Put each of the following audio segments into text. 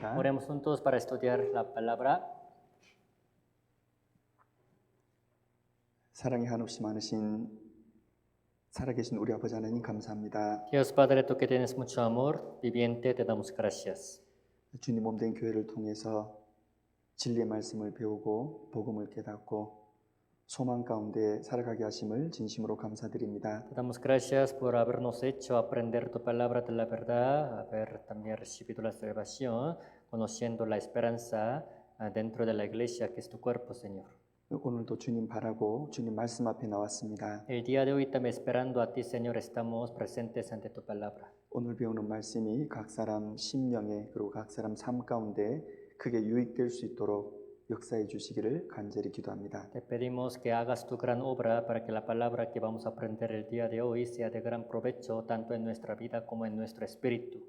하겠습니다. Oremos juntos para estudiar la palabra. 사랑이 한없이 많으신 살아계신 우리 아버지 하나님 감사합니다. Dios Padre, tú que tienes mucho amor viviente, te damos gracias. 주님 몸된 교회를 통해서 진리의 말씀을 배우고 복음을 깨닫고 소망 가운데 살아가게 하심을 진심으로 감사드립니다. Te damos gracias por habernos hecho aprender tu palabra de la verdad, haber también recibido la salvación, conociendo la esperanza dentro de la iglesia que es tu cuerpo, Señor. 오늘도 주님 바라고 주님 말씀 앞에 나왔습니다. El día de hoy también esperando a ti, Señor, estamos presentes ante tu palabra. 오늘 배우는 말씀이 각 사람 심령에 그리고 각 사람 삶 가운데 크게 유익될 수 있도록 역사해 주시기를 간절히 기도합니다. Te pedimos que hagas tu gran obra para que la palabra que vamos a aprender el día de hoy sea de gran provecho tanto en nuestra vida como en nuestro espíritu.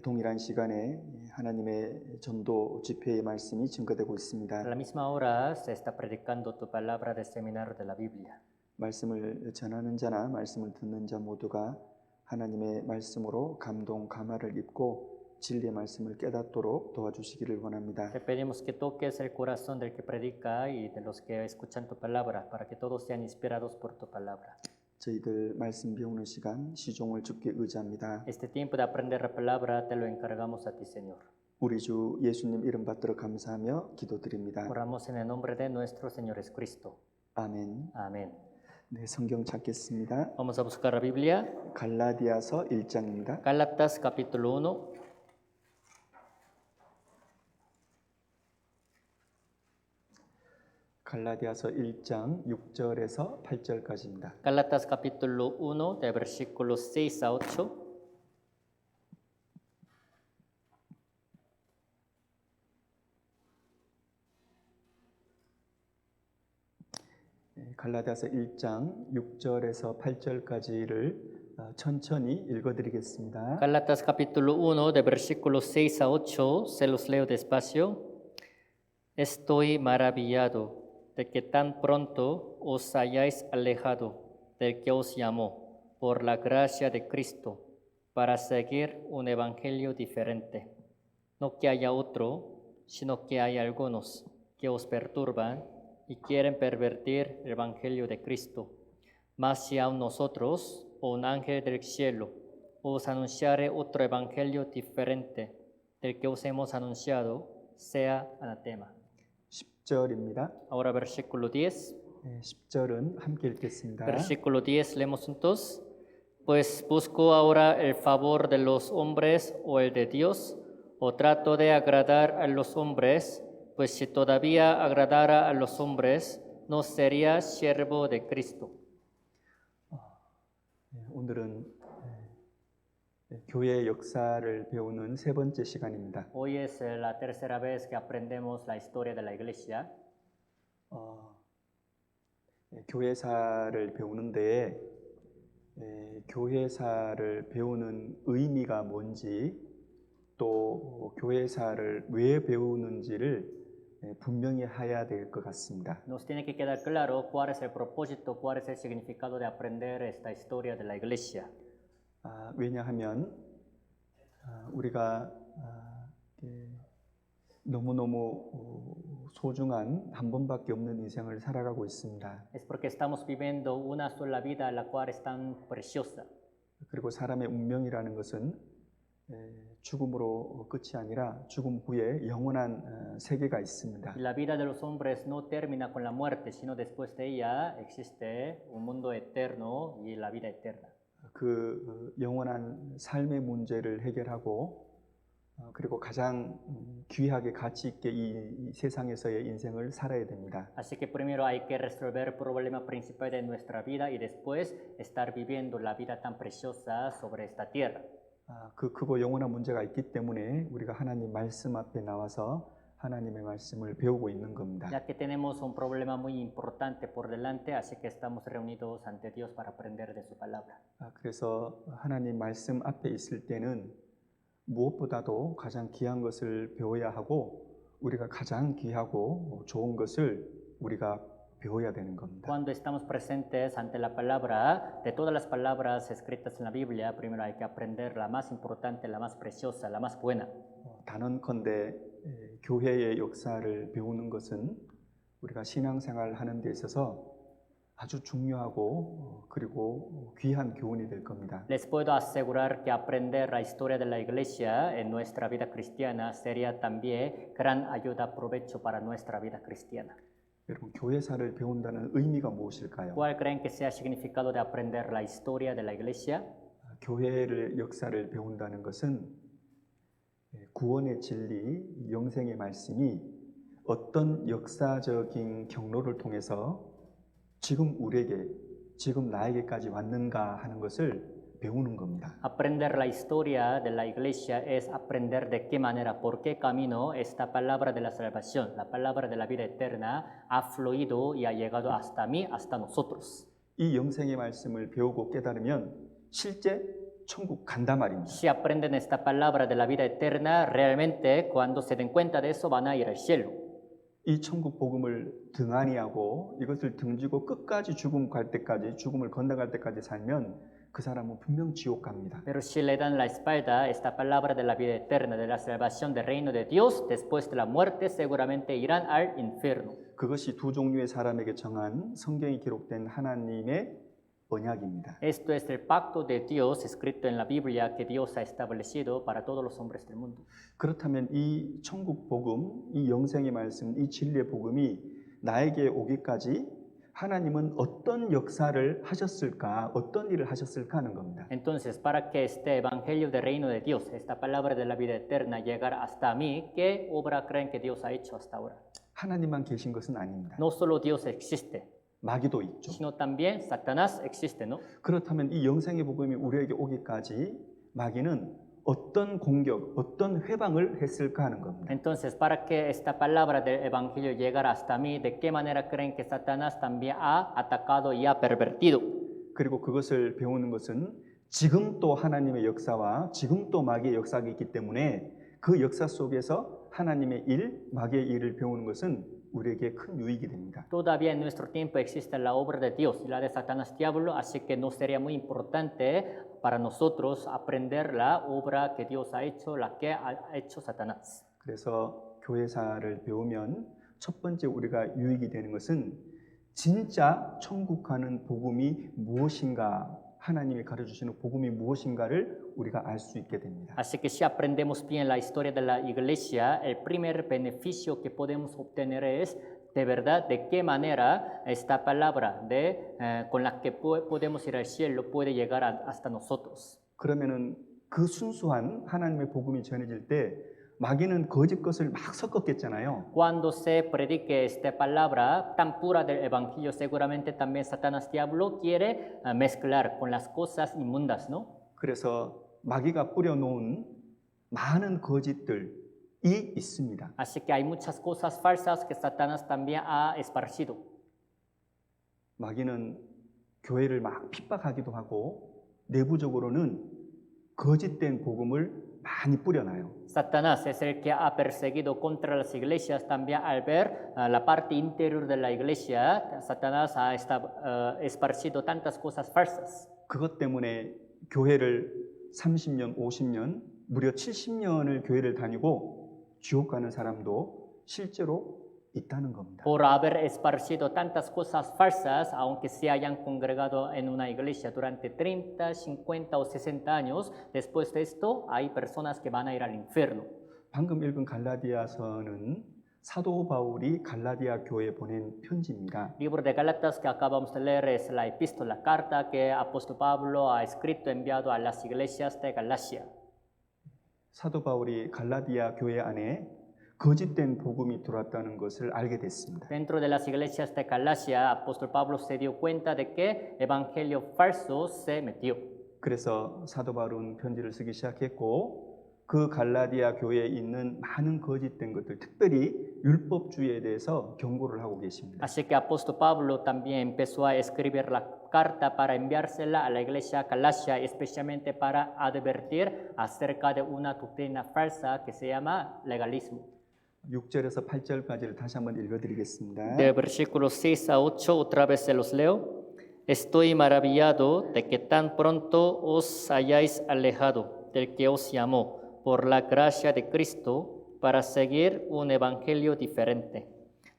동일한 시간에 하나님의 전도 집회의 말씀이 증거되고 있습니다. A la misma hora se está predicando tu palabra del seminario de la Biblia. 말씀을 전하는 자나 말씀을 듣는 자 모두가 하나님의 말씀으로 감동, 감화를 입고 진리의 말씀을 깨닫도록 도와주시기를 원합니다. Te pedimos que toques el corazón del que predica y de los que escuchan tu palabra, para que todos sean inspirados por tu palabra. 저희들 말씀 배우는 시간 시종을 주께 의지합니다. Este tiempo de aprender la palabra te lo encargamos a ti, Señor. 우리 주 예수님 이름 받들어 감사하며 기도드립니다. Oramos en el nombre de nuestro Señor Jesucristo. 아멘. Amén. 네, 성경 찾겠습니다. Vamos a buscar la Biblia. 갈라디아서 1장입니다. Gálatas capítulo 1. 갈라디아서 1장 6절에서 8절까지입니다. Gálatas capítulo 1, de versículos 6 a 8. 갈라디아서 1장 6절에서 8절까지를 천천히 읽어드리겠습니다. Gálatas capítulo 1, de versículos 6 a 8, se los leo despacio. Estoy maravillado de que tan pronto os hayáis alejado del que os llamó por la gracia de Cristo para seguir un evangelio diferente. No que haya otro, sino que hay algunos que os perturban y quieren pervertir el evangelio de Cristo. Mas si aun nosotros, o un ángel del cielo, os anunciare otro evangelio diferente del que os hemos anunciado, sea anatema. 10절입니다. Ahora versículo 10. 10절은 함께 읽겠습니다. Versículo 10, leemos juntos. Pues busco ahora el favor de los hombres o el de Dios, o trato de agradar a los hombres, pues si todavía agradara a los hombres, no sería siervo de Cristo. 오늘은 교회의 역사를 배우는 세 번째 시간입니다. Hoy es la tercera vez que aprendemos la historia de la iglesia. 교회사를 배우는데 교회사를 배우는 의미가 뭔지 또 교회사를 왜 배우는지를 분명히 해야 될 것 같습니다. Nos tiene que quedar claro cuál es el propósito, cuál es el significado de aprender esta historia de la iglesia. 왜냐하면 우리가 너무너무 소중한 한 번밖에 없는 인생을 살아가고 있습니다. Es porque estamos viviendo una sola vida, la cual es tan preciosa. 그리고 사람의 운명이라는 것은 죽음으로 끝이 아니라 죽음 후에 영원한 세계가 있습니다. La vida de los hombres no termina con la muerte, sino después de ella existe un mundo eterno y la vida eterna. 그 영원한 삶의 문제를 해결하고 그리고 가장 귀하게 가치 있게 이 세상에서의 인생을 살아야 됩니다. Así que primero hay que resolver el problema principal de nuestra vida y después estar viviendo la vida tan preciosa sobre esta tierra. 그 크고 영원한 문제가 있기 때문에 우리가 하나님 말씀 앞에 나와서 하나님의 말씀을 배우고 있는 겁니다. Ya que tenemos un problema muy importante por delante, así que estamos reunidos ante Dios para aprender de su palabra. 그래서 하나님 말씀 앞에 있을 때는 무엇보다도 가장 귀한 것을 배워야 하고 우리가 가장 귀하고 좋은 것을 우리가 배워야 되는 겁니다. Cuando estamos presentes ante la palabra, de todas las palabras escritas en la Biblia, primero hay que aprender la más importante, la más preciosa, la más buena. 단언컨대 교회의 역사를 배우는 것은 우리가 신앙생활 하는 데 있어서 아주 중요하고 그리고 귀한 교훈이 될 겁니다. Les puedo asegurar que aprender la historia de la iglesia en nuestra vida cristiana sería también gran ayuda, provecho para nuestra vida cristiana. 여러분, 교회사를 배운다는 의미가 무엇일까요? ¿Cuál creen que sea el significado de aprender la historia de la iglesia? 교회의 역사를 배운다는 것은 구원의 진리, 영생의 말씀이 어떤 역사적인 경로를 통해서 지금 우리에게, 지금 나에게까지 왔는가 하는 것을 배우는 겁니다. Aprender la historia de la iglesia es aprender de qué manera, por qué camino esta palabra de la salvación, la palabra de la vida eterna, ha fluido y ha llegado hasta mí, hasta nosotros. 이 영생의 말씀을 배우고 깨달으면 실제 천국 간다 말입니다. Si aprenden esta palabra de la vida eterna, realmente cuando se den cuenta de eso van a ir al cielo. 이 천국 복음을 등한히하고 이것을 등지고 끝까지 죽음 갈 때까지, 죽음을 건너갈 때까지 살면 그 사람은 분명 지옥 갑니다. Pero si le dan la espalda esta palabra de la vida eterna, de la salvación del reino de Dios, después de la muerte seguramente irán al infierno. 그것이 두 종류의 사람에게 정한 성경에 기록된 하나님의 언약입니다. Esto es el pacto de Dios escrito en la Biblia que Dios ha establecido para todos los hombres del mundo. 그렇다면 이 천국 복음, 이 영생의 말씀, 이 진리의 복음이 나에게 오기까지 하나님은 어떤 역사를 하셨을까, 어떤 일을 하셨을까 하는 겁니다. Entonces, para que este evangelio del reino de Dios, esta palabra de la vida eterna, llegara hasta mí, ¿qué obra creen que Dios ha hecho hasta ahora? 하나님만 계신 것은 아닙니다. No solo Dios existe, 마귀도 있죠. sino también Satanás existe, ¿no? 그렇다면 이 영생의 복음이 우리에게 오기까지 마귀는 어떤 공격, 어떤 회방을 했을까 하는 겁니다. Entonces, para que esta palabra del evangelio llegara hasta mí, ¿de qué manera creen que Satanás también ha atacado y ha pervertido? 그리고 그것을 배우는 것은 지금 또 하나님의 역사와 지금 또 마귀의 역사가 있기 때문에 그 역사 속에서 하나님의 일, 마귀의 일을 배우는 것은 우리에게 큰 유익이 됩니다. Todavía en nuestro tiempo existe la obra de Dios y la de Satanás diablo, así que no sería muy importante para nosotros aprender la obra que Dios ha hecho, la que ha hecho Satanás. 그래서 교회사를 배우면 첫 번째 우리가 유익이 되는 것은 진짜 천국 가는 복음이 무엇인가, 하나님이 가르쳐주시는 복음이 무엇인가를 우리가 알 수 있게 됩니다. Así que si aprendemos bien la historia de la iglesia, el primer beneficio que podemos obtener es de verdad de qué manera esta palabra con la que podemos ir al cielo puede llegar hasta nosotros. 그러면은 그 순수한 하나님의 복음이 전해질 때 마귀는 거짓 것을 막 섞었겠잖아요. Cuando se predique esta palabra tan pura del evangelio, seguramente también Satanás diablo quiere mezclar con las cosas inmundas, ¿no? 그래서 마귀가 뿌려놓은 많은 거짓들이 있습니다. Así que hay muchas cosas falsas que Satanás también ha esparcido. 마귀는 교회를 막 핍박하기도 하고 내부적으로는 거짓된 복음을 많이 뿌려놔요. Satanás es el que ha perseguido contra las iglesias también al ver la parte interior de la iglesia. Satanás ha esparcido tantas cosas falsas. 그것 때문에 교회를 30년, 50년, 무려 70년을 교회를 다니고 지옥 가는 사람도 실제로 있다는 겁니다. Por haber esparcido tantas cosas falsas, aunque se hayan congregado en una iglesia durante 30, 50 o 60 años, después de esto hay personas que van a ir al infierno. 방금 읽은 갈라디아서는 사도 바울이 갈라디아 교회에 보낸 편지입니다. El libro de Gálatas que acabamos de leer es la epístola, carta que el apóstol Pablo ha escrito, enviado a las iglesias de Galacia. 사도 바울이 갈라디아 교회 안에 거짓된 복음이 들어왔다는 것을 알게 됐습니다. Dentro de las iglesias de Galacia, apóstol Pablo se dio cuenta de que evangelio falso se metió. 그래서 사도 바울은 편지를 쓰기 시작했고 그 갈라디아 교회에 있는 많은 거짓된 것들, 특별히 율법주의에 대해서 경고를 하고 계십니다. Así que apóstol Pablo también empezó a escribir la carta para enviársela a la iglesia Galacia, especialmente para advertir acerca de una doctrina falsa que se llama legalismo. 6절에서 8절까지를 다시 한번 읽어드리겠습니다. Del versículo 6 a 8, otra vez se los leo. Estoy maravillado de que tan pronto os hayáis alejado del que os llamó por la gracia de Cristo para seguir un evangelio diferente.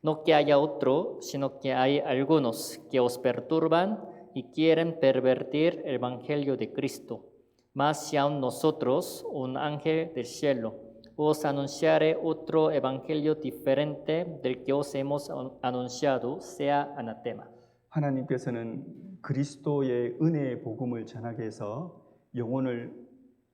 No que haya otro, sino que hay algunos que os perturban y quieren pervertir el evangelio de Cristo. Mas si aun nosotros, un ángel del cielo, os anunciare otro evangelio diferente del que os hemos anunciado, sea anatema. 하나님께서는 그리스도의 은혜의 복음을 전하게 해서 영혼을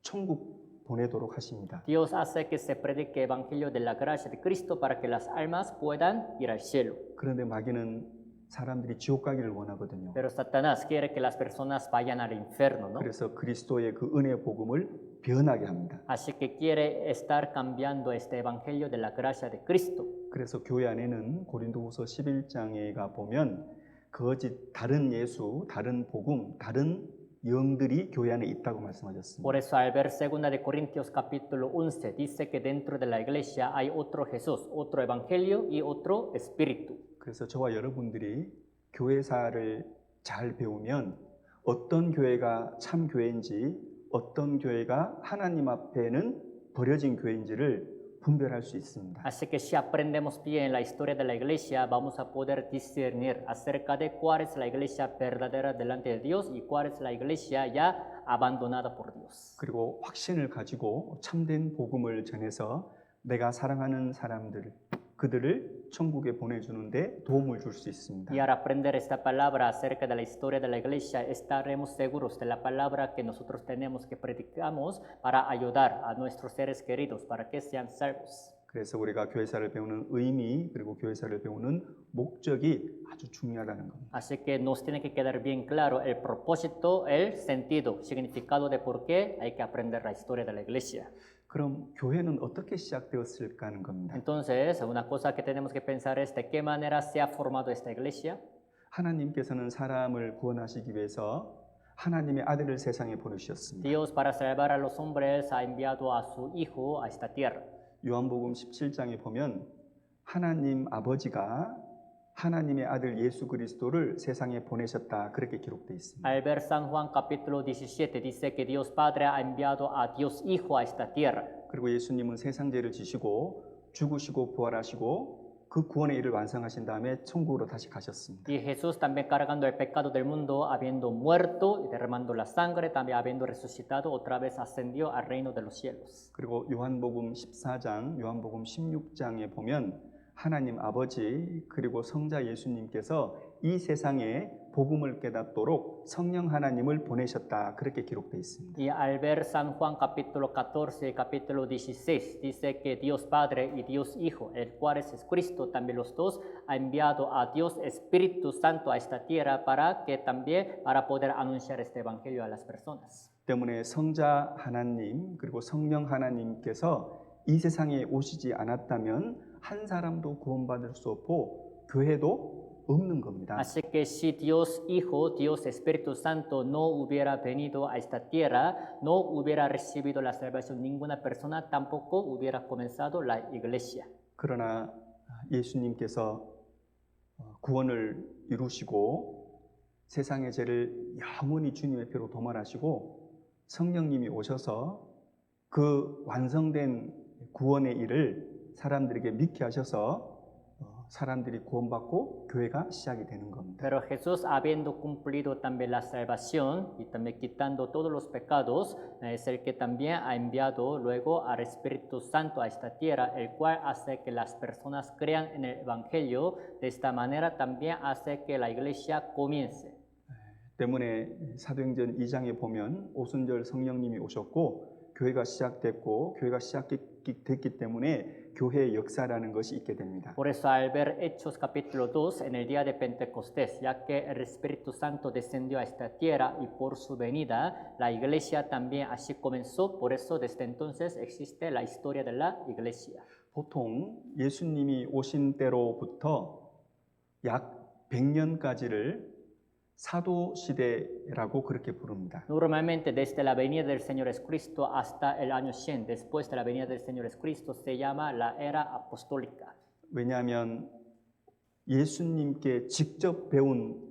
천국 보내도록 하십니다. Dios hace que se predique el evangelio de la gracia de Cristo para que las almas puedan ir al cielo. 그런데 마귀는 사람들이 지옥 가기를 원하거든요. Pero Satanás quiere que las personas vayan al infierno, ¿no? 그래서 그리스도의 그 은혜의 복음을 변하게 합니다. Así que quiere estar cambiando este evangelio de la gracia de Cristo. 그래서 교회 안에는 고린도후서 11장에 가 보면 거짓 다른 예수, 다른 복음, 다른 영들이 교회 안에 있다고 말씀하셨습니다. Por eso al ver 2 de Corintios capítulo 11 dice que dentro de la iglesia hay otro Jesús, otro evangelio y otro espíritu. 그래서 저와 여러분들이 교회사를 잘 배우면 어떤 교회가 참 교회인지 어떤 교회가 하나님 앞에는 버려진 교회인지를 분별할 수 있습니다. Así que si aprendemos bien la historia de la iglesia, vamos a poder discernir acerca de cuál es la iglesia verdadera delante de Dios y cuál es la iglesia ya abandonada por Dios. 그리고 확신을 가지고 참된 복음을 전해서 내가 사랑하는 사람들, 그들을 천국에 보내주는데 도움을 줄 수 있습니다. Y al aprender esta palabra acerca de la historia de la iglesia, estaremos seguros de la palabra que nosotros tenemos que predicamos para ayudar a nuestros seres queridos para que sean salvos. 그래서 우리가 교회사를 배우는 의미 그리고 교회사를 배우는 목적이 아주 중요하다는 겁니다. Así que nos tiene que quedar bien claro el propósito, el sentido, significado de por qué hay que aprender la historia de la iglesia. 그럼 교회는 어떻게 시작되었을까 하는 겁니다. Entonces, una cosa que tenemos que pensar es de qué manera se ha formado esta iglesia. 하나님께서는 사람을 구원하시기 위해서 하나님의 아들을 세상에 보내주셨습니다. Dios para salvar a los hombres ha enviado a su Hijo a esta tierra. 요한복음 17장에 보면 하나님 아버지가 하나님의 아들 예수 그리스도를 세상에 보내셨다 그렇게 기록되어 있습니다. Al ver San Juan capítulo 17 dice que Dios Padre ha enviado a Dios Hijo a esta tierra. 그리고 예수님은 세상 죄를 지시고 죽으시고 부활하시고 그 구원의 일을 완성하신 다음에 천국으로 다시 가셨습니다. Y Jesús también cargando el pecado del mundo, habiendo muerto y derramando la sangre, también habiendo resucitado, otra vez ascendió al reino de los cielos. 그리고 요한복음 14장, 요한복음 16장에 보면 하나님 아버지 그리고 성자 예수님께서 이 세상에 복음을 깨닫도록 성령 하나님을 보내셨다 그렇게 기록되어 있습니다. Y al ver San Juan capítulo 14 y capítulo 16 dice que Dios Padre y Dios Hijo, el cual es Cristo, también los dos, ha enviado a Dios Espíritu Santo a esta tierra para que también para poder anunciar este evangelio a las personas. 때문에 성자 하나님 그리고 성령 하나님께서 이 세상에 오시지 않았다면 한 사람도 구원받을 수 없고 교회도 없는 겁니다. Así que si Dios Hijo, Dios Espíritu Santo no hubiera venido a esta tierra, no hubiera recibido la salvación ninguna persona, tampoco hubiera comenzado la iglesia. 그러나 예수님께서 구원을 이루시고 세상의 죄를 영원히 주님의 피로 도말하시고 성령님이 오셔서 그 완성된 구원의 일을 사람들에게 믿게 하셔서 사람들이 구원받고 교회가 시작이 되는 겁니다. Pero Jesús, habiendo cumplido también la salvación y también quitando todos los pecados, es el que también ha enviado luego al Espíritu Santo a esta tierra, el cual hace que las personas crean en el Evangelio. De esta manera también hace que la iglesia comience. 때문에 사도행전 2장에 보면 오순절 성령님이 오셨고 교회가 시작됐고 교회가 시작됐기 때문에 교회의 역사라는 것이 있게 됩니다. Por eso al ver Hechos capítulo 2 en el día de Pentecostés, ya que el Espíritu Santo descendió a esta tierra y por su venida la iglesia también así comenzó, por eso desde entonces existe la historia de la iglesia. 보통 예수님이 오신 때로부터 약 100년까지를 사도 시대라고 그렇게 부릅니다. Normalmente desde la venida del Señor Jesucristo hasta el año 100, después de la venida del Señor Jesucristo, se llama la era apostólica. 왜냐하면 예수님께 직접 배운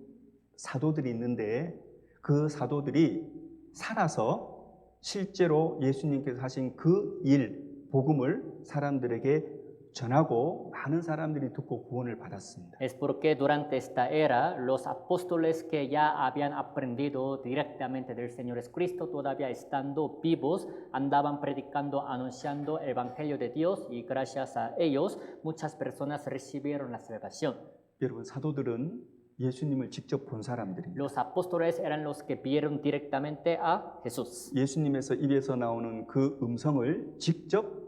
사도들이 있는데 그 사도들이 살아서 실제로 예수님께서 하신 그 일, 복음을 사람들에게 전하고 많은 사람들이 듣고 구원을 받았습니다. Es porque durante esta era los apóstoles que ya habían aprendido directamente del Señor Jesucristo, todavía estando vivos, andaban predicando, anunciando el Evangelio de Dios y gracias a ellos muchas personas recibieron la salvación. 여러분 사도들은 예수님을 직접 본 사람들입니다. Los apóstoles eran los que vieron directamente a Jesús. 예수님에서 입에서 나오는 그 음성을 직접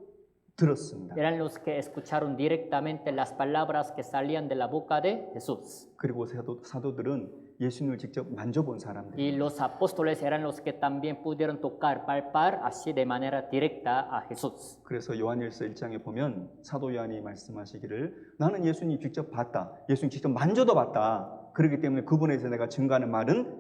들었습니다. Eran los que escucharon directamente las palabras que salían de la boca de Jesús. 그리고 사도들은 예수님을 직접 만져본 사람들. Y los apóstoles eran los que también pudieron tocar, palpar así de manera directa a Jesús. 그래서 요한일서 1장에 보면 사도 요한이 말씀하시기를 나는 예수님 직접 봤다. 예수님 직접 만져도 봤다. 그렇기 때문에 그분에 대해서 내가 증거하는 말은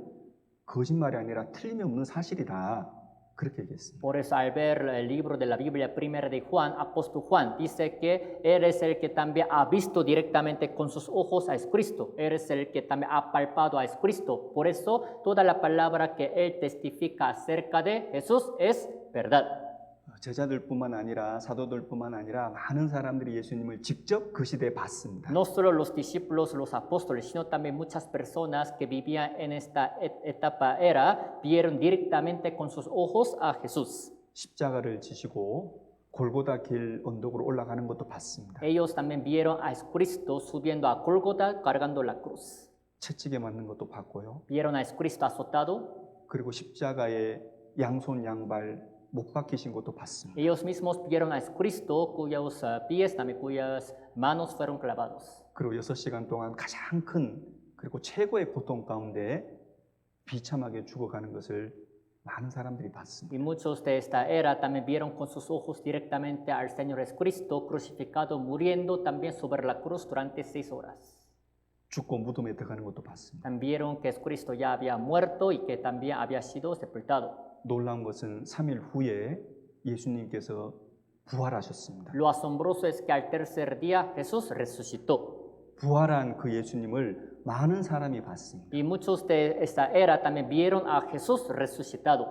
거짓말이 아니라 틀림이 없는 사실이다. 그렇게 얘기했습니다. Por eso al ver el libro de la Biblia primera de Juan, apóstol Juan dice que eres el que también ha visto directamente con sus ojos a Jesucristo, eres el que también ha palpado a Jesucristo. Por eso toda la palabra que él testifica acerca de Jesús es verdad. 제자들뿐만 아니라 사도들뿐만 아니라 많은 사람들이 예수님을 직접 그 시대에 봤습니다. No solo los discípulos, los apóstoles, sino también muchas personas que vivían en esta etapa era vieron directamente con sus ojos a Jesús. 십자가를 지시고 골고다 길 언덕으로 올라가는 것도 봤습니다. Ellos también vieron a Jesucristo subiendo a Gólgota cargando la cruz. 채찍에 맞는 것도 봤고요. Vieron a Jesucristo azotado. 그리고 십자가에 양손 양발 못 박히신 것도 봤습니다. Ellos mismos vieron a Jesucristo cuyos pies, también cuyas manos fueron clavados. 그리고 6시간 동안 가장 큰 그리고 최고의 고통 가운데 비참하게 죽어가는 것을 많은 사람들이 봤습니다. Y muchos de esta era también vieron con sus ojos directamente al Señor Jesucristo crucificado, muriendo también sobre la cruz durante 6 horas. 죽고 무덤에 들어가는 것도 봤습니다. También vieron que Jesucristo ya había muerto y que también había sido sepultado. 놀라운 것은 3일 후에 예수님께서 부활하셨습니다. Lo asombroso es que al tercer día Jesús resucitó. 부활한 그 예수님을 많은 사람이 봤습니다. Y muchos de esta era también vieron a Jesús resucitado.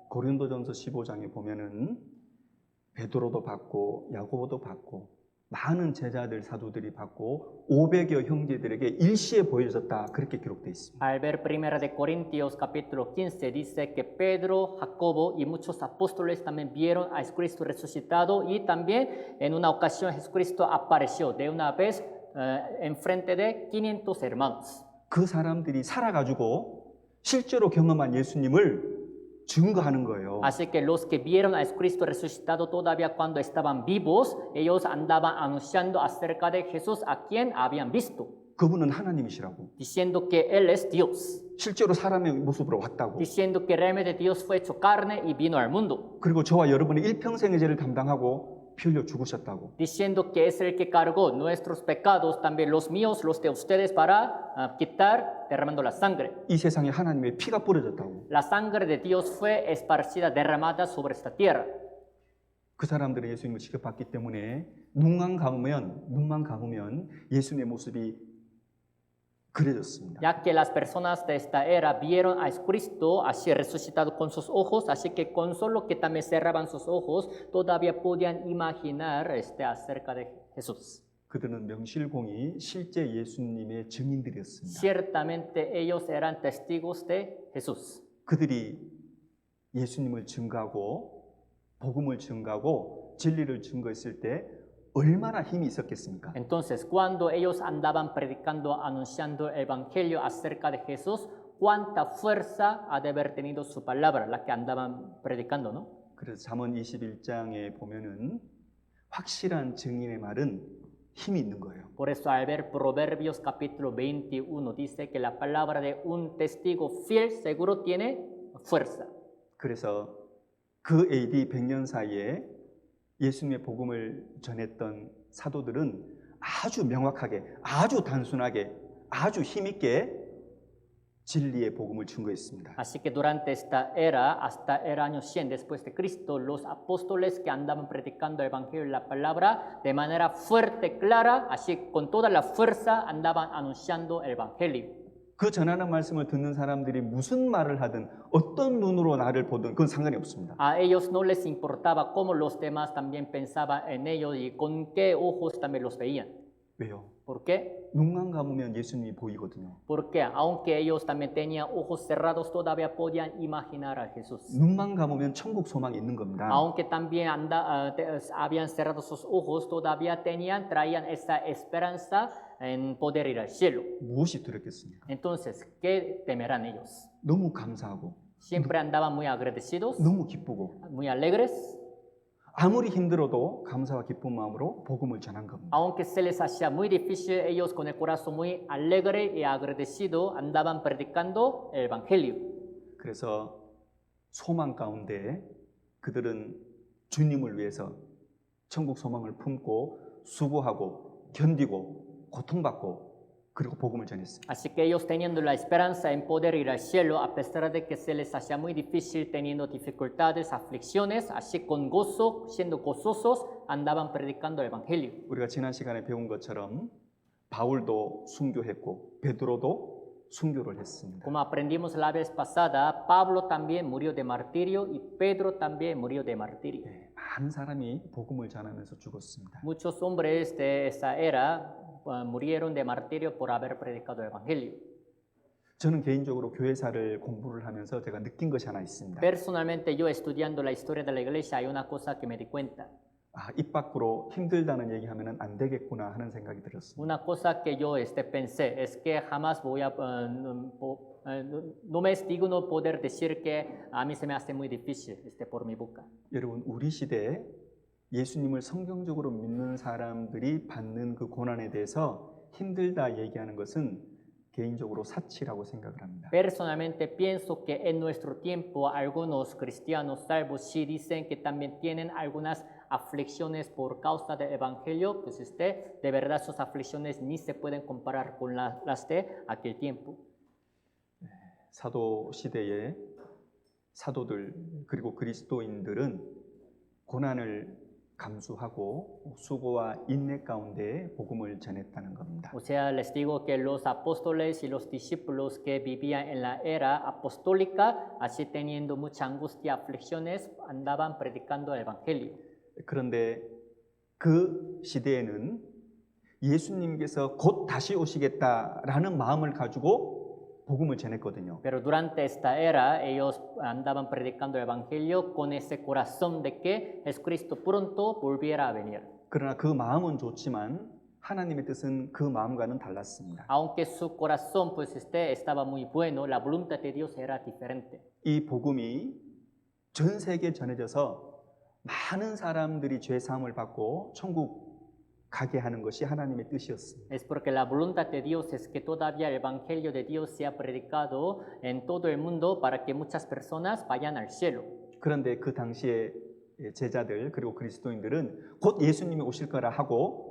고린도전서 15장에 보면은 베드로도 봤고 야고보도 봤고 많은 제자들 사도들이 받고 500여 형제들에게 일시에 보여졌다 그렇게 기록되어 있습니다. Al ver 1 de Corintios capítulo 15 dice que Pedro, Jacobo y muchos apóstoles también vieron a Jesucristo resucitado y también en una ocasión Jesucristo apareció de una vez en frente de 500 hermanos. 그 사람들이 살아가지고 실제로 경험한 예수님을 증거하는 거예요. Así que los que vieron a Jesucristo resucitado todavía cuando estaban vivos, ellos andaban anunciando acerca de Jesús a quien habían visto, 그분은 하나님이시라고. diciendo que Él es Dios, 실제로 사람의 모습으로 왔다고. diciendo que realmente Dios fue hecho carne y vino al mundo, 그리고 저와 여러분의 일평생의 죄를 담당하고 피 흘려 죽으셨다고. diciendo que es el que cargó nuestros pecados, también los míos, los de ustedes, para quitar, derramando la sangre. 이 세상에 하나님의 피가 뿌려졌다고. La sangre de Dios fue esparcida, derramada sobre esta tierra. 그 사람들은 예수님을 직접 봤기 때문에 눈만 감으면 예수님의 모습이 그려졌습니다. Ya que las personas de esta era vieron a Jesucristo así resucitado con sus ojos, así que con solo que también cerraban sus ojos, todavía podían imaginar acerca de Jesús. 그들은 명실공히 실제 예수님의 증인들이었습니다. Ciertamente ellos eran testigos de Jesús. 그들이 예수님을 증거하고 복음을 증거하고 진리를 증거했을 때 얼마나 힘이 있었겠습니까? Entonces, cuando ellos andaban predicando, anunciando el evangelio acerca de Jesús, cuánta fuerza ha de haber tenido su palabra, la que andaban predicando, ¿no? 그래서 잠언 21장에 보면은 확실한 증인의 말은 힘이 있는 거예요. Por eso al ver Proverbios capítulo 21 dice que la palabra de un testigo fiel seguro tiene fuerza. 그래서 그 AD 100년 사이에 예수님의 복음을 전했던 사도들은 아주 명확하게, 아주 단순하게, 아주 힘있게 진리의 복음을 증거했습니다. Así que durante esta era, hasta el año 100 después de Cristo, los apóstoles que andaban predicando el Evangelio y la palabra de manera fuerte, clara, así con toda la fuerza andaban anunciando el Evangelio. 그 전하는 말씀을 듣는 사람들이 무슨 말을 하든 어떤 눈으로 나를 보든 그건 상관이 없습니다. A ellos no les importaba cómo los demás también pensaban en ellos y con qué ojos también los veían. 왜요? ¿Por qué? 눈만 감으면 예수님이 보이거든요. Porque aunque ellos también tenían ojos cerrados, todavía podían imaginar a Jesús. 눈만 감으면 천국 소망이 있는 겁니다. Aunque también habían cerrado sus ojos, todavía traían esa esperanza en poder ir al cielo. 무엇이 두렵겠습니까? Entonces, ¿qué temerán ellos? 너무 감사하고 Siempre andaban muy agradecidos, 너무 기쁘고 muy alegres, 아무리 힘들어도 감사와 기쁜 마음으로 복음을 전한 겁니다. aunque se les hacía muy difícil, ellos con el corazón muy alegre y agradecido andaban predicando el Evangelio. 그래서 소망 가운데 그들은 주님을 위해서 천국 소망을 품고 수고하고 견디고 고통받고 그리고 복음을 전했습니다. Así que ellos teniendo la esperanza en poder ir al cielo, a pesar de que se les hacía muy difícil, teniendo dificultades, aflicciones, así con gozo, siendo gozosos, andaban predicando el Evangelio. 우리가 지난 시간에 배운 것처럼 바울도 순교했고 베드로도 순교를 했습니다. Como aprendimos la vez pasada, Pablo también murió de martirio y Pedro también murió de martirio. 많은 사람이 복음을 전하면서 죽었습니다. Muchos hombres de esa era murieron de martirio por haber predicado el Evangelio. 저는 개인적으로 교회사를 공부를 하면서 제가 느낀 것이 하나 있습니다. Personalmente, yo estudiando la historia de la iglesia, hay una cosa que me di cuenta. 입 밖으로 힘들다는 얘기하면 안 되겠구나 하는 생각이 들었습니다. Una cosa que yo pensé es que jamás voy a, no me es digno poder decir que a mí se me hace muy difícil por mi boca. 여러분, 우리 시대에 예수님을 성경적으로 믿는 사람들이 받는 그 고난에 대해서 힘들다 얘기하는 것은 개인적으로 사치라고 생각을 합니다. Personalmente pienso que en nuestro tiempo algunos cristianos salvos sí dicen que también tienen algunas aflicciones por causa del evangelio, pues de verdad sus aflicciones ni se pueden comparar con las de aquel tiempo. 사도 시대의 사도들 그리고 그리스도인들은 고난을 감수하고 수고와 인내 가운데 복음을 전했다는 겁니다. O sea, les digo que los apóstoles y los discípulos que vivían en la era apostólica, así teniendo mucha angustia, aflicciones, andaban predicando el evangelio. 그런데 그 시대에는 예수님께서 곧 다시 오시겠다라는 마음을 가지고 복음을 전했거든요. Pero durante esta era ellos andaban predicando el evangelio con ese corazón de que Jesucristo pronto volviera a venir. 그러나 그 마음은 좋지만 하나님의 뜻은 그 마음과는 달랐습니다. Aunque su corazón pues estaba muy bueno, la voluntad de Dios era diferente. 이 복음이 전 세계에 전해져서 많은 사람들이 죄 사함을 받고 천국 가게 하는 것이 하나님의 뜻이었습니다. Es porque la voluntad de Dios es que todavía el evangelio de Dios sea predicado en todo el mundo para que muchas personas vayan al cielo. 그런데 그 당시에 제자들 그리고 그리스도인들은 곧 예수님이 오실 거라 하고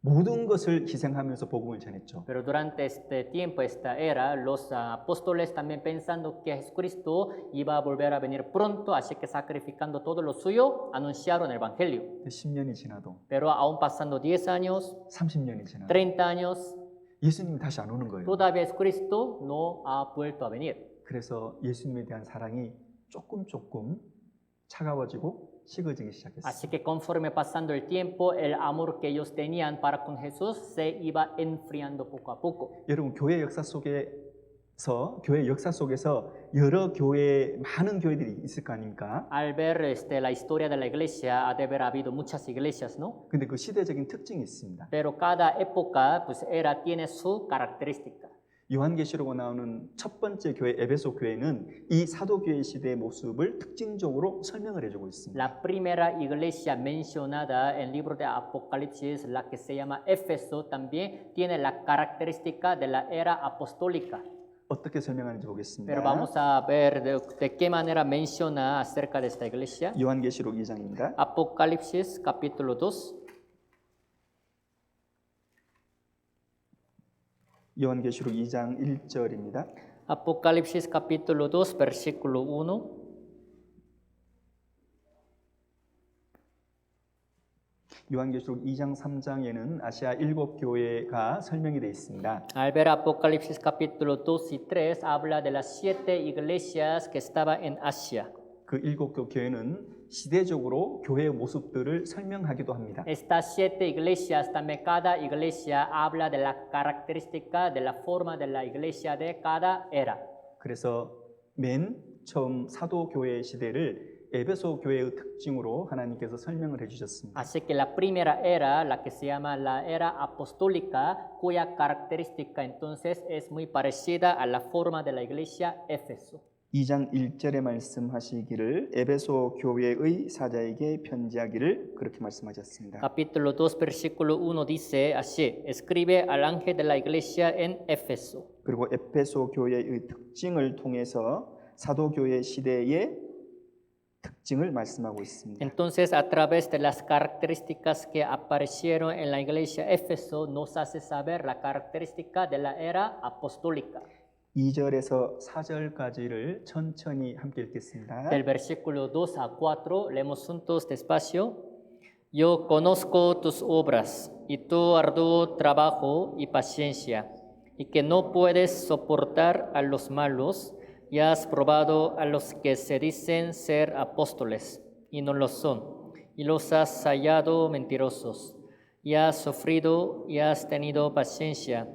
모든 것을 희생하면서 복음을 전했죠. Pero durante este tiempo, esta era, los apóstoles también pensando que Jesucristo iba a volver a venir pronto, así que sacrificando todo lo suyo, anunciaron el evangelio. 10년이 지나도 Pero aún pasando 10 años, 30년이 지나도 30 años, 예수님이 다시 안 오는 거예요. todavía Jesucristo no ha vuelto a venir. 그래서 예수님에 대한 사랑이 조금 차가워지고 식어지기 시작했어요. Así que conforme pasando el tiempo, el amor que ellos tenían para con Jesús se iba enfriando poco a poco. 여러분 교회 역사 속에서 여러 교회 많은 교회들이 있을 거 아닙니까? Al ver la historia de la iglesia, ha de haber habido muchas iglesias, ¿no? 근데 그 시대적인 특징이 있습니다. Pero cada época, pues tiene su característica. 요한계시록에 나오는 첫 번째 교회 에베소 교회는 이 사도교회 시대의 모습을 특징적으로 설명을 해주고 있습니다. La primera iglesia mencionada en el libro de Apocalipsis, la que se llama Éfeso, también tiene la característica de la era apostólica. 어떻게 설명하는지 보겠습니다. Pero vamos a ver de qué manera menciona acerca de esta iglesia. 요한계시록 2장입니다. Apocalipsis capítulo 2. 요한계시록 2장 1절입니다. Apocalipsis capítulo 2, versículo 1. 요한계시록 2장 3장에는 아시아 7교회가 설명이 되어 있습니다. Al ver Apocalipsis capítulo 2 y 3, habla de las 7 iglesias que estaban en Asia. 그 7교회는 시대적으로 교회의 모습들을 설명하기도 합니다. Estas 7 iglesias, también cada iglesia habla de la característica, de la forma de la iglesia de cada era. 그래서 맨 처음 사도교회 시대를 에베소 교회의 특징으로 하나님께서 설명을 해주셨습니다. Así que la primera era, la que se llama la era apostólica, cuya característica entonces es muy parecida a la forma de la iglesia Éfeso. 2장 1절에 말씀하시기를 에베소 교회의 사자에게 편지하기를 그렇게 말씀하셨습니다. Capítulo 2, versículo 1 dice así: escribe al ángel de la iglesia en Éfeso. 그리고 에베소 교회의 특징을 통해서 사도교회 시대의 특징을 말씀하고 있습니다. Entonces, a través de las características que aparecieron en la iglesia Éfeso, nos hace saber la característica de la era apostólica. 2절에서 4절까지를 천천히 함께 읽겠습니다. Del versículo 2 a 4, leemos juntos despacio. Yo conozco tus obras y tu arduo trabajo y paciencia, y que no puedes soportar a los malos, y has probado a los que se dicen ser apóstoles, y no lo son, y los has hallado mentirosos, y has sufrido y has tenido paciencia,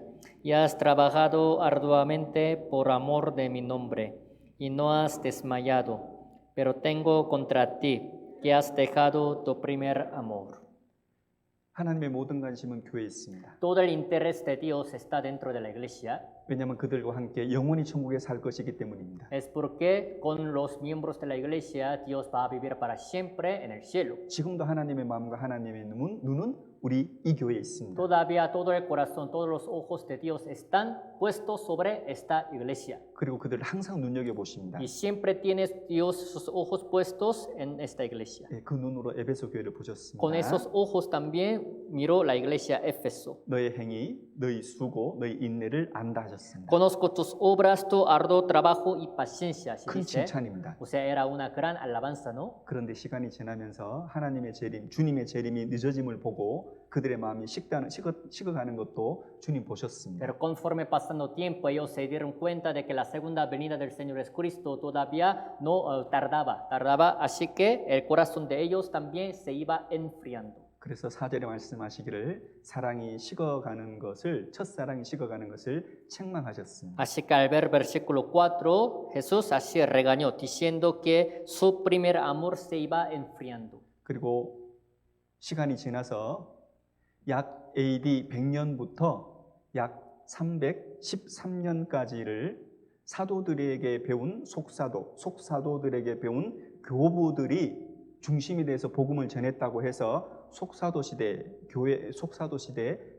y has trabajado arduamente por amor de mi nombre, y no has desmayado, pero tengo contra ti que has dejado tu primer amor. 하나님의 모든 관심은 교회에 있습니다. Todo el interés de Dios está dentro de la iglesia. 왜냐하면 그들과 함께 영원히 천국에 살 것이기 때문입니다. Es porque con los miembros de la iglesia Dios va a vivir para siempre en el cielo. 지금도 하나님의 마음과 하나님의 눈은 우리 이 교회에 있습니다. Todavía todo el corazón, todos los ojos de Dios están puestos sobre esta iglesia. 그리고 그들을 항상 눈여겨보십니다. Y siempre tiene Dios sus ojos puestos en esta iglesia. 그 눈으로 에베소 교회를 보셨습니다. Con esos ojos también miró la iglesia Éfeso. 너의 행위, 너의 수고, 너의 인내를 안다 하셨습니다. Conozco tus obras, tu arduo trabajo y paciencia. Así 큰 dice. 칭찬입니다. O sea, era una gran alabanza, ¿no? 그런데 시간이 지나면서 하나님의 재림, 주님의 재림이 늦어짐을 보고 그들의 마음이 식어가는 것도 주님 보셨습니다. Pero conforme pasando tiempo, ellos se dieron cuenta de que la segunda venida del Señor Jesucristo todavía no tardaba. Así que el corazón de ellos también se iba enfriando. 그래서 4절에 말씀하시기를 사랑이 식어가는 것을 첫사랑이 식어가는 것을 책망하셨습니다. Así que al ver versículo 4, Jesús así regañó, diciendo que su primer amor se iba enfriando. 그리고 시간이 지나서 약 AD 100년부터 약 313년까지를 사도들에게 배운 속사도들에게 배운 교부들이 중심이 돼서 복음을 전했다고 해서 속사도 시대,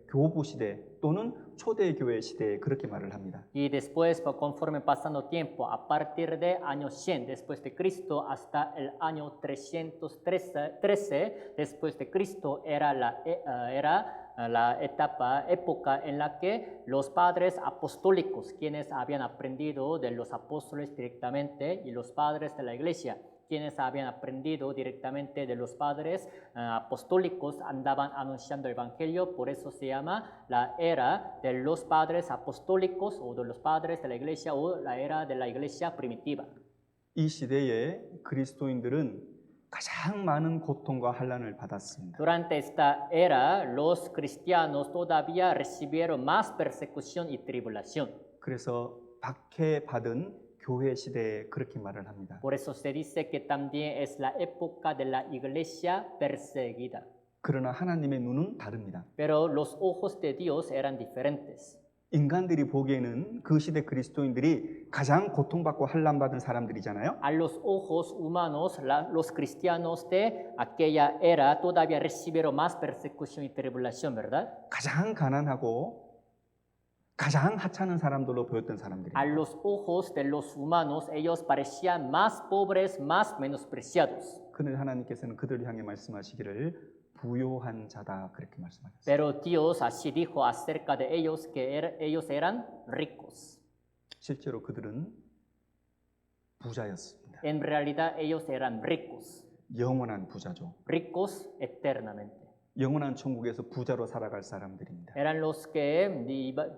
교부 시대 또는 초대 교회 시대 그렇게 말을 합니다. Y después, conforme pasando tiempo, a partir de año 100 después de Cristo hasta el año 313 después de Cristo era la época en la que los padres apostólicos, quienes habían aprendido de los apóstoles directamente, y los padres de la iglesia, quienes habían aprendido directamente de los padres apostólicos, andaban anunciando el evangelio. Por eso se llama la era de los padres apostólicos o de los padres de la iglesia o la era de la iglesia primitiva. 이 시대에 그리스도인들은 가장 많은 고통과 환난을 받았습니다. Durante esta era, los cristianos todavía recibieron más persecución y tribulación. 그래서 박해받은 교회 시대에 그렇게 말을 합니다. Por eso se dice que también es la época de la iglesia perseguida. 그러나 하나님의 눈은 다릅니다. Pero los ojos de Dios eran diferentes. 인간들이 보기에는 그 시대 그리스도인들이 가장 고통받고 환난받은 사람들이잖아요. A los ojos humanos, los cristianos de aquella era todavía recibieron más persecución y tribulación, ¿verdad? 가장 가난하고 가장 하찮은 사람들로 보였던 사람들이에요. A los ojos de los humanos, ellos parecían más pobres, más menospreciados. 그런데 하나님께서는 그들을 향해 말씀하시기를 부요한 자다 그렇게 말씀하셨어요. Pero Dios así dijo acerca de ellos que ellos eran ricos. 실제로 그들은 부자였습니다. En realidad ellos eran ricos, 영원한 부자죠. ricos eternamente. 영원한 천국에서 부자로 살아갈 사람들입니다. Eran los que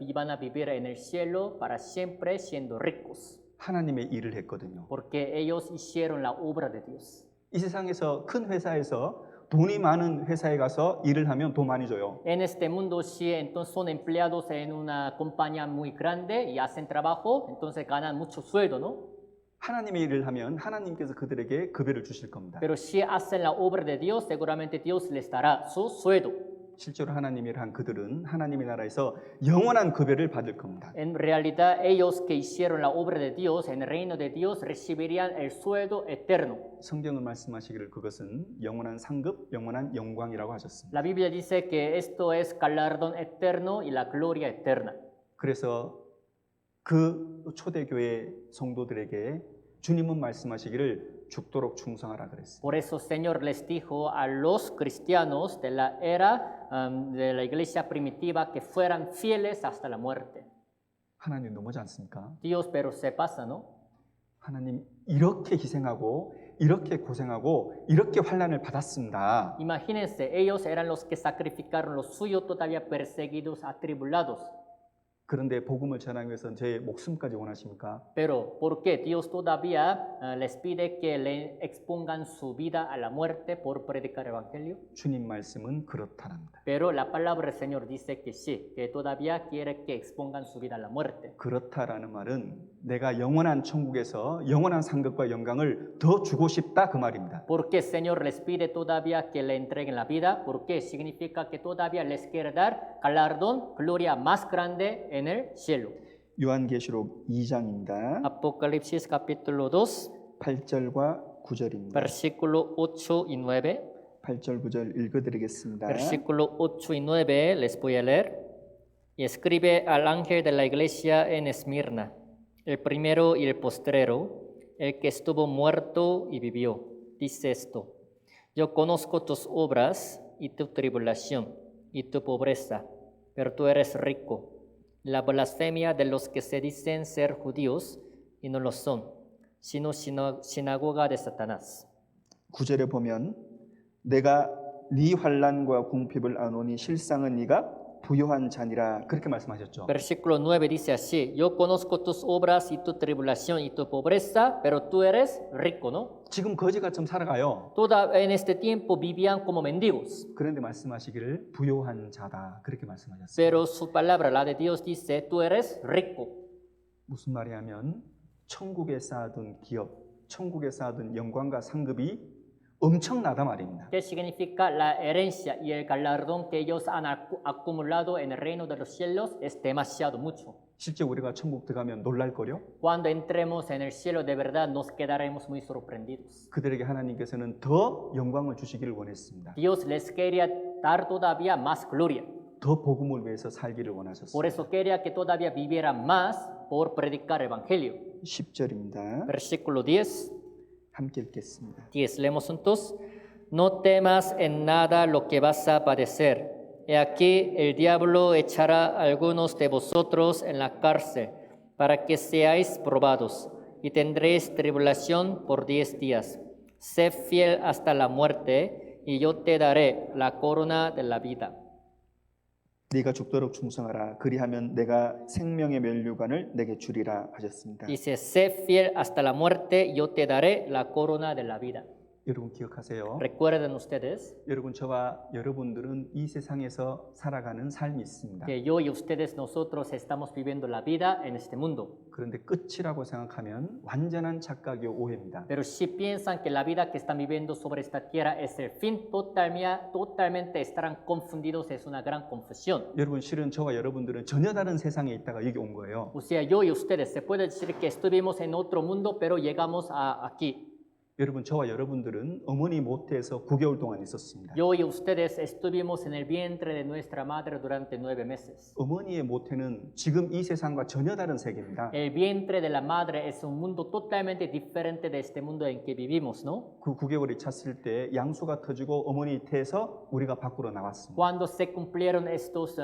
iban a vivir en el cielo para siempre siendo ricos, 하나님의 일을 했거든요. porque ellos hicieron la obra de Dios. 이 세상에서 큰 회사에서 돈이 많은 회사에 가서 일을 하면 돈 많이 줘요. En este mundo, si entonces son empleados en una compañía muy grande y hacen trabajo, entonces ganan mucho sueldo, ¿no? 하나님의 일을 하면 하나님께서 그들에게 급여를 주실 겁니다. Pero si hacen la obra de Dios, seguramente Dios les dará su sueldo. 실제로 하나님의 일을 한 그들은 하나님의 나라에서 영원한 급여를 받을 겁니다. En realidad, ellos que hicieron la obra de Dios en el reino de Dios recibirían el sueldo eterno. 성경은 말씀하시기를 그것은 영원한 상급, 영원한 영광이라고 하셨습니다. La Biblia dice que esto es galardón eterno y la gloria eterna. 그래서 그 초대교회 성도들에게 주님은 말씀하시기를 죽도록 충성하라 그랬어요. Por eso, Señor les dijo a los cristianos de la era de la iglesia primitiva que fueran fieles hasta la muerte. 하나님 너무지 않습니까? Dios, pero se pasa, ¿no? 하나님 이렇게 희생하고 이렇게 고생하고 이렇게 환난을 받았습니다. Imagínense, ellos eran los que sacrificaron lo suyo, todavía perseguidos, atribulados. 그런데 복음을 전하기 위해서 제 목숨까지 원하십니까? Pero, ¿por qué Dios todavía les pide que le expongan su vida a la muerte por predicar el evangelio? 주님 말씀은 그렇다랍니다. Pero la palabra del Señor dice que sí, que todavía quiere que expongan su vida a la muerte. 그렇다라는 말은 내가 영원한 천국에서 영원한 상급과 영광을 더 주고 싶다 그 말입니다. ¿Por qué el Señor les pide todavía que le entreguen la vida? Porque significa que todavía les quiere dar galardón, gloria más grande en el cielo. 요한계시록 2장입니다. Apocalipsis capítulo 2, 8절과 9절입니다. versículo 8 y 9. 8절 9절 읽어드리겠습니다. Versículo 8 y 9 les voy a leer. Y escribe al ángel de la iglesia en Esmirna, el primero y el postrero, el que estuvo muerto y vivió. Dice esto: Yo conozco tus obras y tu tribulación y tu pobreza, pero tú eres rico. La blasfemia de los que se dicen ser judíos y no lo son, sino sinagoga de Satanás. 9절에 보면 내가 네 환난과 궁핍을 아노니 실상은 네가 부요한 자니라 그렇게 말씀하셨죠. Versículo 9 dice así: Yo conozco tus obras y tu tribulación y tu pobreza, pero tú eres rico, ¿no? 지금 거지같이 살아가요. En este tiempo vivían como mendigos, 그런데 말씀하시기를 부요한 자다 그렇게 말씀하셨어요. pero su palabra, la de Dios, dice: Tú eres rico. 무슨 말이냐면 천국에 쌓아둔 기업, 천국에 쌓아둔 영광과 상급이 엄청나다 말입니다. ¿Qué significa la herencia y el galardón que ellos han acumulado en el reino de los cielos? Es demasiado mucho. 실제 우리가 천국 들어가면 놀랄 거요. Cuando entremos en el cielo, de verdad nos quedaremos muy sorprendidos. 그들에게 하나님께서는 더 영광을 주시기를 원했습니다. Dios les quería dar todavía más gloria. 더 복음을 위해서 살기를 Por 원하셨습니다. eso quería que todavía vivieran más por predicar el evangelio. 10절입니다. Versículo 10. 함께 읽겠습니다. 10. Leemos juntos. No temas en nada lo que vas a padecer. He aquí el diablo echará a algunos de vosotros en la cárcel para que seáis probados y tendréis tribulación por 10 días. Sé fiel hasta la muerte y yo te daré la corona de la vida. 네가 죽도록 충성하라. 그리하면 내가 생명의 면류관을 내게 주리라 하셨습니다. Dice, sé fiel hasta la muerte, yo te daré la corona de la vida. 여러분 기억하세요. Recuerden ustedes 여러분 저와 여러분들은 이 세상에서 살아가는 삶이 있습니다. que yo y ustedes, nosotros estamos viviendo la vida en este mundo. 그런데 끝이라고 생각하면 완전한 착각이요 오해입니다. Pero si piensan que la vida que están viviendo sobre esta tierra es el fin, totalmente estarán confundidos, es una gran confusión. 여러분 실은 저와 여러분들은 전혀 다른 세상에 있다가 여기 온 거예요. O sea, yo y ustedes, se puede decir que estuvimos en otro mundo, pero llegamos aquí. 여러분, 저와 여러분들은 어머니 모태에서 9개월 동안 있었습니다. Yo y ustedes estuvimos en el vientre de nuestra madre durante 9 meses. 어머니의 모태는 지금 이 세상과 전혀 다른 세계입니다. El vientre de la madre es un mundo totalmente diferente de este mundo en que vivimos, ¿no? 그 9개월이 찼을 때 양수가 터지고 어머니 태에서 우리가 밖으로 나왔습니다. Cuando se cumplieron estos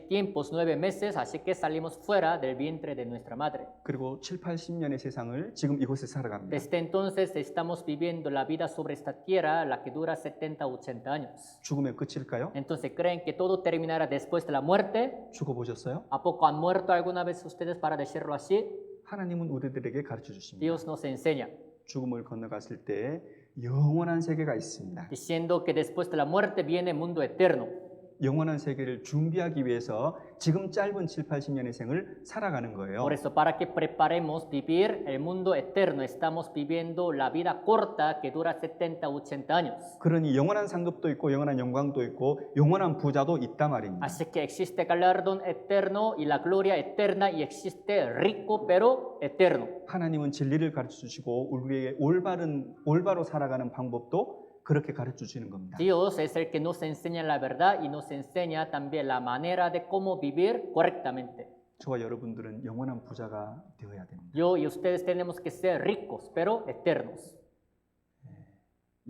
tiempos, 9 meses, así que salimos fuera del vientre de nuestra madre. 그리고 7, 80년의 세상을 지금 이곳에 살아갑니다. Desde entonces estamos viviendo la vida sobre esta tierra, la que dura 70, 80 años. 죽음의 끝일까요? Entonces, ¿creen que todo terminará después de la muerte? 죽어보셨어요? ¿A poco han muerto alguna vez ustedes para decirlo así? 하나님은 우리들에게 가르쳐 주십니다. Dios nos enseña, 죽음을 건너갔을 때 영원한 세계가 있습니다. diciendo que después de la muerte viene mundo eterno. 영원한 세계를 준비하기 위해서 지금 짧은 7, 80년의 생을 살아가는 거예요. Por eso, para que preparemos vivir el mundo eterno, estamos viviendo la vida corta que dura 70, 80 años. 그러니 영원한 상급도 있고 영원한 영광도 있고 영원한 부자도 있단 말입니다. Así que existe galardón eterno y la gloria eterna y existe rico pero eterno. 하나님은 진리를 가르쳐 주시고 우리에게 올바로 살아가는 방법도 그렇게 가르쳐 주시는 겁니다. Dios es el que nos enseña la verdad y nos enseña también la manera de cómo vivir correctamente. 저와 여러분들은 영원한 부자가 되어야 됩니다. Yo y ustedes tenemos que ser ricos pero eternos.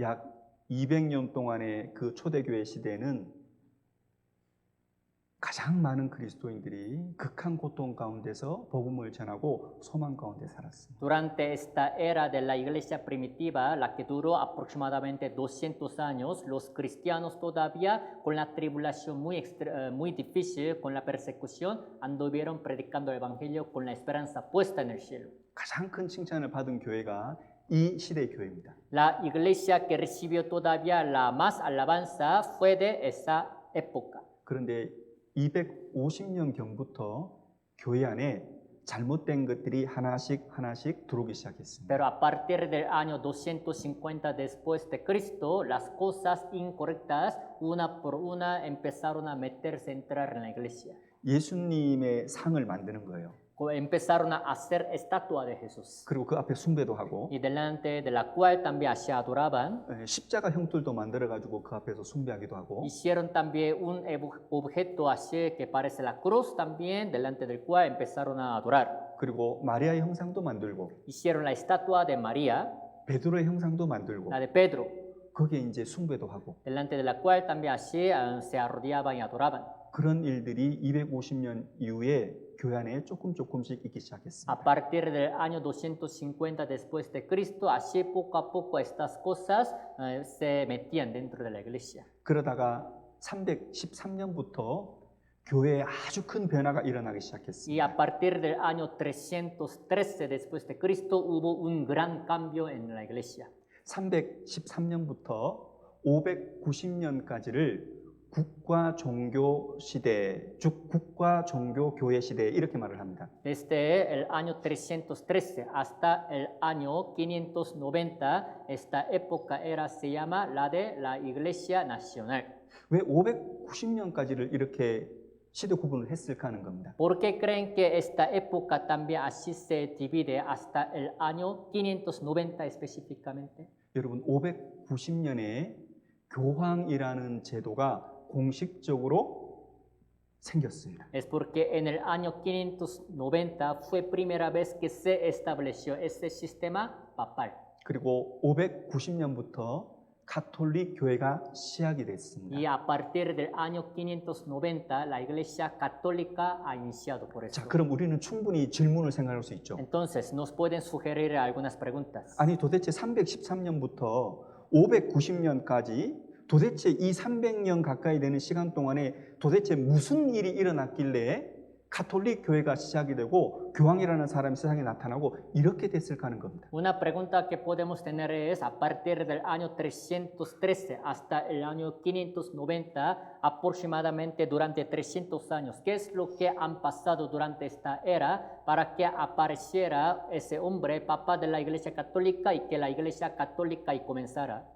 약 200년 동안의 그 초대교회 시대에는 가장 많은 그리스도인들이 극한 고통 가운데서 복음을 전하고 소망 가운데 살았습니다. Durante esta era de la iglesia primitiva, la que duró aproximadamente 200 años, los cristianos todavía con la tribulación muy difícil, con la persecución, anduvieron predicando el evangelio con la esperanza puesta en el cielo. 가장 큰 칭찬을 받은 교회가 이 시대의 교회입니다. La iglesia que recibió todavía la más alabanza fue de esa época. 그런데 250년경부터 교회 안에 잘못된 것들이 하나씩 들어오기 시작했습니다. Pero a partir del año 250 después de Cristo, las cosas incorrectas, una por una, empezaron a meterse, entrar en la iglesia. 예수님의 상을 만드는 거예요. Empezaron a hacer estatua de Jesús. 그리고 그 앞에 숭배도 하고 Y delante de la cual también se adoraban. 십자가 형틀도 만들어 가지고 그 앞에서 숭배하기도 하고 Hicieron también un objeto así que parece la cruz también, delante del cual empezaron a adorar. 그리고 마리아의 형상도 만들고 Hicieron la estatua de María, 베드로의 형상도 만들고 la de Pedro, 거기에 이제 숭배도 하고 delante de la cual también así se arrodillaban y adoraban. 그런 일들이 250년 이후에 교회 안에 조금씩 있기 시작했습니다. A partir del año 250 después de Cristo, así poco a poco estas cosas se metían dentro de la iglesia. 그러다가 313년부터 교회에 아주 큰 변화가 일어나기 Y 시작했습니다. a partir del año 313 después de Cristo hubo un gran cambio en la iglesia. 313년부터 590년까지를 국가 종교 시대, 즉 국가 종교 교회 시대 이렇게 말을 합니다. Desde el año 313 hasta el año 590, esta época se llama la de la Iglesia Nacional. 왜 590년까지를 이렇게 시대 구분을 했을까 하는 겁니다. ¿Por qué creen que esta época también así se divide hasta el año 590 específicamente? 여러분 590년에 교황이라는 제도가 공식적으로 생겼습니다. Es porque en el año 590 fue primera vez que se estableció ese sistema papal. 그리고 590년부터 가톨릭 교회가 시작이 됐습니다. Y a partir del año 590 la Iglesia Católica ha iniciado por eso. 자, 그럼 우리는 충분히 질문을 생각할 수 있죠. Entonces nos pueden sugerir algunas preguntas. 아니 도대체 313년부터 590년까지 도대체 이 300년 가까이 되는 시간 동안에 도대체 무슨 일이 일어났길래 가톨릭 교회가 시작이 되고 교황이라는 사람이 세상에 나타나고 이렇게 됐을까 하는 겁니다. Una pregunta que podemos tener es, a partir del año 313 hasta el año 590, aproximadamente durante 300 años, ¿qué es lo que han pasado durante esta era para que apareciera ese hombre, papa de la Iglesia Católica, y que la Iglesia Católica comenzara?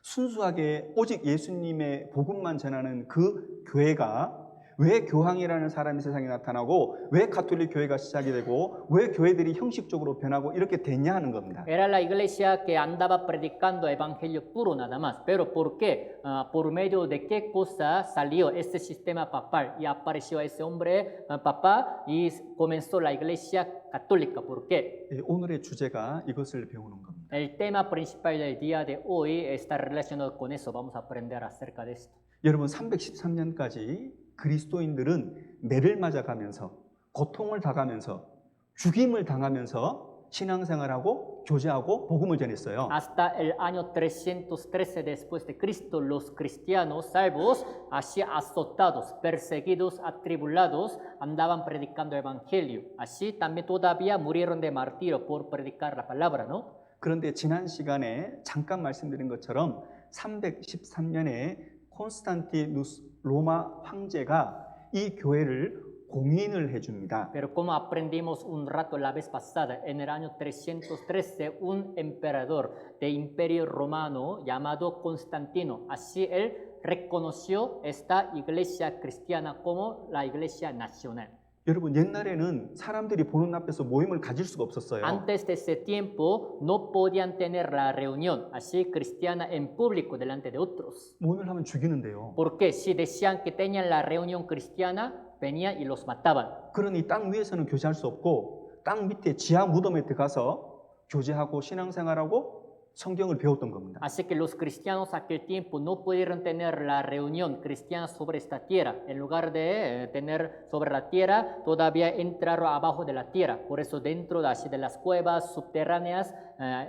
순수하게 오직 예수님의 복음만 전하는 그 교회가 왜 교황이라는 사람이 세상에 나타나고 왜 가톨릭 교회가 시작이 되고 왜 교회들이 형식적으로 변하고 이렇게 됐냐 하는 겁니다. Era la iglesia que andaba predicando evangelio puro nada más. Pero ¿por qué? ¿Por medio de qué cosa salió este sistema papal y apareció ese hombre papá y comenzó la iglesia católica? ¿Por qué? 예, 오늘의 주제가 이것을 배우는 겁니다. El tema principal del día de hoy está relacionado con eso. Vamos a aprender acerca de esto. 여러분 313년까지 그리스도인들은 매를 맞아가면서 고통을 당하면서 죽임을 당하면서 신앙생활하고 교제하고 복음을 전했어요. Hasta el año 313 después de Cristo, los cristianos salvos, así azotados, perseguidos, atribulados, andaban predicando el evangelio. Así también todavía murieron de martirio por predicar la palabra, ¿no? 그런데 지난 시간에 잠깐 말씀드린 것처럼 313년에 콘스탄티누스 로마 황제가 이 교회를 공인을 해줍니다. Pero como aprendimos un rato la vez pasada, en el año 313, un emperador del imperio romano llamado Constantino, así él reconoció esta iglesia cristiana como la iglesia nacional. 여러분 옛날에는 사람들이 보는 앞에서 모임을 가질 수가 없었어요. Antes de ese tiempo no podían tener la reunión así cristiana en público delante de otros. 모임을 하면 죽이는데요. Porque si decían que tenían la reunión cristiana, venían y los mataban. 그러니 땅 위에서는 교제할 수 없고 땅 밑에 지하 무덤에 들어가서 교제하고 신앙생활하고 성경을 배웠던 겁니다. Así que los cristianos aquel tiempo no pudieron tener la reunión cristiana sobre esta tierra. En lugar de tener sobre la tierra, todavía entraron abajo de la tierra. Por eso dentro de, así, de las cuevas subterráneas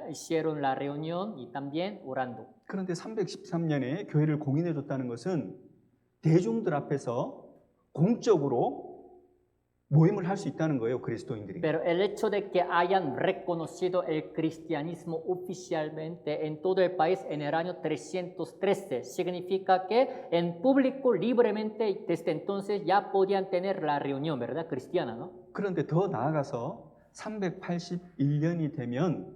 hicieron la reunión y también orando. 그런데 313년에 교회를 공인해 줬다는 것은 대중들 앞에서 공적으로 모임을 할 수 있다는 거예요, 그리스도인들이. Pero el hecho de que hayan reconocido el cristianismo oficialmente en todo el país en el año 313 significa que en público libremente desde entonces ya podían tener la reunión, ¿verdad? Cristiana, ¿no? 그런데 더 나아가서 381년이 되면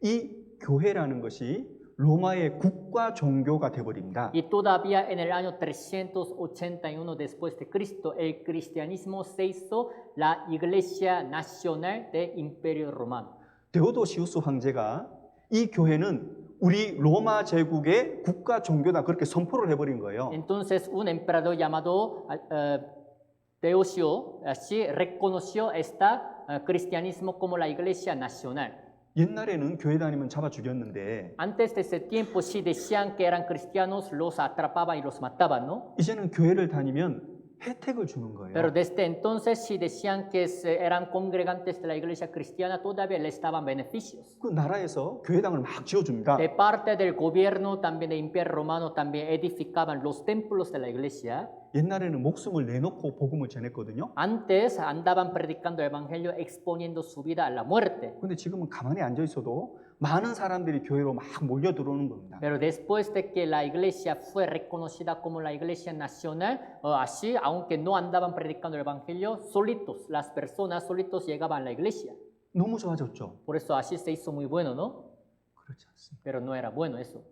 이 교회라는 것이 로마의 국가 종교가 되어버립니다. Y todavía en el año 381 después de Cristo, el cristianismo se hizo la iglesia nacional del Imperio Romano. 데오도시우스 황제가 이 교회는 우리 로마 제국의 국가 종교다 그렇게 선포를 해버린 거예요. Entonces un emperador llamado Teosio así reconoció este cristianismo como la iglesia nacional. 옛날에는 교회 다니면 잡아 죽였는데 Antes de ese tiempo, si decían que eran cristianos, los atrapaban y los mataban, ¿no? 이제는 교회를 다니면 혜택을 주는 거예요. Pero desde entonces, si decían que eran congregantes de la iglesia cristiana, todavía les daban beneficios. 그 나라에서 교회당을 막 지어줍니다. De parte del gobierno, también del imperio romano, también edificaban los templos de la iglesia. 옛날에는 목숨을 내놓고 복음을 전했거든요. Antes andaban predicando el evangelio, exponiendo su vida a la muerte. 근데 지금은 가만히 앉아 있어도 많은 사람들이 교회로 막 몰려 들어오는 겁니다. Pero después de que la iglesia fue reconocida como la iglesia nacional, así, aunque no andaban predicando el evangelio, solitos, las personas solitos llegaban a la iglesia. 너무 좋아졌죠. Por eso así se hizo muy bueno, ¿no? 그렇지 않습니다. Pero no era bueno eso.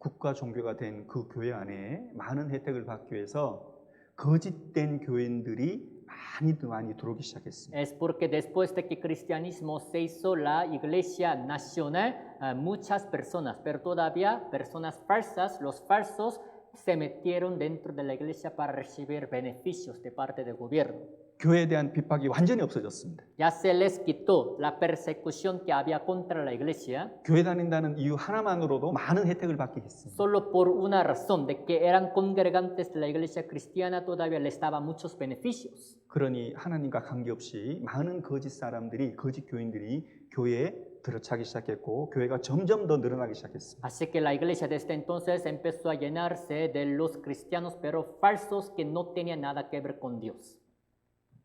국가 종교가 된 그 교회 안에 많은 혜택을 받기 위해서 거짓된 교인들이 많이 들어오기 시작했습니다. Es porque después de que el cristianismo se hizo la iglesia nacional, muchas personas, pero todavía personas falsas, los falsos, se metieron dentro de la iglesia para recibir beneficios de parte del gobierno. 교회에 대한 핍박이 완전히 없어졌습니다. Ya se les quitó la persecución que había contra la iglesia, 교회 다닌다는 이유 하나만으로도 많은 혜택을 받게 했습니다. solo por una razón, de que eran congregantes de la iglesia cristiana, todavía les daba muchos beneficios. 그러니 하나님과 관계없이 많은 거짓 사람들이, 거짓 교인들이 교회에 들어차기 시작했고 교회가 점점 더 늘어나기 시작했습니다. Así que la iglesia desde entonces empezó a llenarse de los cristianos, pero falsos que no tenían nada que ver con Dios.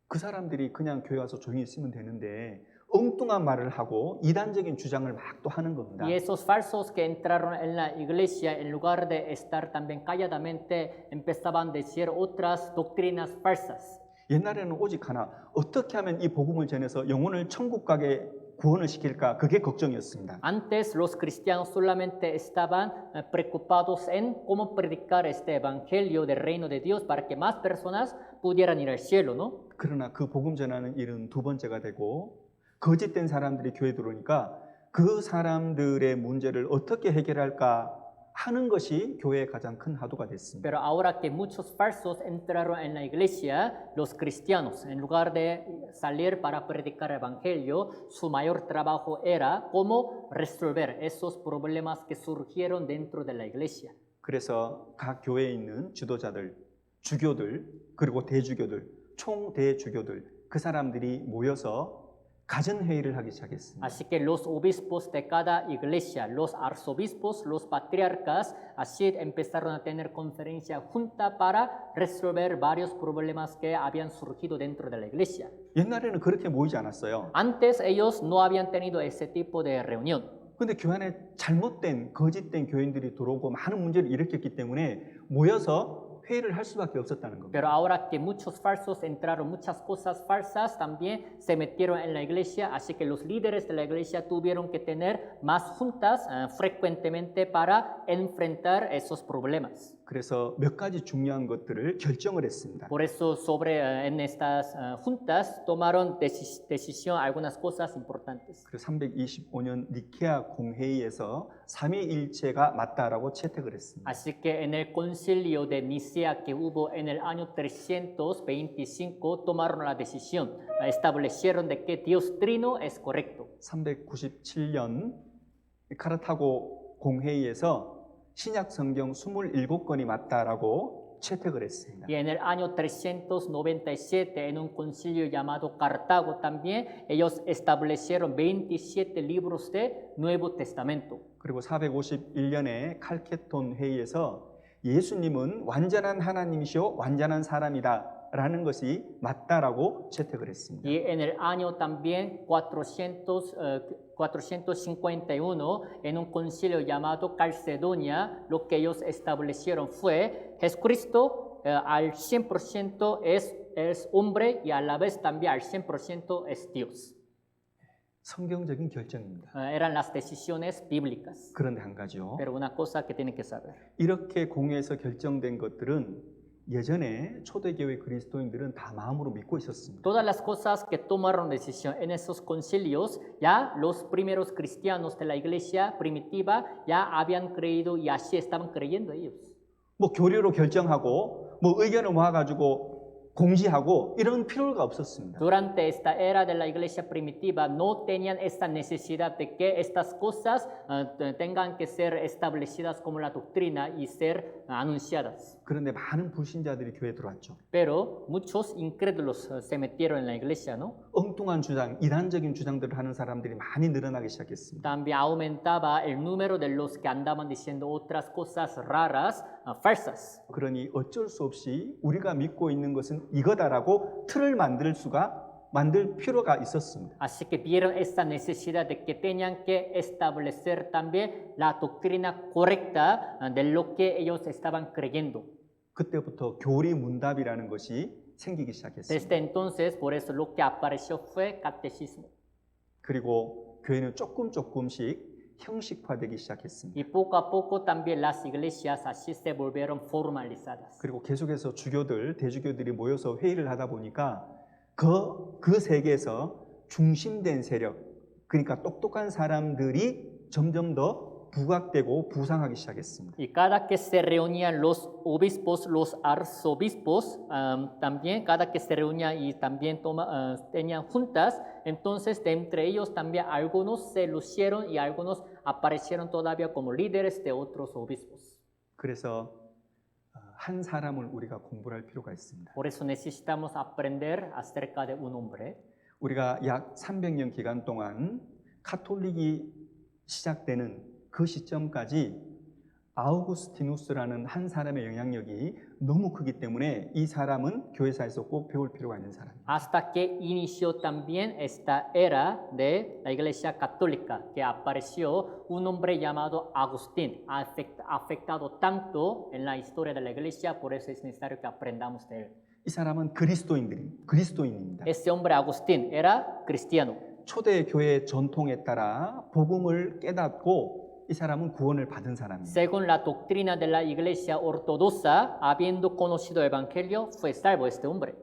그 사람들이 그냥 교회 와서 조용히 있으면 되는데 엉뚱한 말을 하고 이단적인 주장을 막 또 하는 겁니다. Y esos falsos que entraron en la iglesia, en lugar de estar también calladamente, empezaban a decir otras doctrinas falsas. 옛날에는 오직 하나, 어떻게 하면 이 복음을 전해서 영혼을 천국 가게 구원을 시킬까? 그게 걱정이었습니다. Antes los cristianos solamente estaban preocupados en cómo predicar este evangelio del reino de Dios para que más personas pudieran ir al cielo, ¿no? 그러나 그 복음 전하는 일은 두 번째가 되고 거짓된 사람들이 교회에 들어오니까 그 사람들의 문제를 어떻게 해결할까 하는 것이 교회의 가장 큰 화두가 됐습니다. Pero ahora que muchos falsos entraron en la iglesia, los cristianos, en lugar de salir para predicar el evangelio, su mayor trabajo era cómo resolver esos problemas que surgieron dentro de la iglesia. 그래서 각 교회에 있는 지도자들, 주교들, 그리고 대주교들, 총대주교들 그 사람들이 모여서 가전회의를 하기 시작했습니다. Así que los obispos de cada iglesia, los arzobispos, los patriarcas, así empezaron a tener conferencia junta para resolver varios problemas que habían surgido dentro de la iglesia. 옛날에는 그렇게 모이지 않았어요. Antes ellos no habían tenido ese tipo de reunión. 근데 교회 안에 잘못된 거짓된 교인들이 들어오고 많은 문제를 일으켰기 때문에 모여서 회의를 할 수밖에 없었다는 겁니다. Pero ahora que muchos falsos entraron, muchas cosas falsas también se metieron en la iglesia, así que los líderes de la iglesia tuvieron que tener más juntas frecuentemente para enfrentar esos problemas. 그래서 몇 가지 중요한 것들을 결정을 했습니다. Por eso en estas juntas tomaron decisión algunas cosas importantes. 그 325년 니케아 공회의에서 삼위일체가 맞다라고 채택을 했습니다. Así que en el concilio de Nicea que hubo en el año 325 tomaron la decisión, establecieron de que Dios trino es correcto. 397년 카르타고 공회의에서 신약 성경 27권이 맞다라고 채택을 했습니다. Y en el año 397, en un concilio llamado Cartago también, ellos establecieron 27 libros de Nuevo Testamento. 그리고 451년에 칼케톤 회의에서 예수님은 완전한 하나님이시오 완전한 사람이다라는 것이 맞다라고 채택을 했습니다. Y en el año también 451, en un concilio llamado Calcedonia, lo que ellos establecieron fue Jesucristo al 100% es hombre y a la vez también al 100% es Dios. 성경적인 결정입니다. Eran las decisiones bíblicas. 그런데 한 가지요. Pero una cosa que tienen que saber. 이렇게 공회에서 결정된 것들은 예전에 초대교회 그리스도인들은 다 마음으로 믿고 있었습니다. Todas las cosas que tomaron decisión en esos concilios, ya los primeros cristianos de la iglesia primitiva ya habían creído y así estaban creyendo ellos. 뭐 교류로 결정하고 뭐 의견을 모아가지고 공지하고 이런 필요가 없었습니다. Durante esta era de la iglesia primitiva no tenían esta necesidad de que estas cosas tengan que ser establecidas como la doctrina y ser anunciadas. 그런데 많은 불신자들이 교회에 들어왔죠. Pero muchos incrédulos se metieron en la iglesia, ¿no? 엉뚱한 주장, 이단적인 주장들을 하는 사람들이 많이 늘어나기 시작했습니다. También aumentaba el número de los que andaban diciendo otras cosas raras, falsas. 그러니 어쩔 수 없이 우리가 믿고 있는 것은 이거다라고 틀을 만들 필요가 있었습니다. Así que vieron esta necesidad de que tenían que establecer también la doctrina correcta de lo que ellos estaban creyendo. 그때부터 교리 문답이라는 것이 생기기 시작했습니다. Desde entonces, por eso lo que apareció fue catecismo. 그리고 교회는 조금씩 형식화되기 시작했습니다. Y poco a poco también las iglesias así se volvieron formalizadas. 그리고 계속해서 주교들, 대주교들이 모여서 회의를 하다 보니까 그 세계에서 중심된 세력, 그러니까 똑똑한 사람들이 점점 더 부각되고 부상하기 시작했습니다. Y cada que se reunían los obispos, los arzobispos, también cada que se reunían y también tenían juntas, entonces de entre ellos también algunos se lucieron y algunos aparecieron todavía como líderes de otros obispos. 그래서 한 사람을 우리가 공부할 필요가 있습니다. Por eso necesitamos aprender acerca de un hombre. 우리가 약 300년 기간 동안 카톨릭이 시작되는 그 시점까지 아우구스티누스라는 한 사람의 영향력이 너무 크기 때문에 이 사람은 교회사에서 꼭 배울 필요가 있는 사람입니다. Hasta que inició también esta era de la Iglesia Católica, que apareció un hombre llamado Agustín, ha afectado tanto en la historia de la Iglesia, por eso es necesario que aprendamos de él. 이 사람은 그리스도인입니다. Este hombre Agustín era cristiano. 초대 교회 전통에 따라 복음을 깨닫고 이 사람은 구원을 받은 사람입니다. Según la doctrina de la iglesia ortodoxa, habiendo conocido el evangelio, fue salvo este hombre.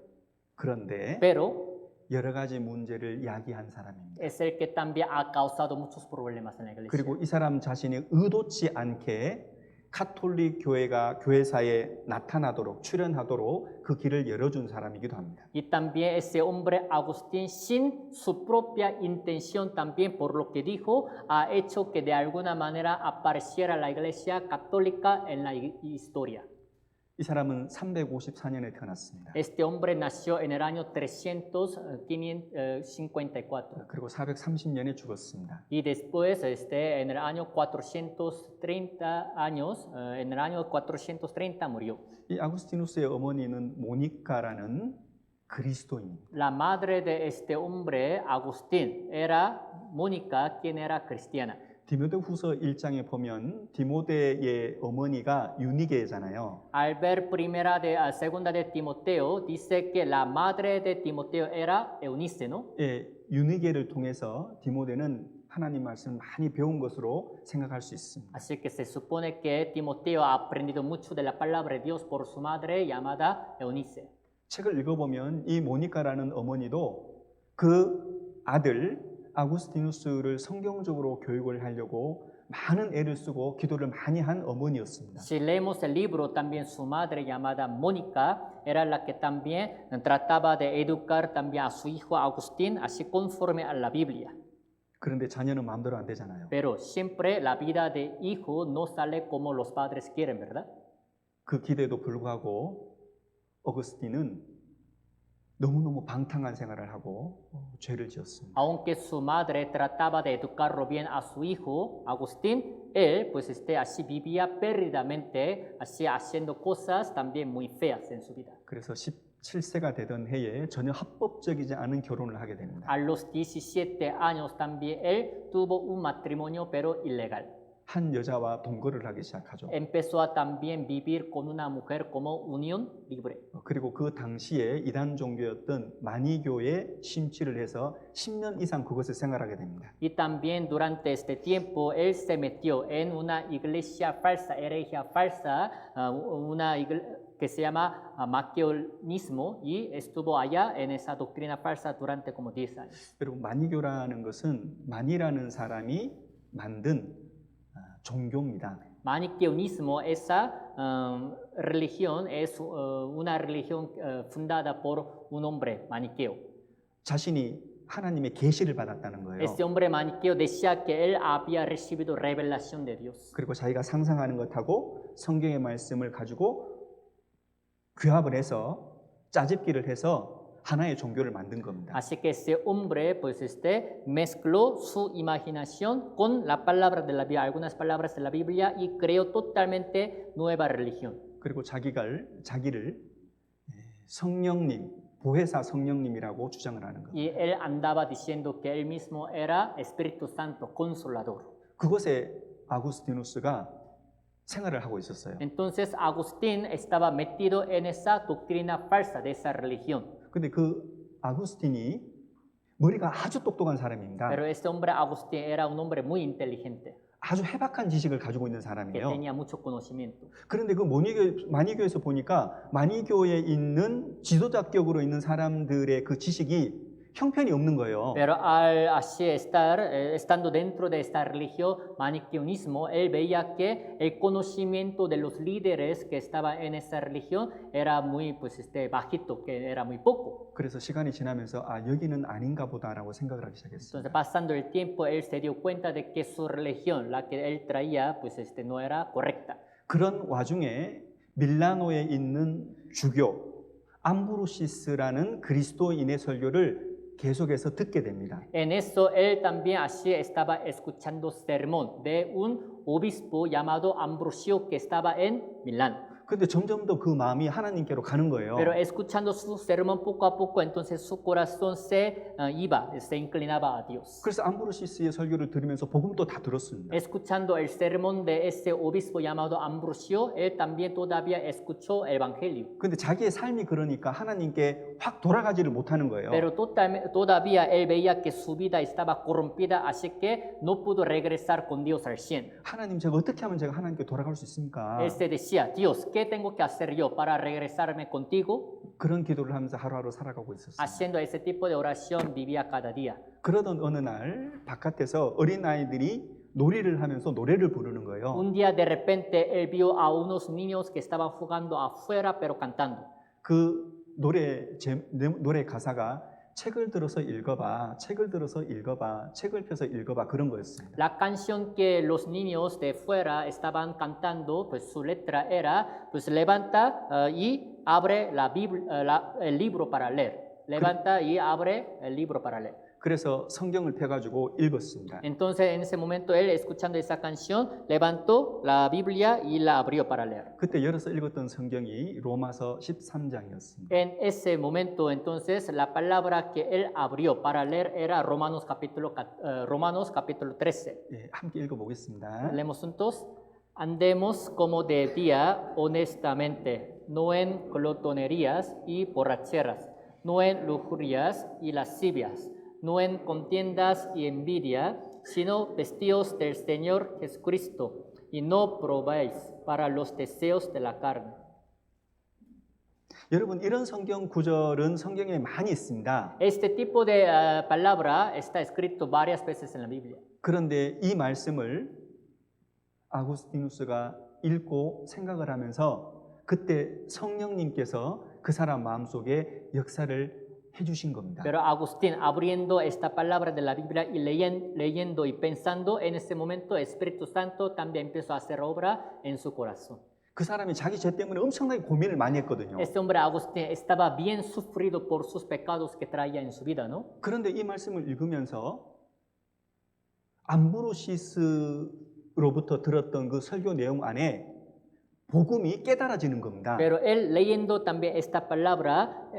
그런데 Pero 여러 가지 문제를 야기한 사람입니다. es el que también ha causado muchos problemas en la iglesia. 그리고 이 사람 자신이 의도치 않게 카톨릭 교회가 교회사에 나타나도록 출연하도록 그 길을 열어준 사람이기도 합니다. Y también ese hombre Agustín, sin su propia intención también por lo que dijo, ha hecho que de alguna manera apareciera la iglesia católica en la historia. 이 사람은 354년에 태어났습니다. Este hombre nació en el año 354 그리고 430년에 죽었습니다. y después en el año 430 años, en el año 430 murió. 이 아구스티누스의 어머니는 모니카라는 그리스도인입니다. La madre de este hombre, Agustín, era Mónica, quien era cristiana. 디모데후서 1장에 보면 디모데의 어머니가 유니게잖아요. Al ver segunda de Timoteo, dice que la madre de Timoteo era Eunice, ¿no? 예, 유니게를 통해서 디모데는 하나님 말씀을 많이 배운 것으로 생각할 수 있습니다. Así que se supone que Timoteo ha aprendido mucho de la palabra de Dios por su madre llamada Eunice. 책을 읽어보면 이 모니카라는 어머니도 그 아들 아구스티누스를 성경적으로 교육을 하려고 많은 애를 쓰고 기도를 많이 한 어머니였습니다. Si leemos el libro, también su madre llamada Mónica era la que también trataba de educar también a su hijo Agustín, así conforme a la Biblia. 그런데 자녀는 마음대로 안 되잖아요. Pero siempre la vida de hijo no sale como los padres quieren, ¿verdad? 그 기대도 불구하고 어거스틴은 너무너무 방탕한 생활을 하고 죄를 지었습니다. Aunque su madre trataba de educarlo bien a su hijo, Agustín, él pues así vivía perdidamente, así haciendo cosas también muy feas en su vida. 그래서 17세가 되던 해에 전혀 합법적이지 않은 결혼을 하게 됩니다. A los 17 años también él tuvo un matrimonio pero ilegal. 한 여자와 동거를 하기 시작하죠. Empezó a también vivir con una mujer como unión libre. 그리고 그 당시에 이단 종교였던 마니교에 심취를 해서 10년 이상 그것을 생활하게 됩니다. Y también durante este tiempo él se metió en una iglesia falsa, herejía falsa, que se llama maquiavelismo y estuvo allá en esa doctrina falsa durante como 10 años. 여러분 마니교라는 것은 마니라는 사람이 만든 종교입니다. Maniqueonismo, esa religión es una religión fundada por un hombre maniqueo. 자신이 하나님의 계시를 받았다는 거예요. Este hombre maniqueo decía que él había recibido revelación de Dios. 그리고 자기가 상상하는 것하고 성경의 말씀을 가지고 규합을 해서 짜집기를 해서 하나의 종교를 만든 겁니다. Así que ese hombre pues mezcló su imaginación con la palabra de la Biblia, algunas palabras de la Biblia y creó totalmente nueva religión. 그리고 자기를 성령님, 보혜사 성령님이라고 주장을 하는 겁니다. Y él andaba diciendo que él mismo era Espíritu Santo, Consolador. 그것에 아구스티누스가 생활을 하고 있었어요. Entonces Agustín estaba metido en esa doctrina falsa de esa religión. 근데 그 아구스틴이 머리가 아주 똑똑한 사람입니다. Pero este hombre Agustín era un hombre muy inteligente, 아주 해박한 지식을 가지고 있는 que 사람이에요. tenía mucho conocimiento. 그런데 그 마니교에서 보니까 마니교에 있는 지도자격으로 있는 사람들의 그 지식이 형편이 없는 거예요. Pero al así estando dentro de esta religión maniqueonismo, él veía que el conocimiento de los líderes que estaban en esa religión era muy bajito, que era muy poco. 그래서 시간이 지나면서 여기는 아닌가 보다라고 생각을 하기 Entonces, 시작했어요. pasando el tiempo, él se dio cuenta de que su religión, la que él traía, no era correcta. 그런 와중에 밀라노에 있는 주교 암브로시스라는 그리스도인의 설교를 계속해서 듣게 됩니다. En eso él también así estaba escuchando sermón de un obispo llamado Ambrosio que estaba en Milán. 근데 점점 더 그 마음이 하나님께로 가는 거예요. Pero escuchando su sermón poco a poco, entonces su corazón se inclinaba a Dios. 그래서 암브로시스의 설교를 들으면서 복음도 다 들었습니다. Escuchando el sermón de ese obispo llamado Ambrosio, él también todavía escuchó el evangelio. 근데 자기의 삶이 그러니까 하나님께 확 돌아가지를 못하는 거예요. Pero todavía él veía que su vida estaba corrompida, así que no pudo regresar con Dios al 100. 하나님 제가 어떻게 하면 제가 하나님께 돌아갈 수 있습니까? Él se decía, Dios, ¿qué tengo que hacer yo para regresarme contigo? 그런 기도를 하면서 하루하루 살아가고 있었어요. Haciendo ese tipo de oración vivía cada día. 그러던 어느 날 바깥에서 어린아이들이 놀이를 하면서 노래를 부르는 거예요. Un día de repente él vio a unos niños que estaban jugando afuera pero cantando. 그 노래 가사가 책을 들어서 읽어봐, 책을 들어서 읽어봐, 책을 펴서 읽어봐 그런 거였습니다. La canción que los niños de fuera estaban cantando, pues su letra era, pues levanta y abre el libro para leer. Levanta y abre el libro para leer. 그래서 성경을 펴가지고 읽었습니다. Entonces en ese momento él, escuchando esa canción, levantó la Biblia y la abrió para leer. 그때 열어서 읽었던 성경이 로마서 13장이었습니다. En ese momento entonces la palabra que él abrió para leer era Romanos capítulo 13. 예, 함께 읽어보겠습니다. Leemos juntos. Andemos como de día honestamente, no en glotonerías y borracheras, no en lujurias y lascivias, no en contiendas y envidia, sino vestidos del Señor Jesucristo, y no probéis para los deseos de la carne. 여러분 이런 성경 구절은 성경에 많이 있습니다. Este tipo de palabra está escrito varias veces en la Biblia. 그런데 이 말씀을 아구스티누스가 읽고 생각을 하면서 그때 성령님께서 그 사람 마음속에 역사를 해주신 겁니다. Pero Agustín, abriendo esta palabra de la Biblia y leyendo y pensando, en ese momento Espíritu Santo también empezó a hacer obra en su corazón. 그 사람이 자기 죄 때문에 엄청나게 고민을 많이 했거든요. Este hombre Agustín estaba bien sufrido por sus pecados que traía en su vida, ¿no? 그런데 이 말씀을 읽으면서 암브로시스로부터 들었던 그 설교 내용 안에 복음이 깨달아지는 겁니다. Pero él leyendo también esta palabra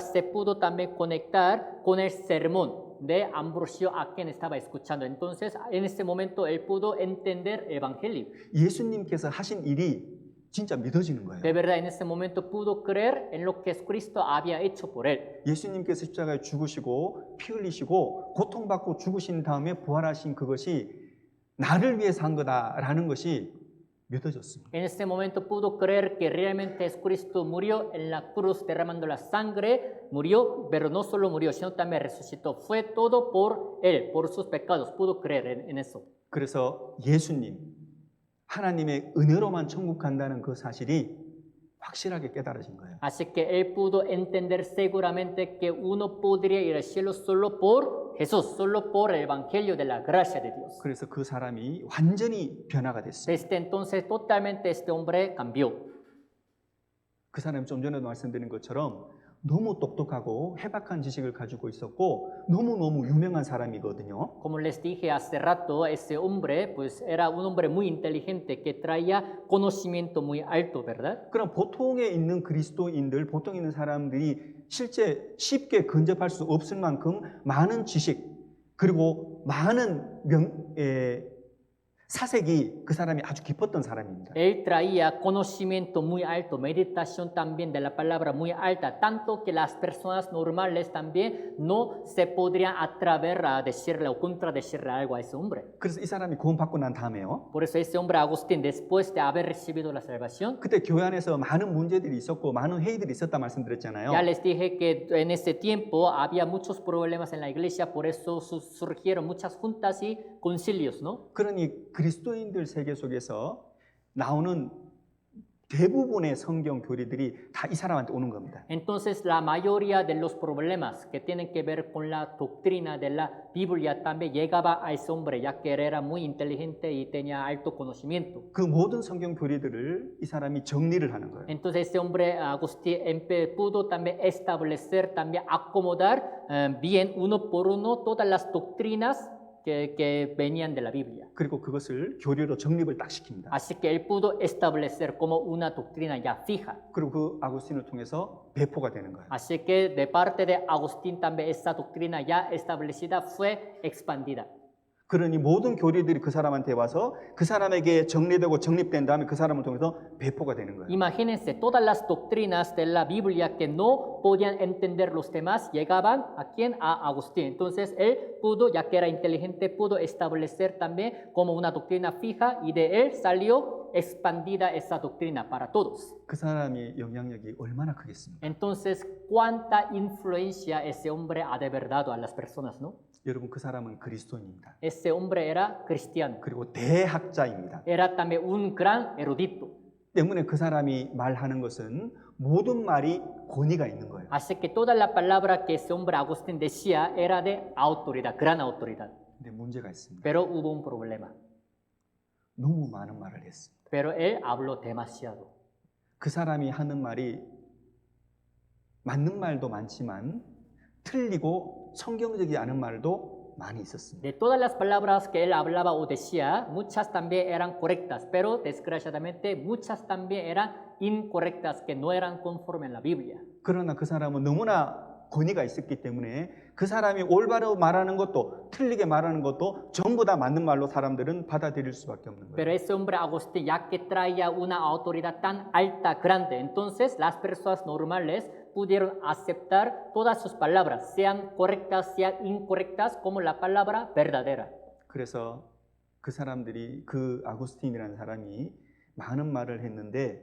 se pudo también conectar con el sermón de Ambrosio a quien estaba escuchando. Entonces, en ese momento él pudo entender el evangelio. 예수님께서 하신 일이 진짜 믿어지는 거예요. De verdad, en ese momento pudo creer en lo que Cristo había hecho por él. 예수님께서 십자가에 죽으시고 피 흘리시고 고통받고 죽으신 다음에 부활하신 그것이 나를 위해서 한 거다라는 것이 믿어졌습니다. En ese momento pudo creer que realmente Cristo murió en la cruz derramando la sangre, murió, pero no solo murió, sino también resucitó. Fue todo por él, por sus pecados. Pudo creer en eso. 그래서 예수님, 하나님의 은혜로만 천국 간다는 그 사실이 확실하게 깨달아진 거예요. Así que él pudo entender seguramente que uno podría ir al cielo solo por Jesús, solo por el evangelio de la gracia de Dios. 그래서 그 사람이 완전히 변화가 됐어요. Desde entonces totalmente este hombre cambió. 그 사람이 좀 전에도 말씀드린 것처럼 너무 똑똑하고 해박한 지식을 가지고 있었고 너무너무 유명한 사람이거든요. Como les dije hace rato, ese hombre pues era un hombre muy inteligente que traía conocimiento muy alto, ¿verdad? 그럼 보통에 있는 그리스도인들, 보통 있는 사람들이 실제 쉽게 근접할 수 없을 만큼 많은 지식 그리고 많은 사색이 그 사람이 아주 깊었던 사람입니다. Él traía conocimiento muy alto, meditación también de la palabra muy alta, tanto que las personas normales también no se podrían atrever a decirle o contradecirle algo a ese hombre. 그래서 이 사람이 구원받고 난 다음에요. Por eso ese hombre Agustín, después de haber recibido la salvación, 그때 교회 안에서 많은 문제들이 있었고 많은 회의들이 있었다 말씀드렸잖아요. ya les dije que en ese tiempo había muchos problemas en la iglesia, por eso surgieron muchas juntas y concilios, ¿no? 그러니 그리스도인들 세계 속에서 나오는 대부분의 성경 교리들이 다 이 사람한테 오는 겁니다. Entonces la mayoría de los problemas que tienen que ver con la doctrina de la Biblia también llegaba a ese hombre, ya que él era muy inteligente y tenía alto conocimiento. 그 모든 성경 교리들을 이 사람이 정리를 하는 거예요. Entonces ese hombre Agustín pudo también establecer, también acomodar bien uno por uno todas las doctrinas que venían de la Biblia. 그리고 그것을 교리로 정립을 딱 시킵니다. Así que él pudo establecer como una doctrina ya fija. 그리고 그 아구스틴을 통해서 배포가 되는 거예요. Así que de parte de Agustín también esa doctrina ya establecida fue expandida. 그러니 모든 교리들이 그 사람한테 와서 그 사람에게 정리되고 정립된 다음에 그 사람을 통해서 배포가 되는 거예요. Imagínense, todas las doctrinas de la Biblia que no podían entender los demás llegaban a quién? A Agustín. Entonces él pudo, ya que era inteligente, pudo establecer también como una doctrina fija y de él salió expandida esa doctrina para todos. 그 사람의 영향력이 얼마나 크겠습니까? Entonces, ¿cuánta influencia ese hombre ha de haber dado a las personas, no? 여러분 그 사람은 그리스도인입니다. Ese hombre era cristiano, 그리고 대학자입니다. era también un gran erudito. 때문에 그 사람이 말하는 것은 모든 말이 권위가 있는 거예요. Así que toda la palabra que ese hombre Agustín decía era de autoridad, gran autoridad. 근데 문제가 있습니다. Pero hubo un problema. 너무 많은 말을 했습니다. Pero él habló demasiado. 그 사람이 하는 말이 맞는 말도 많지만 틀리고 성경적이 않은 말도 많이 있었습니다. De todas las palabras que él hablaba o decía, muchas también eran correctas, pero desgraciadamente muchas también eran incorrectas, que no eran conforme a la Biblia. 그러나 그 사람은 너무나 권위가 있었기 때문에 그 사람이 올바로 말하는 것도 틀리게 말하는 것도 전부 다 맞는 말로 사람들은 받아들일 수밖에 없는 Pero 거예요. ese hombre Agustín, ya que traía una autoridad tan alta, grande, entonces las personas normales pudieron aceptar todas sus palabras, sean correctas, sean incorrectas, como la palabra verdadera. 그래서 그 사람들이 그 아구스틴이라는 사람이 많은 말을 했는데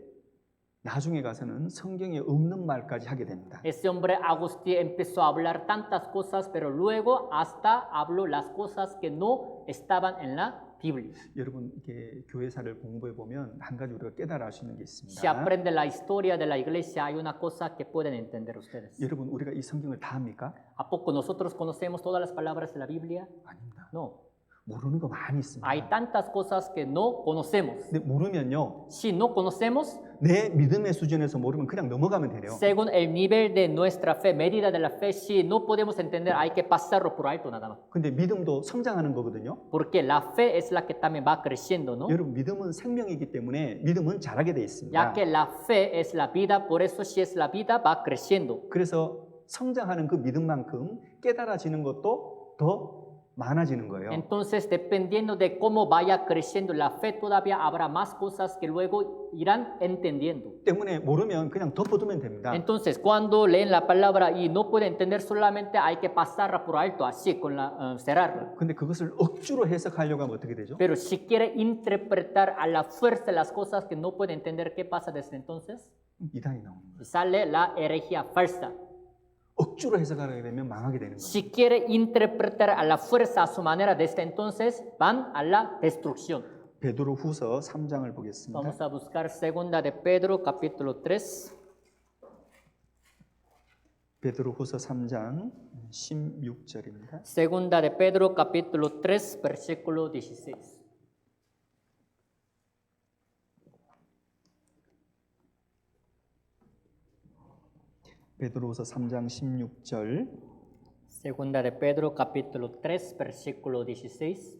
나중에 가서는 성경에 없는 말까지 하게 됩니다. Ese hombre Agustín empezó a hablar tantas cosas, pero luego hasta habló las cosas que no estaban en la Biblia. 여러분 이게 교회사를 공부해 보면 한 가지 우리가 깨달아 알 수 있는 게 Si 있습니다. aprende la historia de la iglesia, hay una cosa que pueden entender ustedes. 여러분 우리가 이 성경을 다 합니까? ¿A poco nosotros conocemos todas las palabras de la Biblia? 아닙니다. No. 모르는 거 많이 있습니다. Hay tantas cosas que no conocemos. 근데 모르면요. Si no conocemos, 내 믿음의 수준에서 모르면 그냥 넘어가면 돼요. según el nivel de nuestra fe, medida de la fe, si no podemos entender, hay que pasarlo por alto nada más. 근데 믿음도 성장하는 거거든요. Porque la fe es la que también va creciendo, ¿no? 여러분 믿음은 생명이기 때문에 믿음은 자라게 돼 있습니다. Ya que la fe es la vida, por eso si es la vida, va creciendo. 그래서 성장하는 그 믿음만큼 깨달아지는 것도 더 많아지는 거예요. Entonces, dependiendo de cómo vaya creciendo la fe, todavía habrá más cosas que luego irán entendiendo. 때문에 모르면 그냥 덮어두면 됩니다. Entonces, cuando leen la palabra y no pueden entender solamente, hay que pasarla por alto, así, con la, cerrarla. 근데 그것을 억지로 해석하려고 하면 어떻게 되죠? Pero si quiere interpretar a la fuerza las cosas que no puede entender, ¿qué pasa desde entonces? 이단이 나오는 거예요. Sale la herejía falsa. 억지로 해석하게 되면 망하게 되는 거예요. Si quiere interpretar a la fuerza a su manera, desde entonces van a la destrucción. 베드로후서 3장을 보겠습니다. Vamos a buscar segunda de Pedro, capítulo 3. 베드로후서 3장 16절입니다. Segunda de Pedro, capítulo 3, versículo 16. 베드로후서 3장 16절 Segunda de Pedro, capítulo 3, versículo 16.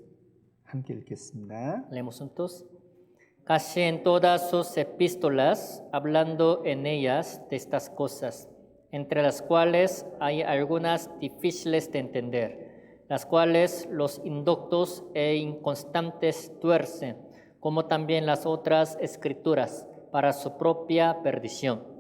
함께 읽겠습니다. Leemos juntos. Casi en todas sus epístolas, hablando en ellas de estas cosas, entre las cuales hay algunas difíciles de entender, las cuales los indoctos e inconstantes tuercen, como también las otras escrituras, para su propia perdición.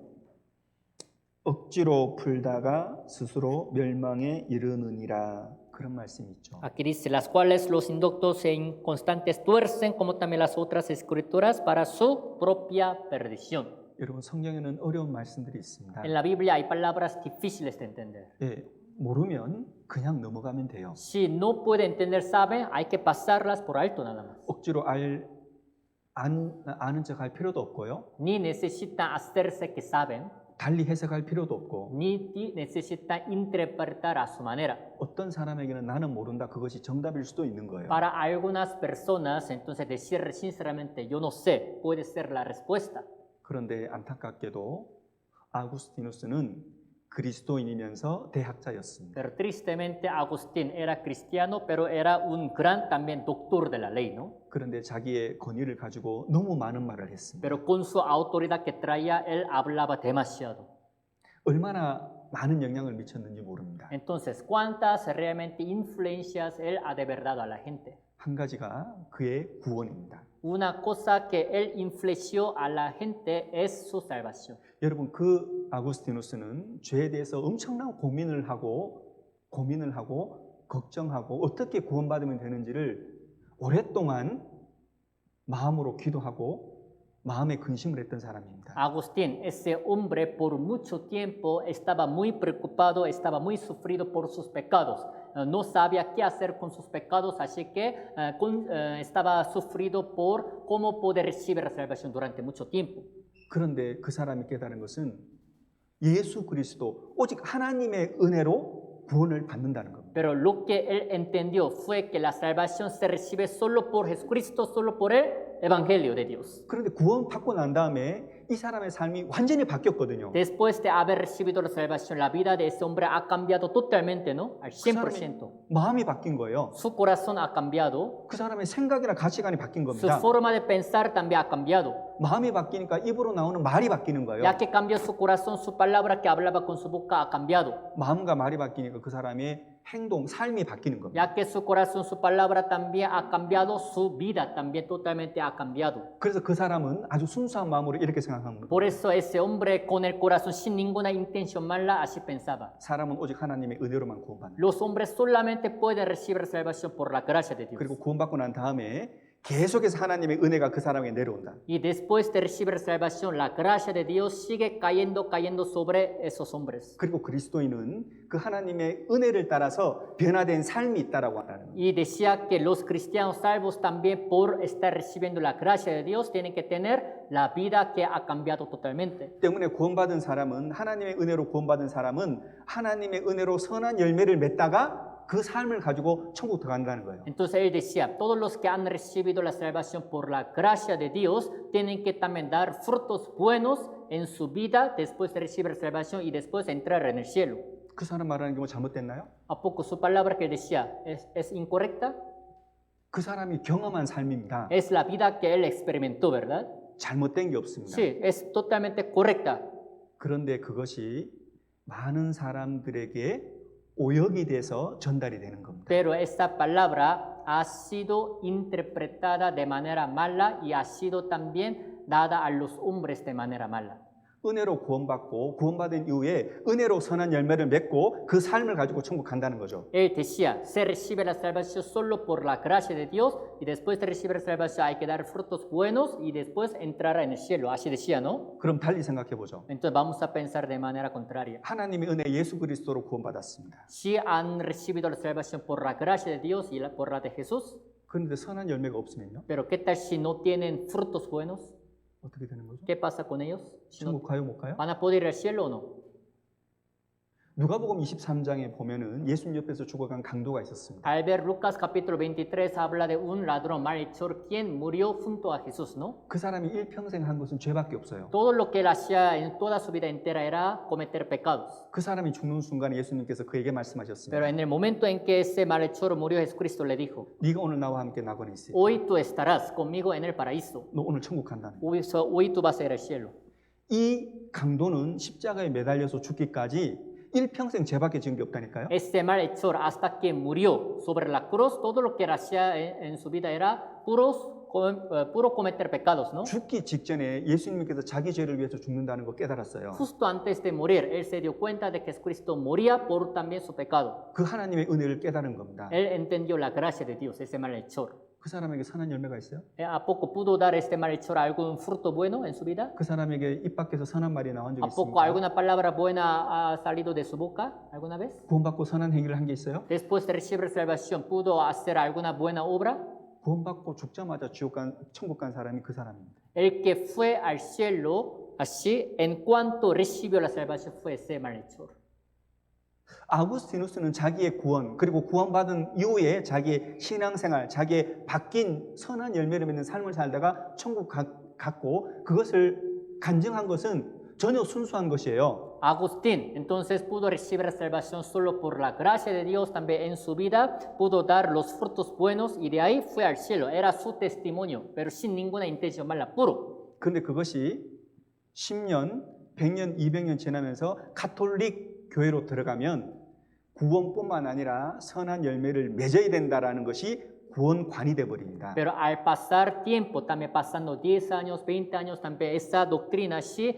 억지로 풀다가 스스로 멸망에 이르느니라. 그런 말씀이 있죠. Aquí dice, las cuales los indoctos e inconstantes tuercen, como también las otras escrituras, para su propia perdición. 여러분 성경에는 어려운 말씀들이 있습니다. En la Biblia hay palabras difíciles de entender. 예, 모르면 그냥 넘어가면 돼요. Si no puede entender, sabe, hay que pasarlas por alto nada más. 억지로 아는 척 할 필요도 없고요. Ni necesita hacerse que saben, 달리 해석할 필요도 없고 ni necesita interpretar a su manera. 어떤 사람에게는 나는 모른다 그것이 정답일 수도 있는 거예요. Para algunas personas, entonces decir sinceramente, yo no sé, puede ser la respuesta. 그런데 안타깝게도 아구스티누스는 그리스도인이면서 대학자였습니다. Pero tristemente Agustín era cristiano, pero era un gran también doctor de la ley, ¿no? 그런데 자기의 권위를 가지고 너무 많은 말을 했습니다. Pero con su autoridad que traía, él hablaba demasiado. 얼마나 많은 영향을 미쳤는지 모릅니다. Entonces, ¿cuántas realmente influencias él ha de verdad a la gente? 한 가지가 그의 구원입니다. Una cosa que él influenció a la gente es su salvación. 여러분, 그 아구스티누스는 죄에 대해서 엄청난 고민을 하고 걱정하고 어떻게 구원받으면 되는지를 오랫동안 마음으로 기도하고 마음에 근심을 했던 사람입니다. Agustín, ese hombre por mucho tiempo estaba muy preocupado, estaba muy sufrido por sus pecados. No sabía qué hacer con sus pecados, así que estaba sufrido por cómo poder recibir la salvación durante mucho tiempo. 그런데 그 사람이 깨달은 것은 예수 그리스도 오직 하나님의 은혜로 구원을 받는다는 겁니다. Pero lo que él entendió fue que la salvación se recibe solo por Jesucristo, solo por el Evangelio de Dios. 그런데 구원 받고 난 다음에 이 사람의 삶이 완전히 바뀌었거든요. Después de haber recibido la salvación, la vida de ese hombre ha cambiado totalmente, ¿no? Al 그 사람의 100%. 마음이 바뀐 거예요. Su corazón ha cambiado, 그 사람의 생각이나 가치관이 바뀐 su 겁니다. forma de pensar también ha cambiado. 마음이 바뀌니까 입으로 나오는 말이 바뀌는 거예요. Ya que cambió su corazón, su palabra que hablaba con su boca ha cambiado. 마음과 말이 바뀌니까 그 사람의 행동, 삶이 바뀌는 겁니다. Ya que su corazón, su palabra también ha cambiado, su vida también totalmente ha cambiado. 그래서 그 사람은 아주 순수한 마음으로 이렇게 생각합니다. Por eso ese hombre con el corazón sin ninguna intención mala así pensaba. 사람은 오직 하나님의 은혜로만 구원받는다. Los hombres solamente pueden recibir salvación por la gracia de Dios. 그리고 구원받고 난 다음에 계속해서 하나님의 은혜가 그 사람에게 내려온다. Y después de recibir salvación, la gracia de Dios sigue cayendo sobre esos hombres. 그리고 그리스도인은 그 하나님의 은혜를 따라서 변화된 삶이 있다라고 하는 거예요. Y decía que los cristianos salvos también por estar recibiendo la gracia de Dios tienen que tener la vida que ha cambiado totalmente. 때문에 구원받은 사람은 하나님의 은혜로 구원받은 사람은 하나님의 은혜로 선한 열매를 맺다가 그 삶을 가지고 천국 들어간다는 거예요. Entonces él decía, todos los que han recibido la salvación por la gracia de Dios tienen que también dar frutos buenos en su vida después de recibir la salvación y después entrar en el cielo. 그 사람 말하는 게 뭐 잘못됐나요? ¿A poco su palabra que él decía es incorrecta? 그 사람이 경험한 삶입니다. Es la vida que él experimentó, ¿verdad? 잘못된 게 없습니다. Sí, es totalmente correcta. 그런데 그것이 많은 사람들에게 오역이 돼서 전달이 되는 겁니다. Pero esta palabra ha sido interpretada de manera mala y ha sido también dada a los hombres de manera mala. 은혜로 구원받고 구원받은 이후에 은혜로 선한 열매를 맺고 그 삶을 가지고 천국 간다는 거죠. Él decía, se recibe la salvación solo por la gracia de Dios y después de recibir la salvación hay que dar frutos buenos y después entrar en el cielo. Así decía, ¿no? 그럼 달리 생각해 보죠. Entonces vamos a pensar de manera contraria. 하나님의 은혜 예수 그리스도로 구원받았습니다. Si han recibido la salvación por la gracia de Dios y por la de Jesús, 그런데 선한 열매가 없으면요? pero ¿qué tal si no tienen frutos buenos? 어떻게 되는 거죠? ¿Qué pasa con ellos? Si no- 천국 가요 못 가요? ¿Van a poder ir al cielo o no? 누가복음 23장에 보면은 예수님 옆에서 죽어간 강도가 있었습니다. Al ver Lucas capítulo 23 habla de un ladrón malhechor quien murió junto a Jesús, ¿no? 그 사람이 일평생 한 것은 죄밖에 없어요. Todo lo que él hacía en toda su vida entera era cometer pecados. 그 사람이 죽는 순간에 예수님께서 그에게 Pero 말씀하셨습니다. en el momento en que ese malhechor murió, Jesucristo le dijo, 네가 오늘 나와 함께 낙원에 있어. hoy tú estarás conmigo en el paraíso. 너 오늘 천국 간다는 거예요. Hoy tú vas a ir al cielo. 이 강도는 십자가에 매달려서 죽기까지 일평생 죄밖에 지은 게 없다니까요. Ese malhechor hasta que murió sobre la cruz, todo lo que él hacía en su vida era puro cometer pecados, ¿no? 죽기 직전에 예수님께서 자기 죄를 위해서 죽는다는 거 깨달았어요. Justo antes de morir, él se dio cuenta de que Jesucristo moría por también su pecado. 그 하나님의 은혜를 깨달은 겁니다. Él entendió la gracia de Dios, ese malhechor. 그 사람에게 선한 열매가 있어요? ¿A poco pudo dar este malhechor algún fruto bueno en su vida? 그 사람에게 입 밖에서 선한 말이 나온 적이 ¿A poco 있습니까? alguna palabra buena ha salido de su boca alguna vez? 구원받고 선한 행위를 한 게 있어요? Después de recibir salvación, ¿pudo hacer alguna buena obra? 구원받고 죽자마자 천국 간 사람이 그 사람입니다. El que fue al cielo, así, en cuanto recibió la salvación, fue ese malhechor. 아구스티누스는 자기의 구원 그리고 구원받은 이후에 자기의 신앙생활, 자기의 바뀐 선한 열매를 맺는 삶을 살다가 천국 갔고 그것을 간증한 것은 전혀 순수한 것이에요. Agustín entonces pudo recibir la salvación solo por la gracia de Dios, también en su vida pudo dar los frutos buenos y de ahí fue al cielo. Era su testimonio, pero sin ninguna intención mala, puro. 근데 그것이 10년, 100년, 200년 지나면서 가톨릭 교회로 들어가면 구원뿐만 아니라 선한 열매를 맺어야 된다라는 것이 구원관이 돼 버립니다. Pero al pasar tiempo, también pasando 10 años, 20 años, también esa doctrina sí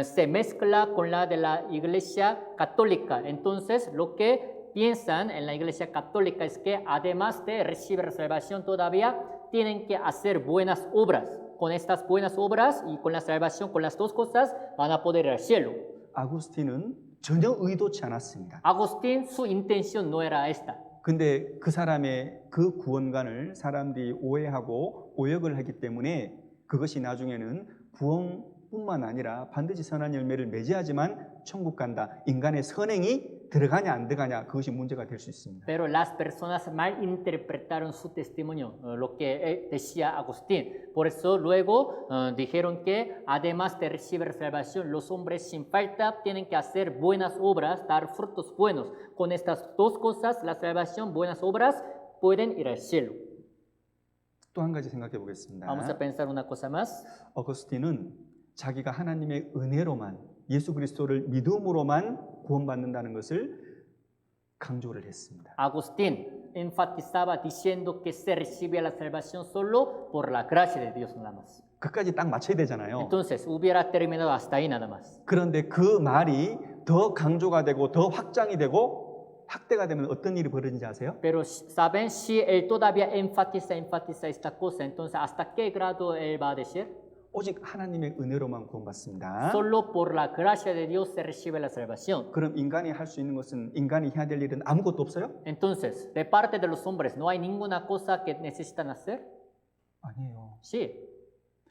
se mezcla con la de la iglesia católica. Entonces, lo que piensan en la iglesia católica es que además de recibir salvación todavía tienen que hacer buenas obras. Con estas buenas obras y con la salvación, con las dos cosas, van a poder ir al cielo. 아구스틴은 전혀 의도치 않았습니다. Agustín, su intención no era esta. 근데 그 사람의 그 구원관을 사람들이 오해하고 오역을 하기 때문에 그것이 나중에는 구원뿐만 아니라 반드시 선한 열매를 맺어야지만 천국 간다. 인간의 선행이 들어가냐 안 들어가냐 그것이 문제가 될 수 있습니다. Pero las personas malinterpretaron su testimonio, lo que decía Agustín. Por eso luego dijeron que además de recibir salvación, los hombres sin falta tienen que hacer buenas obras, dar frutos buenos. Con estas dos cosas, la salvación, buenas obras, pueden ir al cielo. 또 한 가지 생각해 보겠습니다. Vamos a pensar una cosa más. 어거스틴은 자기가 하나님의 은혜로만 예수 그리스도를 믿음으로만 구원받는다는 것을 강조를 했습니다. Agustín enfatizaba diciendo que se recibe la salvación solo por la gracia de Dios nada más. 그까지 딱 맞춰야 되잖아요. Entonces hubiera terminado hasta ahí nada más. 그런데 그 말이 더 강조가 되고 더 확장이 되고 확대가 되면 어떤 일이 벌어지는지 아세요? Pero saben, si él todavía enfatiza esta cosa, entonces ¿hasta qué grado él va a decir? 오직 하나님의 은혜로만 구원받습니다. Solo por la gracia de Dios se recibe la salvación. 그럼 인간이 할 수 있는 것은 인간이 해야 될 일은 아무것도 없어요? Entonces, de parte de los hombres, ¿no hay ninguna cosa que necesitan hacer? 아니에요. Sí,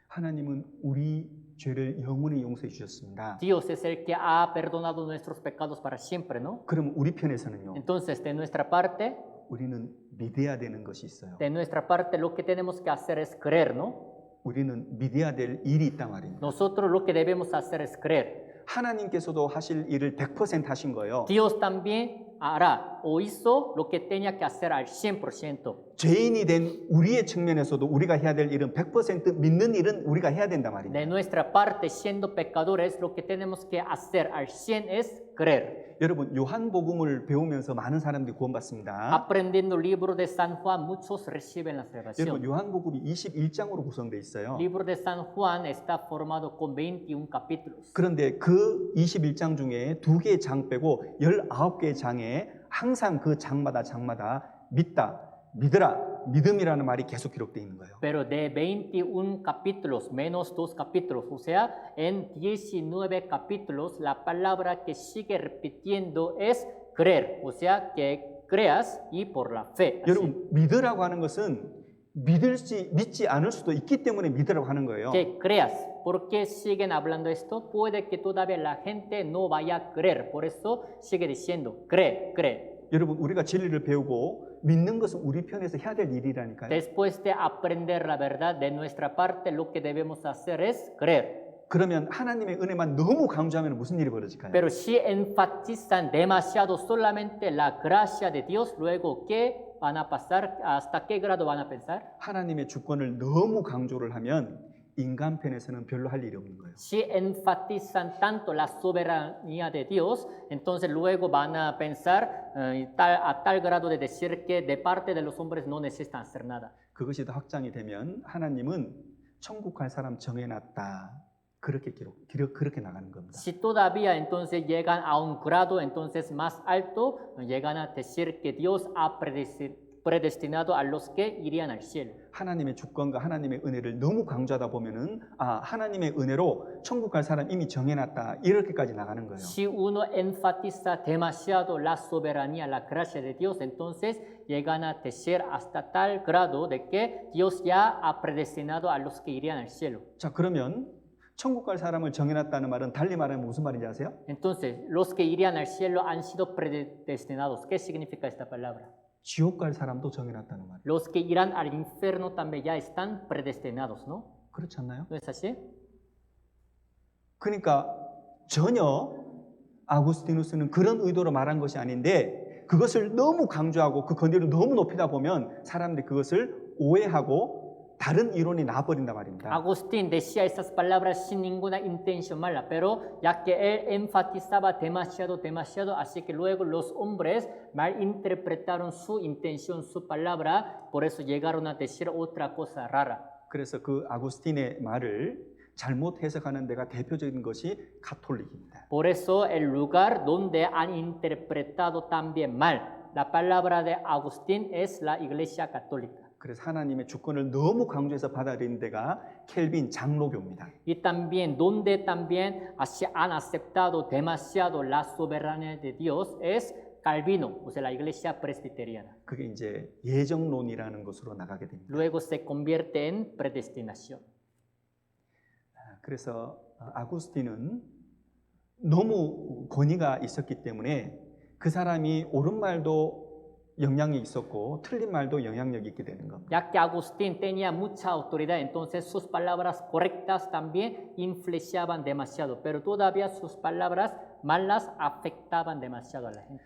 하나님은 우리 죄를 영원히 용서해 주셨습니다. Dios es el que ha perdonado nuestros pecados para siempre, ¿no? 그럼 우리 편에서는요. Entonces, de nuestra parte, 우리는 믿어야 되는 것이 있어요. lo que tenemos que hacer es creer, ¿no? 우리는 믿어야 될 일이 있단 말입니다. Nosotros lo que debemos hacer es creer. 하나님께서도 하실 일을 100% 하신 거예요. Dios también hará o hizo lo que tenía que hacer al 100%. 죄인이 된 우리의 측면에서도 우리가 해야 될 일은 100% 믿는 일은 우리가 해야 된단 말입니다. De nuestra parte, siendo pecadores, lo que tenemos que hacer al 100 es creer. 여러분 요한복음을 배우면서 많은 사람들이 구원받습니다. Aprendiendo el libro de San Juan, muchos reciben la salvación. 여러분 요한복음이 21장으로 구성되어 있어요. El libro de San Juan está formado con 21 capítulos. 그런데 그 21장 중에 2개의 장 빼고 19개의 장에 항상 그 장마다 믿다, 믿으라, 믿음이라는 말이 계속 기록되어 있는 거예요. Pero de 21 capítulos, menos 2 capítulos, o sea, en 19 capítulos, la palabra que sigue repitiendo es creer, o sea, que creas y por la fe. Así. 여러분 믿으라고 하는 것은 믿지 않을 수도 있기 때문에 믿으라고 하는 거예요. Que creas. ¿Por qué siguen hablando esto? Puede que todavía la gente no vaya a creer, por eso sigue diciendo, cree, cree. 여러분 우리가 진리를 배우고 믿는 것은 우리 편에서 해야 될 일이라니까요. Después de aprender la verdad de nuestra parte, lo que debemos hacer es creer. 그러면 하나님의 은혜만 너무 강조하면 무슨 일이 벌어질까요? Pero si enfatizan demasiado solamente la gracia de Dios, luego ¿qué van a pasar? ¿Hasta qué grado van a pensar? 하나님의 주권을 너무 강조를 하면 인간 편에서는 별로 할 일이 없는 거예요. Si enfatizan tanto la soberanía de Dios, entonces luego van a pensar a tal grado de decir que de parte de los hombres no necesitan hacer nada. 그것이 더 확장이 되면 하나님은 천국 갈 사람 정해놨다. 그렇게 나가는 겁니다. Si todavía entonces llegan a un grado entonces más alto, llegan a decir que Dios ha predestinado a los que irían al cielo. 하나님의 주권과 하나님의 은혜를 너무 강조하다 보면은 하나님의 은혜로 천국 갈 사람 이미 정해놨다 이렇게까지 나가는 거예요. Si uno enfatiza demasiado la soberanía, la gracia de Dios, entonces llegan a decir hasta tal grado de que Dios ya ha predestinado a los que irían al cielo. 자 그러면 천국 갈 사람을 정해놨다는 말은 달리 말하면 무슨 말인지 아세요? Entonces, los que irían al cielo han sido predestinados. ¿Qué significa esta palabra? 지옥 갈 사람도 정해놨다는 말. Los que irán al infierno también ya están predestinados, ¿no? 그렇지 않나요? ¿No es así? 그러니까 전혀 아구스티누스는 그런 의도로 말한 것이 아닌데 그것을 너무 강조하고 그 건의를 너무 높이다 보면 사람들이 그것을 오해하고 다른 이론이 나와버린단 말입니다. Agustín decía esas palabras sin ninguna intención mala, pero ya que él enfatizaba demasiado, así que luego los hombres malinterpretaron su intención, su palabra, por eso llegaron a decir otra cosa rara. 그래서 그 아구스틴의 말을 잘못 해석하는 데가 대표적인 것이 가톨릭입니다. Por eso el lugar donde han interpretado también mal la palabra de Agustín es la Iglesia Católica. 그래서 하나님의 주권을 너무 강조해서 받아들이는 데가 켈빈 장로교입니다. Y también donde también han aceptado demasiado la soberanía de Dios es Calvino, o sea, la Iglesia Presbiteriana. 그게 이제 예정론이라는 것으로 나가게 됩니다. Luego se convierte en predestinación. 그래서 아구스틴은 너무 권위가 있었기 때문에 그 사람이 옳은 말도 영향이 있었고 틀린 말도 영향력이 있게 되는 겁니다. Ya que Agustín tenía mucha autoridad, entonces sus palabras correctas también influenciaban demasiado, pero todavía sus palabras malas afectaban demasiado a la gente.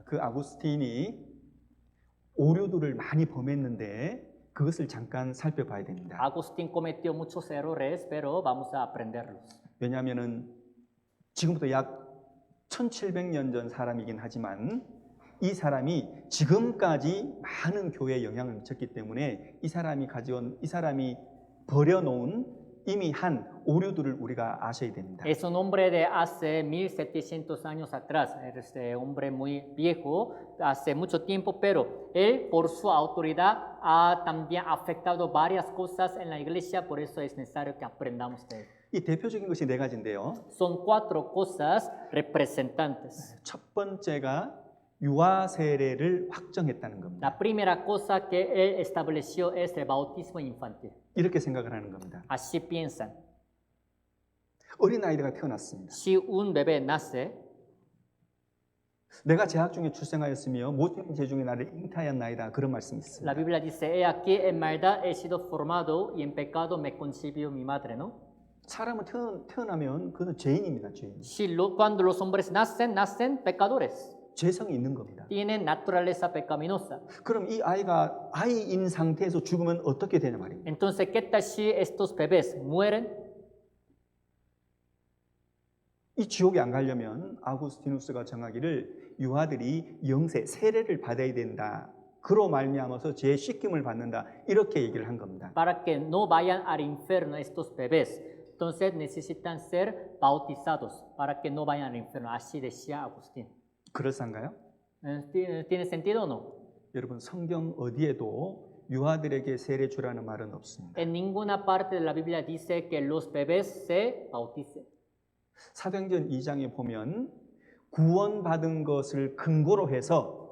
그 아구스틴이 오류들을 많이 범했는데 그것을 잠깐 살펴봐야 됩니다. Agustín cometió muchos errores, pero vamos a aprenderlos. 왜냐하면은 지금부터 약 1700년 전 사람이긴 하지만 이 사람이 지금까지 많은 교회에 영향을 미쳤기 때문에 이 사람이 버려놓은 이미 한 오류들을 우리가 아셔야 됩니다. Es un hombre de hace 1700 años atrás, es un hombre muy viejo, hace mucho tiempo, pero él por su autoridad ha también afectado varias cosas en la iglesia, por eso es necesario que aprendamos de él. 이 대표적인 것이 네 가지인데요. Son 4 cosas representantes. 첫 번째가 유아 세례를 확정했다는 겁니다. La primera cosa que él estableció es el bautismo infantil. 이렇게 생각을 하는 겁니다. Así piensan. 어린 아이가 태어났습니다. Si un bebé nace, 내가 재학 중에 출생하였으며 모든 제 중에 나를 잉태하였나이다. 그런 말씀이 있습니다. la Biblia dice, he aquí en maldad he sido formado y en pecado me concibió mi madre, ¿no? 사람은 태어나면 그는 죄인입니다. 죄인. Cuando los hombres nacen pecadores. 죄성이 있는 겁니다. Tienen naturaleza pecaminosa. 그럼 이 아이가 아이인 상태에서 죽으면 어떻게 되냐 말입니다. Entonces, ¿qué tal si estos bebés mueren? 이 지옥에 안 가려면 아구스티누스가 정하기를 유아들이 영세, 세례를 받아야 된다. 그로 말미암아서 죄 씻김을 받는다. 이렇게 얘기를 한 겁니다. Para que no vayan al infierno estos bebés. Entonces necesitan ser bautizados para que no vayan al infierno. Así decía Agustín. 그럴싸한가요? ¿Tiene sentido o no? 여러분 성경 어디에도 유아들에게 세례 주라는 말은 없습니다. En ninguna parte de la Biblia dice que los bebés se bauticen. 사도행전 2장에 보면 구원받은 것을 근거로 해서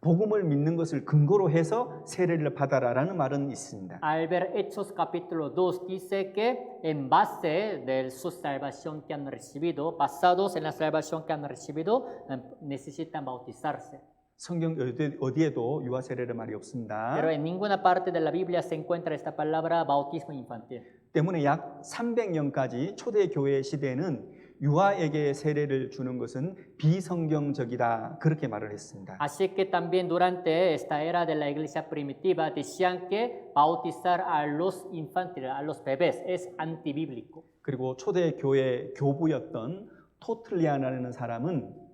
복음을 믿는 것을 근거로 해서 세례를 받아라라는 말은 있습니다. Al ver Hechos capítulo 2 dice que en base de su salvación que han recibido, basados en la salvación que han recibido, necesitan bautizarse. 성경 어디에도 유아 세례를 말이 없습니다. Pero en ninguna parte de la Biblia se encuentra esta palabra bautismo infantil. 때문에 약 300년까지 초대 교회 시대에는 유아에게 세례를 주는 것은 비성경적이다 그렇게 말을 했습니다. Así que también durante esta era de la iglesia primitiva decían que bautizar a los infantiles, a los bebés, es antibíblico. 그리고 초대 교회 교부였던 토틀리아라는 사람은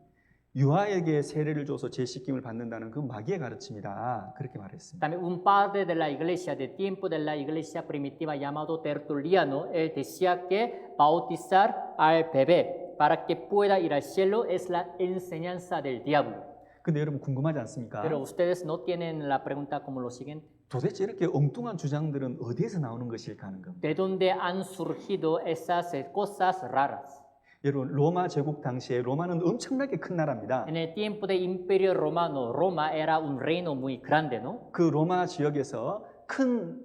유아에게 세례를 줘서 죄씻김을 받는다는 그 마귀의 가르침이다 그렇게 말했습니다. También un padre de la iglesia, de tiempo de la iglesia primitiva llamado Tertuliano, él decía que bautizar al bebé para que pueda ir al cielo es la enseñanza del diablo. 근데 여러분 궁금하지 않습니까? Pero ustedes no tienen la pregunta como lo siguiente. 도대체 이렇게 엉뚱한 주장들은 어디에서 나오는 것일까 하는 겁니다. ¿De dónde han surgido esas cosas raras? 여러분 로마 제국 당시에 로마는 엄청나게 큰 나라입니다. En el tiempo del Imperio Romano, Roma era un reino muy grande, ¿no? 그 로마 지역에서 큰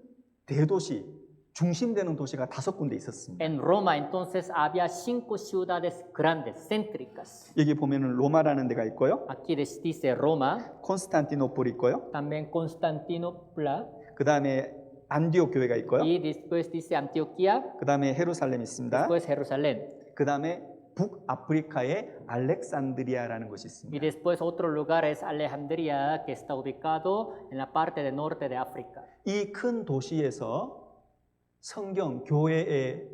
대도시, 중심되는 도시가 5군데 있었습니다. En Roma entonces había 5 ciudades grandes, céntricas. 여기 보면은 로마라는 데가 있고요. Aquí dice Roma, 콘스탄티노플 있고요. también Constantinopla, 그 다음에 안디옥 교회가 있고요. y después dice Antioquía, 그 다음에 헤루살렘 있습니다. después Jerusalén, 그 다음에 북아프리카의 알렉산드리아라는 것이 Y 있습니다. después otro lugar es Alejandría, que está ubicado en la parte del norte de África. 이 큰 도시에서 성경 교회의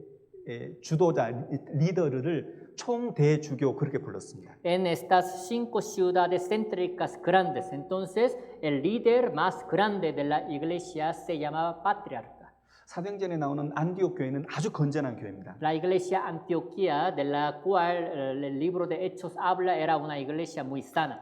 주도자 리더를 총대주교 그렇게 불렀습니다. En estas 5 ciudades céntricas grandes, entonces el líder más grande de la iglesia se llamaba patriarca. 사도행전에 나오는 안디옥 교회는 아주 건전한 교회입니다. La iglesia Antioquía, de la cual el libro de Hechos habla, era una iglesia muy sana.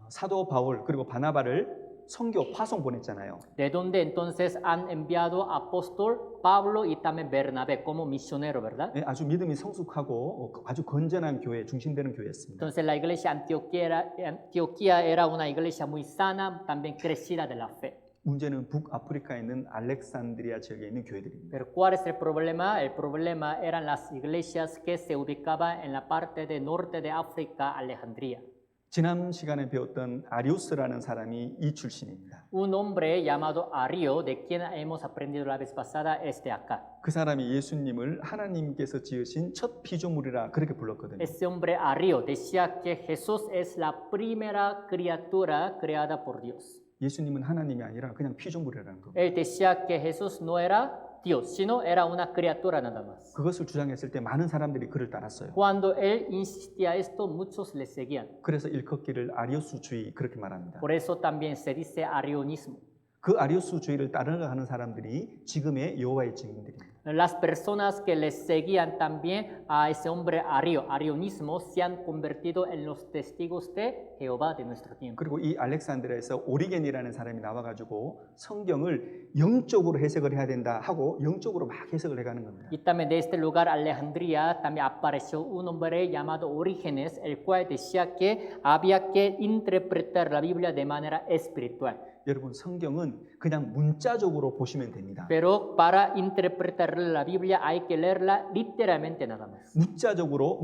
사도 바울 그리고 바나바를 선교 파송 보냈잖아요. De donde entonces han enviado apóstol Pablo y también Bernabé como misionero, ¿verdad? 네, 아주 믿음이 성숙하고 아주 건전한 교회, 중심되는 교회였습니다. Entonces la iglesia Antioquía era una iglesia muy sana, también crecida de la fe. 문제는 북아프리카에 있는 알렉산드리아 지역에 있는 교회들입니다. Pero ¿cuál es el problema? El problema eran las iglesias que se ubicaban en la parte del norte de África, Alejandría. 지난 시간에 배웠던 아리우스라는 사람이 이 출신입니다. Un hombre llamado Ario, de quien hemos aprendido la vez pasada, es de acá. 그 사람이 예수님을 하나님께서 지으신 첫 피조물이라 그렇게 불렀거든요. Ese hombre Ario decía que Jesús es la primera criatura creada por Dios. 예수님은 하나님이 아니라 그냥 피조물이라는 겁니다. Él decía que Jesús no era Dios, sino era una criatura nada más. 그것을 주장했을 때 많은 사람들이 그를 따랐어요. Cuando él insistía esto, muchos le seguían. 그래서 일컫기를 아리우스주의 그렇게 말합니다. Por eso también se dice arionismo. 그 아리우스주의를 따라가는 사람들이 지금의 여호와의 증인들입니다. Las personas que le seguían también a ese hombre Ario, arionismo, se han convertido en los testigos de Jehová de nuestro tiempo. 그리고 이 알렉산드리아에서 오리겐이라는 사람이 나와가지고 성경을 영적으로 해석을 해야 된다 하고 영적으로 막 해석을 해가는 겁니다. Y también de este lugar, Alejandría, también apareció un hombre llamado Orígenes, el cual decía que había que interpretar la Biblia de manera espiritual. 여러분 성경은 그냥 문자적으로 보시면 됩니다. Pero para interpretar la Biblia hay que leerla literalmente nada más. 문자적으로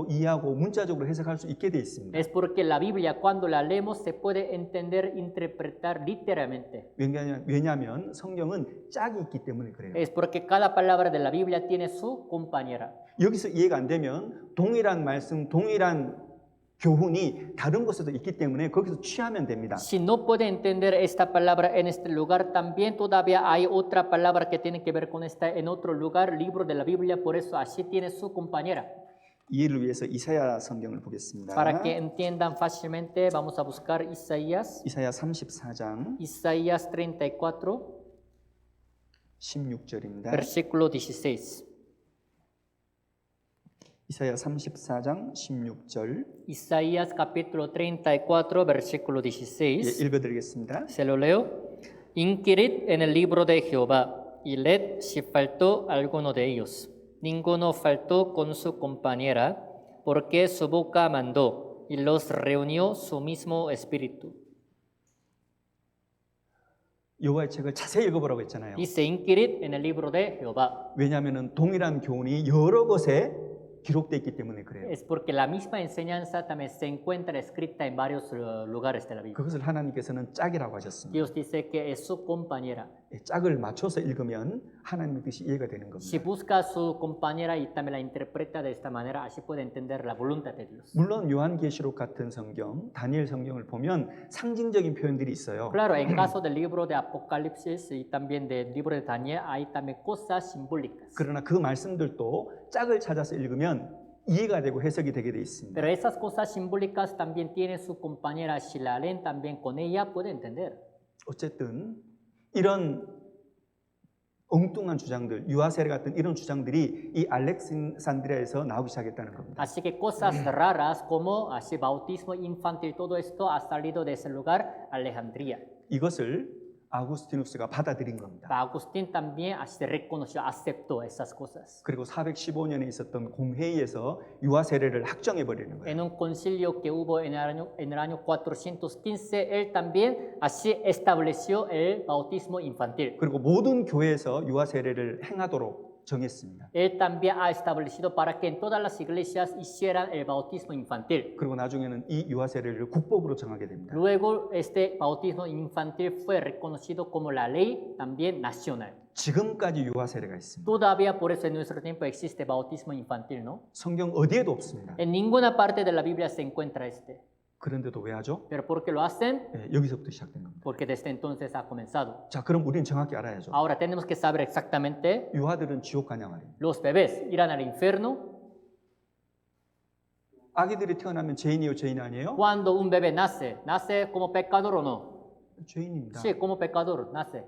이해하고 문자적으로 해석할 수 있게 돼 있습니다. Es porque la Biblia cuando la leemos se puede entender, interpretar literalmente. 왜냐하면 성경은 짝이 있기 때문에 그래요. Es porque cada palabra de la Biblia tiene su compañera. 여기서 이해가 안 되면 동일한 말씀, 동일한 교훈이 다른 곳에도 있기 때문에 거기서 취하면 됩니다. Si no puede entender esta palabra en este lugar, también todavía hay otra palabra que tiene que ver con esta en otro lugar, libro de la Biblia, por eso así tiene su compañera. 이해를 위해서 이사야 성경을 보겠습니다. Para que entiendan fácilmente, vamos a buscar Isaías, 이사야 34장 Isaías 34, 16절입니다. versículo 16. 이사야 34장 16절 Isaías capítulo 34, versículo 16. 읽어드리겠습니다. Se lo leo. Inquirid en el libro de Jehová y led si faltó alguno de ellos. Ninguno faltó con su compañera, porque su boca mandó y los reunió su mismo espíritu. 여호와의 책을 자세히 읽어보라고 했잖아요. Dice, inquirid en el libro de Jehová. 왜냐하면 동일한 교훈이 여러 곳에 기록되어 있기 때문에 그래요. Es porque la misma enseñanza también se encuentra escrita en varios lugares de la Biblia. 그것을 하나님께서는 짝이라고 하셨습니다. Dios dice que es su compañera. 짝을 맞춰서 읽으면 하나님의 뜻이 이해가 되는 Si 겁니다. busca a su compañera y también la interpreta de esta manera, así puede entender la voluntad de Dios. 물론 요한계시록 같은 성경, 다니엘 성경을 보면 상징적인 표현들이 있어요. Claro, en caso del libro de Apocalipsis y también del libro de Daniel, hay también cosas simbólicas. 그러나 그 말씀들도 짝을 찾아서 읽으면 이해가 되고 해석이 되게 돼 있습니다. Pero esas cosas simbólicas también tiene su compañera, si la leen también con ella, puede entender. 어쨌든 이런 엉뚱한 주장들, 유아세례 같은 이런 주장들이 이 알렉산드리아에서 나오기 시작했다는 겁니다. Así que cosas raras como así bautismo infantil, todo esto ha salido de ese lugar, Alejandría. 이것을 아구스티누스가 받아들인 겁니다. Agustín también así reconoció, aceptó esas cosas. 그리고 415년에 있었던 공회의에서 유아세례를 확정해 버리는 거예요. En un concilio que hubo en el año 415, él también así estableció el bautismo infantil. 그리고 모든 교회에서 유아세례를 행하도록 정했습니다. Él también ha establecido para que en todas las iglesias hicieran el bautismo infantil. 그리고 나중에는 이 유아 세례를 국법으로 정하게 됩니다. Luego, este bautismo infantil fue reconocido como la ley también nacional. 지금까지 유아 세례가 있습니다. Todavía por eso en nuestro tiempo existe bautismo infantil, ¿no? 성경 어디에도 없습니다. En ninguna parte de la Biblia se encuentra este. 그런데도 왜 하죠? ¿Pero por qué lo hacen? 여기서부터 시작된 겁니다. Porque desde entonces ha comenzado. 자, 그럼 우리는 정확히 알아야죠. Ahora tenemos que saber exactamente, 유아들은 지옥 가냐 말이에요. los bebés irán al infierno. 아기들이 태어나면 죄인이요, 죄인 아니에요? Cuando un bebé nace como pecador o no? 죄인입니다. Sí, como pecador nace.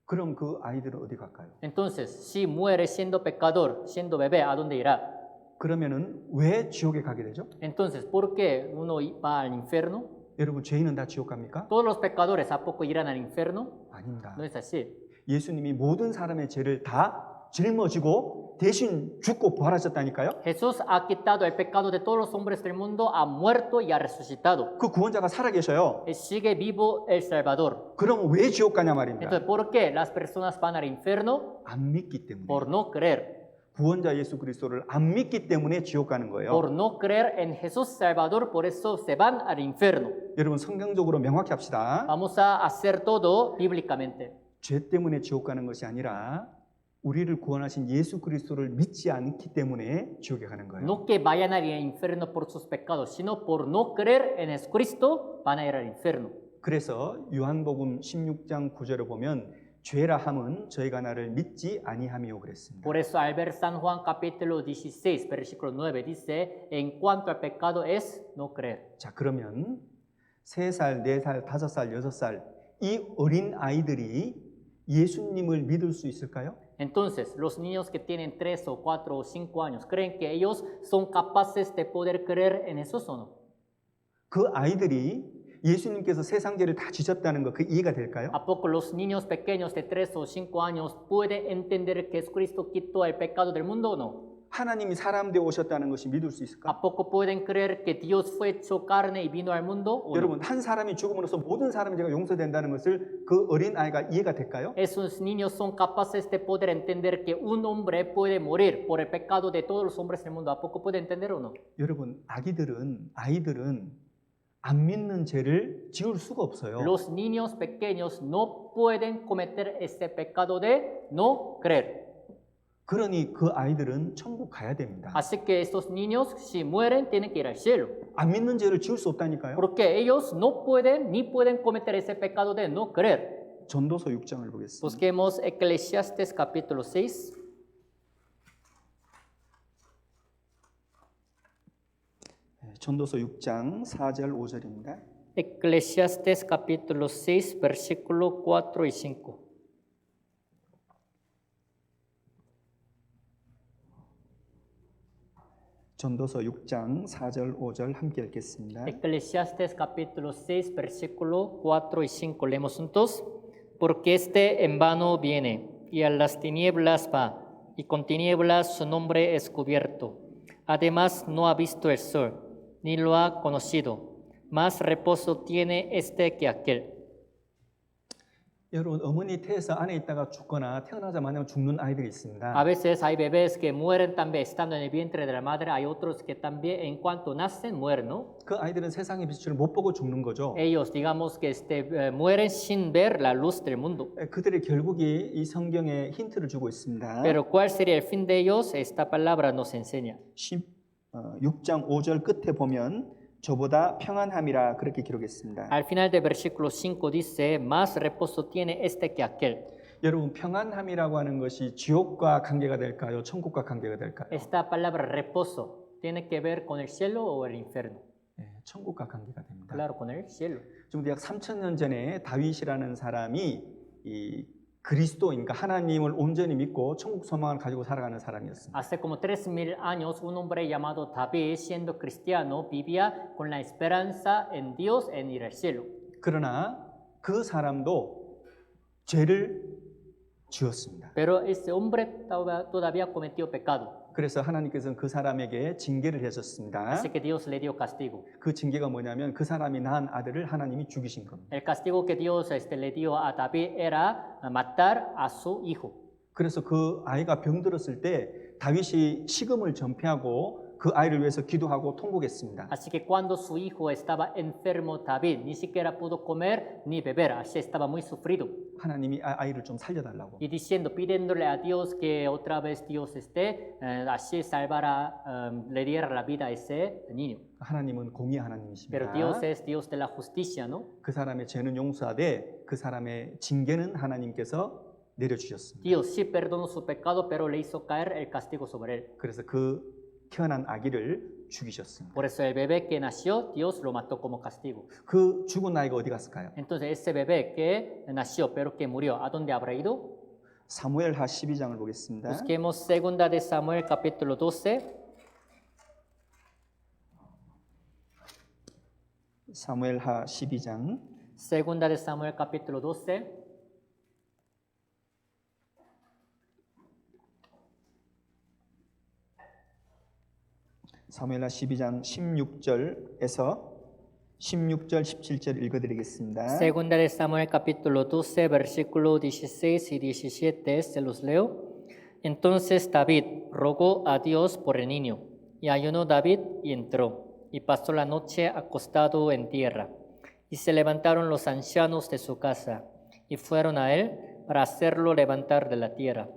그럼 그 아이들은 어디 갈까요? Entonces, si muere siendo pecador, siendo bebé, ¿a dónde irá? 그러면은 왜 지옥에 가게 되죠? Entonces, ¿por qué uno va al infierno? 여러분, 죄인은 다 지옥 갑니까? ¿Todos los pecadores a poco irán al infierno? 아닙니다. No es así. 예수님이 모든 사람의 죄를 다 짊어지고 대신 죽고 부활하셨다니까요. Jesús ha quitado el pecado de todos los hombres del mundo, ha muerto y ha resucitado. 그 구원자가 살아계셔요. Sigue vivo el Salvador. 그럼 왜 지옥 가냐 말입니다. Entonces, ¿por qué las personas van al infierno? 안 믿기 때문에. Por no creer. 구원자 예수 그리스도를 안 믿기 때문에 지옥 가는 거예요. Por no creer en Jesús Salvador, por eso se van al infierno. 여러분, 성경적으로 명확히 합시다. Vamos a hacer todo bíblicamente. 죄 때문에 지옥 가는 것이 아니라 우리를 구원하신 예수 그리스도를 믿지 않기 때문에 지옥에 가는 거예요. No que vayan al infierno por sus pecados, sino por no creer en Jesucristo van a ir al infierno. 그래서 요한복음 16장 9절을 보면 죄라 함은 저희가 나를 믿지 아니함이요 그랬습니다. Por eso al ver San Juan capítulo 16, versículo 9 dice, en cuanto al pecado es no creer. 자, 그러면 3살, 4살, 5살, 6살 이 어린 아이들이 예수님을 믿을 수 있을까요? Entonces, los niños que tienen 3 o 4 o 5 años, ¿creen que ellos son capaces de poder creer en Jesús o no? 그 아이들이 예수님께서 세상 죄를 다 지셨다는 거 그 이해가 될까요? ¿A poco los niños pequeños de 3 o 5 años pueden entender que Jesucristo quitó el pecado del mundo o no? 하나님이 사람 되어 오셨다는 것이 믿을 수 있을까? ¿A poco pueden creer que Dios fue hecho carne y vino al mundo o no? 여러분, 한 사람이 죽음으로써 모든 사람의 죄가 용서된다는 것을 그 어린 아이가 이해가 될까요? Esos niños son capaces de poder entender que un hombre puede morir por el pecado de todos los hombres del mundo. ¿A poco puede entender o no? 여러분, 아이들은 안 믿는 죄를 지을 수가 없어요. Los niños pequeños no pueden cometer ese pecado de no creer. 그러니 그 아이들은 천국 가야 됩니다. Así que estos niños, si mueren, tienen que ir al cielo. 안 믿는 죄를 지을 수 없다니까요. Porque ellos no pueden ni pueden cometer ese pecado de no creer. 전도서 6장을 보겠습니다. Busquemos Eclesiastes capítulo 6. 전도서 6장 4절 5절입니다. Eclesiastes capítulo 6, versículo 4 y 5. 전도서 6장 4절 5절 함께 읽겠습니다. Eclesiastes capítulo 6, versículo 4 y 5. Leemos juntos. Porque este en vano viene y a las tinieblas va, y con tinieblas su nombre es cubierto. Además no ha visto el sol, ni lo ha conocido. Más reposo tiene este que aquel. 여러분, 어머니 태에서 안에 있다가 죽거나 태어나자마자 죽는 아이들이 있습니다. A veces hay bebés que mueren también estando en el vientre de la madre, hay otros que también en cuanto nacen mueren, ¿no? 그 아이들은 세상의 빛을 못 보고 죽는 거죠. Ellos, digamos que mueren sin ver la luz del mundo. 그들의 결국이 이 성경에 힌트를 주고 있습니다. Pero ¿cuál sería el fin de ellos? Esta palabra nos enseña. 6장 5절 끝에 보면 저보다 평안함이라 그렇게 기록했습니다. Al final del versículo 5 dice, más reposo tiene este que aquel. 여러분, 평안함이라고 하는 것이 지옥과 관계가 될까요? 천국과 관계가 될까요? Esta palabra reposo, ¿tiene que ver con el cielo o el infierno? 천국과 관계가 됩니다. Claro, con el cielo. 지금 약 3,000년 전에 다윗이라는 사람이 이 그리스도, 그러니까 하나님을 온전히 믿고 천국 소망을 가지고 살아가는 사람이었습니다. Hace como 3,000 años, un hombre llamado David, siendo cristiano, vivía con la esperanza en Dios en ir al cielo. 그러나 그 사람도 죄를 지었습니다. Pero ese hombre todavía cometió pecado. 그래서 하나님께서는 그 사람에게 징계를 하셨습니다. Así que Dios le dio castigo. 그 징계가 뭐냐면 그 사람이 낳은 아들을 하나님이 죽이신 겁니다. El castigo que Dios le dio a David era matar a su hijo. 그래서 그 아이가 병들었을 때 다윗이 식음을 전폐하고 그 아이를 위해서 기도하고 통곡했습니다. Así que cuando su hijo estaba enfermo, David ni siquiera pudo comer ni beber, así estaba muy sufrido. 하나님이 아이를 좀 살려달라고. Y diciendo, pidiéndole a Dios que otra vez Dios esté, así salvara, le diera la vida a ese niño. 하나님은 공의 Pero 하나님이십니다. Dios es Dios de la justicia, ¿no? 그 사람의 죄는 용서하되 그 사람의 징계는 하나님께서 내려주셨습니다. Dios sí perdonó su pecado, pero le hizo caer el castigo sobre él. 그래서 그 태어난 아기를 죽이셨습니다. Por eso el bebé que nació, Dios lo mató como castigo. 그 죽은 아이가 어디 갔을까요? Entonces ese bebé que nació, pero que murió, ¿a dónde habrá ido? 사무엘하 12장을 보겠습니다. Busquemos segunda de Samuel capítulo 12. 사무엘하 12장 Segunda de Samuel capítulo 12. 사무엘하 12장 16절에서 16절 17절 읽어드리겠습니다. Segunda de Samuel capítulo 12, versículo 16 y 17, se los leo. Entonces David rogó a Dios por el niño, y ayunó David y entró, y pasó la noche acostado en tierra. Y se levantaron los ancianos de su casa, y fueron a él para hacerlo levantar de la tierra.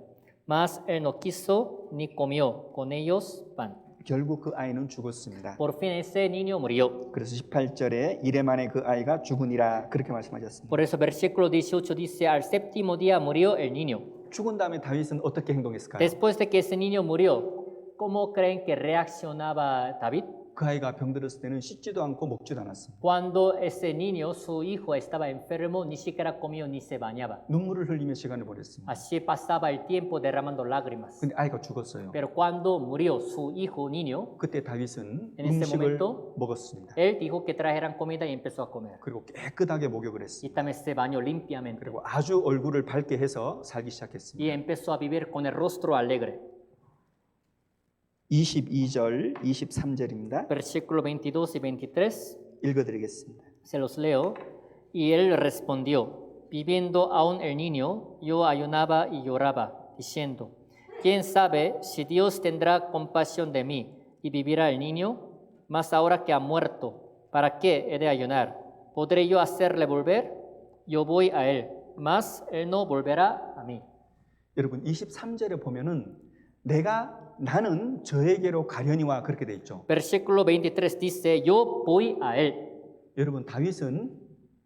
Mas él no quiso ni comió con ellos pan. 결국 그 아이는 죽었습니다. Por fin ese niño murió. 그래서 18절에 이래 만에 그 아이가 죽으니라 그렇게 말씀하셨습니다. Por eso versículo 18 dice, al séptimo día murió el niño. 죽은 다음에 다윗은 어떻게 행동했을까요? Después de que ese niño murió, ¿cómo creen que reaccionaba David? 그 아이가 병들었을 때는 씻지도 않고 먹지도 않았습니다. Cuando ese niño, su hijo, estaba enfermo, ni siquiera comió ni se bañaba. 눈물을 흘리며 시간을 보냈습니다. Así pasaba el tiempo derramando lágrimas. 근데 아이가 죽었어요. Pero cuando murió su hijo niño, 그때 다윗은 En ese 음식을 momento, 먹었습니다. él dijo que trajeran comida y empezó a comer. 그리고 깨끗하게 목욕을 Y 했습니다. también se bañó limpiamente. 그리고 아주 얼굴을 밝게 해서 살기 Y 시작했습니다. empezó a vivir con el rostro alegre. 22절, 23절입니다. Versículo 22 y 23. 읽어드리겠습니다. Se los leo. Y él respondió, viviendo aún el niño, yo ayunaba y lloraba, diciendo, ¿quién sabe si Dios tendrá compasión de mí y vivirá el niño? Mas ahora que ha muerto, ¿para qué he de ayunar? ¿Podré yo hacerle volver? Yo voy a él, mas él no volverá a mí. 여러분 23절에 보면은 나는 저에게로 가려니와 그렇게 돼 있죠. Versículo 23 dice, yo voy a él. 여러분 다윗은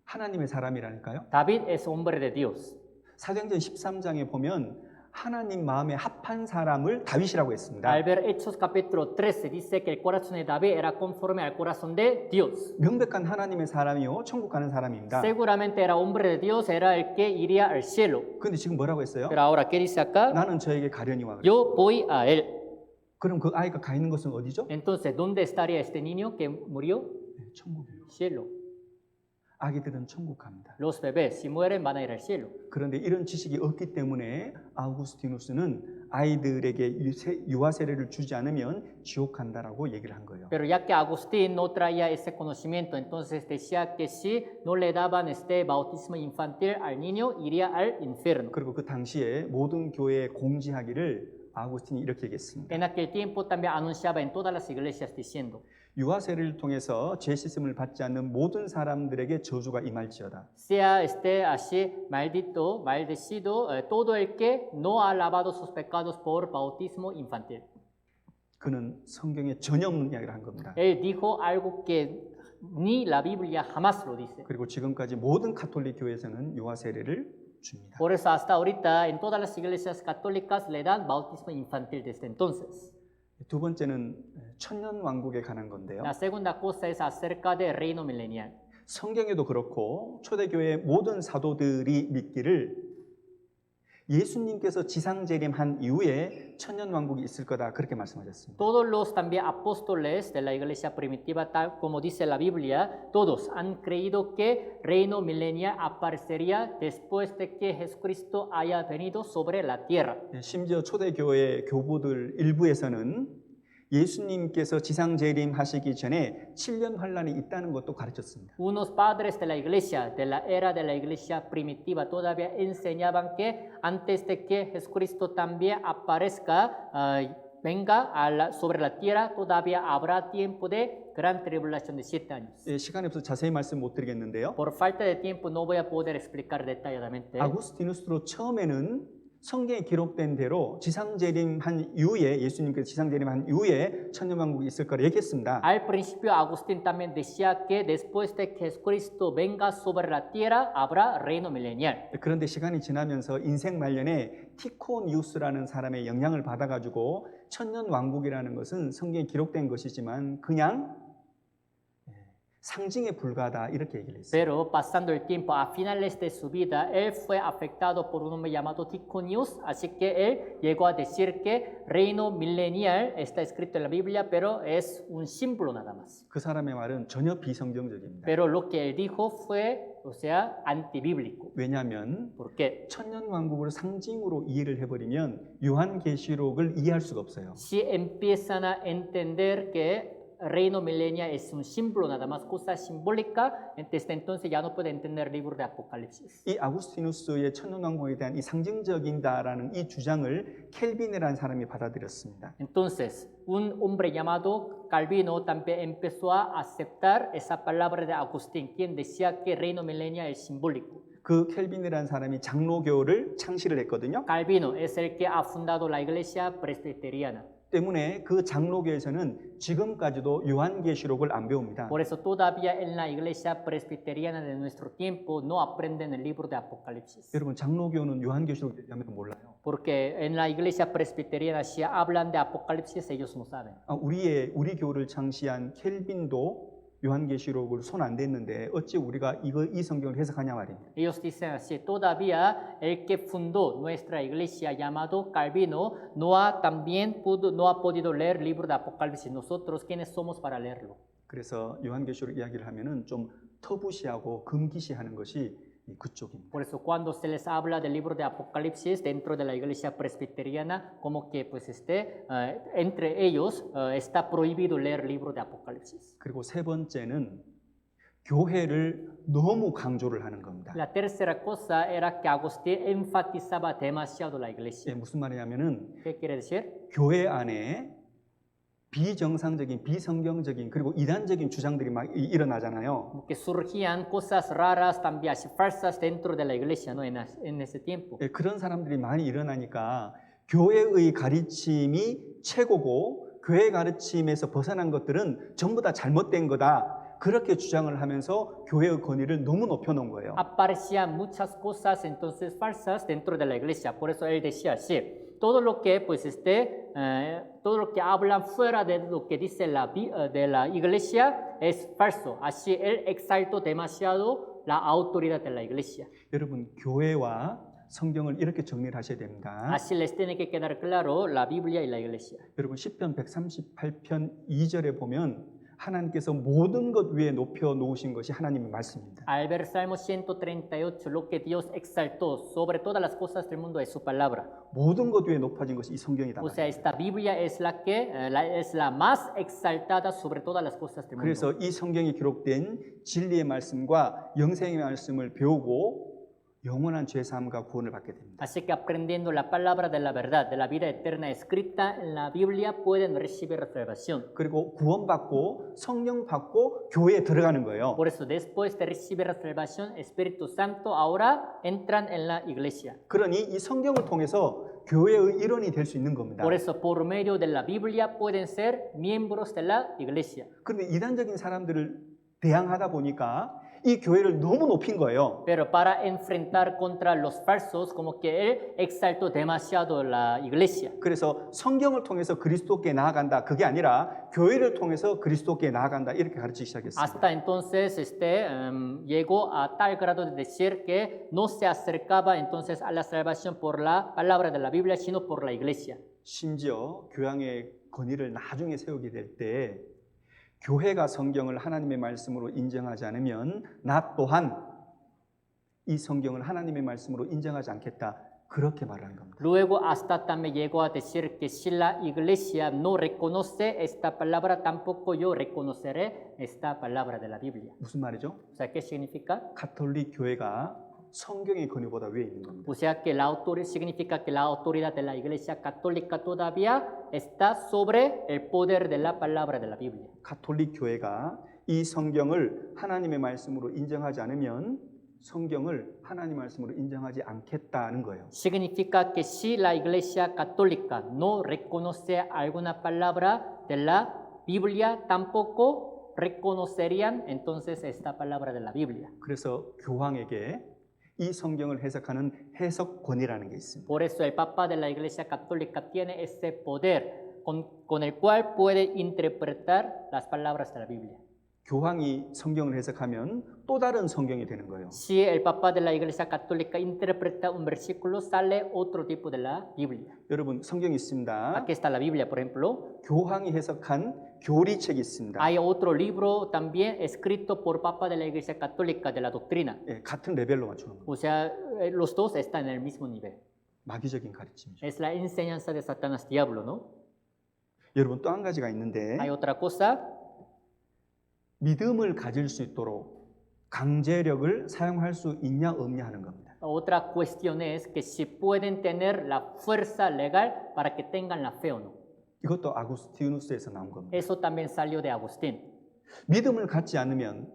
하나님의 사람이라니까요. David es hombre de Dios. 사도행전 13장에 보면 하나님 마음에 합한 사람을 다윗이라고 했습니다. Al ver Hechos capítulo 13 dice que el corazón de David era conforme al corazón de Dios. 명백한 하나님의 사람이요 천국 가는 사람입니다. Seguramente era hombre de Dios, era el que iría al cielo. 근데 지금 뭐라고 했어요? Pero ahora, ¿qué dice acá? 나는 저에게 가려니와 그랬어요. Yo voy a él. 그럼 그 아이가 가 있는 것은 어디죠? Entonces, ¿dónde estaría este niño que murió? 네, 천국이요. Cielo. 아기들은 천국 갑니다. Los bebés, si mueren, van a ir al cielo. 그런데 이런 지식이 없기 때문에 아우구스티누스는 아이들에게 유아 세례를 주지 않으면 지옥 간다라고 얘기를 한 거예요. Pero ya que Agustín no traía ese conocimiento, entonces decía que si no le daban este bautismo infantil al niño, iría al infierno. 그리고 그 당시에 모든 교회에 공지하기를 아우구스틴이 이렇게 얘기했습니다. En aquel tiempo también anunciaba en todas las iglesias diciendo, 유아 세례를 통해서 죄 씻음을 받지 않는 모든 사람들에게 저주가 임할지어다. sea este así maldito, maldecido, todo el que no ha lavado sus pecados por bautismo infantil. 그는 성경에 전혀 없는 이야기를 한 겁니다. Él dijo algo que ni la Biblia jamás lo dice. 그리고 지금까지 모든 가톨릭 교회에서는 유아 세례를 줍니다. Por eso hasta ahorita en todas las iglesias católicas le dan bautismo infantil desde entonces. 두 번째는 천년 왕국에 관한 건데요. La segunda cosa es acerca del reino milenial. 성경에도 그렇고 초대교회 모든 사도들이 믿기를 예수님께서 지상 재림한 이후에 천년 왕국이 있을 거다 그렇게 말씀하셨습니다. Todos los también apóstoles de la iglesia primitiva, tal como dice la Biblia, todos han creído que reino milenial aparecería después de que Jesucristo haya venido sobre la tierra. 심지어 초대교회 교부들 일부에서는 예수님께서 지상 재림하시기 전에 7년 환란이 있다는 것도 가르쳤습니다. Unos padres de la iglesia, de la era de la iglesia primitiva, todavía enseñaban que antes de que Jesucristo también aparezca, venga sobre la tierra, todavía habrá tiempo de gran tribulación de 7 años. 예, 시간이 없어서 자세히 말씀 못 드리겠는데요. Por falta de tiempo no voy a poder explicar detalladamente. 아구스티누스도 처음에는 성경에 기록된 대로 지상 재림한 이후에 예수님께서 지상 재림한 이후에 천년왕국이 있을 거라 얘기했습니다. Al principio Agustín también decía que después de que Jesucristo venga sobre la tierra habrá reino milenial. 그런데 시간이 지나면서 인생 말년에 티코니우스라는 사람의 영향을 받아가지고 천년왕국이라는 것은 성경에 기록된 것이지만 그냥 상징에 불과하다 이렇게 얘기를 했어요. Pero pasando el tiempo, a finales de su vida, él fue afectado por un hombre llamado Ticonius, así que él llegó a decir que reino milenial está escrito en la Biblia, pero es un símbolo nada más. 그 사람의 말은 전혀 비성경적입니다. Pero lo que él dijo fue, o sea, antibíblico. 왜냐하면 ¿Por qué? 천년왕국을 상징으로 이해를 해버리면 요한계시록을 이해할 수가 없어요. Si empiezan a entender que reino milenial es un símbolo nada más, cosa simbólica, desde entonces ya no puede entender el libro de Apocalipsis. 이 아구스티누스의 천년왕국에 대한 이 상징적이다라는 이 주장을 켈빈이라는 사람이 받아들였습니다. Entonces, un hombre llamado Calvino también empezó a aceptar esa palabra de Agustín, quien decía que reino milenial es simbólico. 그 켈빈이라는 사람이 장로교를 창시를 했거든요. Calvino es el que ha fundado la iglesia presbiteriana. 때문에 그 장로교에서는 지금까지도 요한계시록을 안 배웁니다. Por eso todavía en la iglesia presbiteriana de nuestro tiempo no aprenden el libro de Apocalipsis. 여러분 장로교는 요한계시록 얘기하면 몰라요. Porque en la iglesia presbiteriana si hablan de Apocalipsis ellos no saben. 우리 교를 창시한 켈빈도 요한계시록을 손 안 댔는데 어찌 우리가 이 성경을 해석하냐 말입니다. Ellos dicen así, todavía el que fundó nuestra iglesia llamado Calvino no ha podido leer el libro de Apocalipsis. Nosotros, ¿quiénes somos para leerlo? 그래서 요한계시록 이야기를 하면은 좀 터부시하고 금기시하는 것이 그쪽입니다. Por eso cuando se les habla del libro de Apocalipsis dentro de la iglesia presbiteriana, como que pues entre ellos está prohibido leer el libro de Apocalipsis. 그리고 세 번째는 교회를 너무 강조를 하는 겁니다. La tercera cosa era que Agustín enfatizaba demasiado la iglesia. 무슨 말이냐면은 ¿Qué quiere decir? 교회 안에 비정상적인, 비성경적인 그리고 이단적인 주장들이 막 일어나잖아요. Que surgían cosas raras también, así falsas dentro de la iglesia, ¿no? En ese tiempo. 그런 사람들이 많이 일어나니까 교회의 가르침이 최고고 교회 가르침에서 벗어난 것들은 전부 다 잘못된 거다. 그렇게 주장을 하면서 교회의 권위를 너무 높여놓은 거예요. Aparecían muchas cosas entonces falsas dentro de la iglesia. Por eso él decía así. Todo lo que todo lo que hablan fuera de lo que dice de la iglesia es falso. Así él exaltó demasiado la autoridad de la iglesia. 여러분 교회와 성경을 이렇게 정리를 하셔야 됩니다. Así les tiene que quedar claro la Biblia y la iglesia. 여러분 시편 138편 2절에 보면 하나님께서 모든 것 위에 높여 놓으신 것이 하나님의 말씀입니다. Al ver Salmo 138, lo que Dios exaltó sobre todas las cosas del mundo es su palabra. 모든 것 위에 높아진 것이 이 성경이다. O sea, esta Biblia es es la más exaltada sobre todas las cosas del mundo. 그래서 이 성경에 기록된 진리의 말씀과 영생의 말씀을 배우고 영원한 죄 사함과 구원을 받게 됩니다. Así que aprendiendo la palabra de la verdad, de la vida eterna escrita en la Biblia, pueden recibir salvación. 그리고 구원받고 성령 받고 교회에 들어가는 거예요. Por eso, después de recibir la salvación, Espíritu Santo, ahora entran en la iglesia. 그러니 이 성경을 통해서 교회의 일원이 될 수 있는 겁니다. Por eso, por medio de la Biblia, pueden ser miembros de la iglesia. 그런데 이단적인 사람들을 대항하다 보니까 이 교회를 너무 높인 거예요. Pero para enfrentar contra los falsos, como que él exaltó demasiado la iglesia. 그래서 성경을 통해서 그리스도께 나아간다. 그게 아니라 교회를 통해서 그리스도께 나아간다. 이렇게 가르치기 시작했습니다. Hasta entonces llegó a tal grado de decir que no se acercaba entonces a la salvación por la palabra de la Biblia, sino por la iglesia. 심지어 교양의 권위를 나중에 세우게 될 때 교회가 성경을 하나님의 말씀으로 인정하지 않으면 나 또한 이 성경을 하나님의 말씀으로 인정하지 않겠다. 그렇게 말하는 겁니다. Luego hasta también llegó a decir que si la iglesia no reconoce esta palabra, tampoco yo reconoceré esta palabra de la Biblia. 무슨 말이죠? O sea, ¿qué significa? 가톨릭 교회가 성경의 권위보다 위에 있는 겁니다. O sea, que la autoridad significa que la autoridad de la iglesia católica todavía está sobre el poder de la palabra de la Biblia. 가톨릭 교회가 이 성경을 하나님의 말씀으로 인정하지 않으면 성경을 하나님의 말씀으로 인정하지 않겠다는 거예요. Significa que si la iglesia católica no reconoce alguna palabra de la Biblia, tampoco reconocerían entonces esta palabra de la Biblia. 그래서 교황에게 이 성경을 해석하는 해석권이라는 게 있습니다. Por eso el Papa de la Iglesia Católica tiene ese poder con el cual puede interpretar las palabras de la Biblia. 교황이 성경을 해석하면 또 다른 성경이 되는 거예요. Si el Papa de la Iglesia Católica interpreta un versículo, sale otro tipo de la Biblia. 여러분 성경이 있습니다. Aquí está la Biblia, por ejemplo. 교황이 해석한 교리책이 있습니다. Hay otro libro también escrito por Papa de la Iglesia Católica de la doctrina. 예, 같은 레벨로 맞추는 거예요. O sea, los dos están en el mismo nivel. 마귀적인 가르침이죠. Es la enseñanza de Satanás diablo, ¿no? 여러분 또 한 가지가 있는데 Hay otra cosa. 믿음을 가질 수 있도록 강제력을 사용할 수 있냐 없냐 하는 겁니다. Otra cuestión es que si pueden tener la fuerza legal para que tengan la fe o no. 이것도 아구스티누스에서 나온 겁니다. Eso también salió de Agustín. 믿음을 갖지 않으면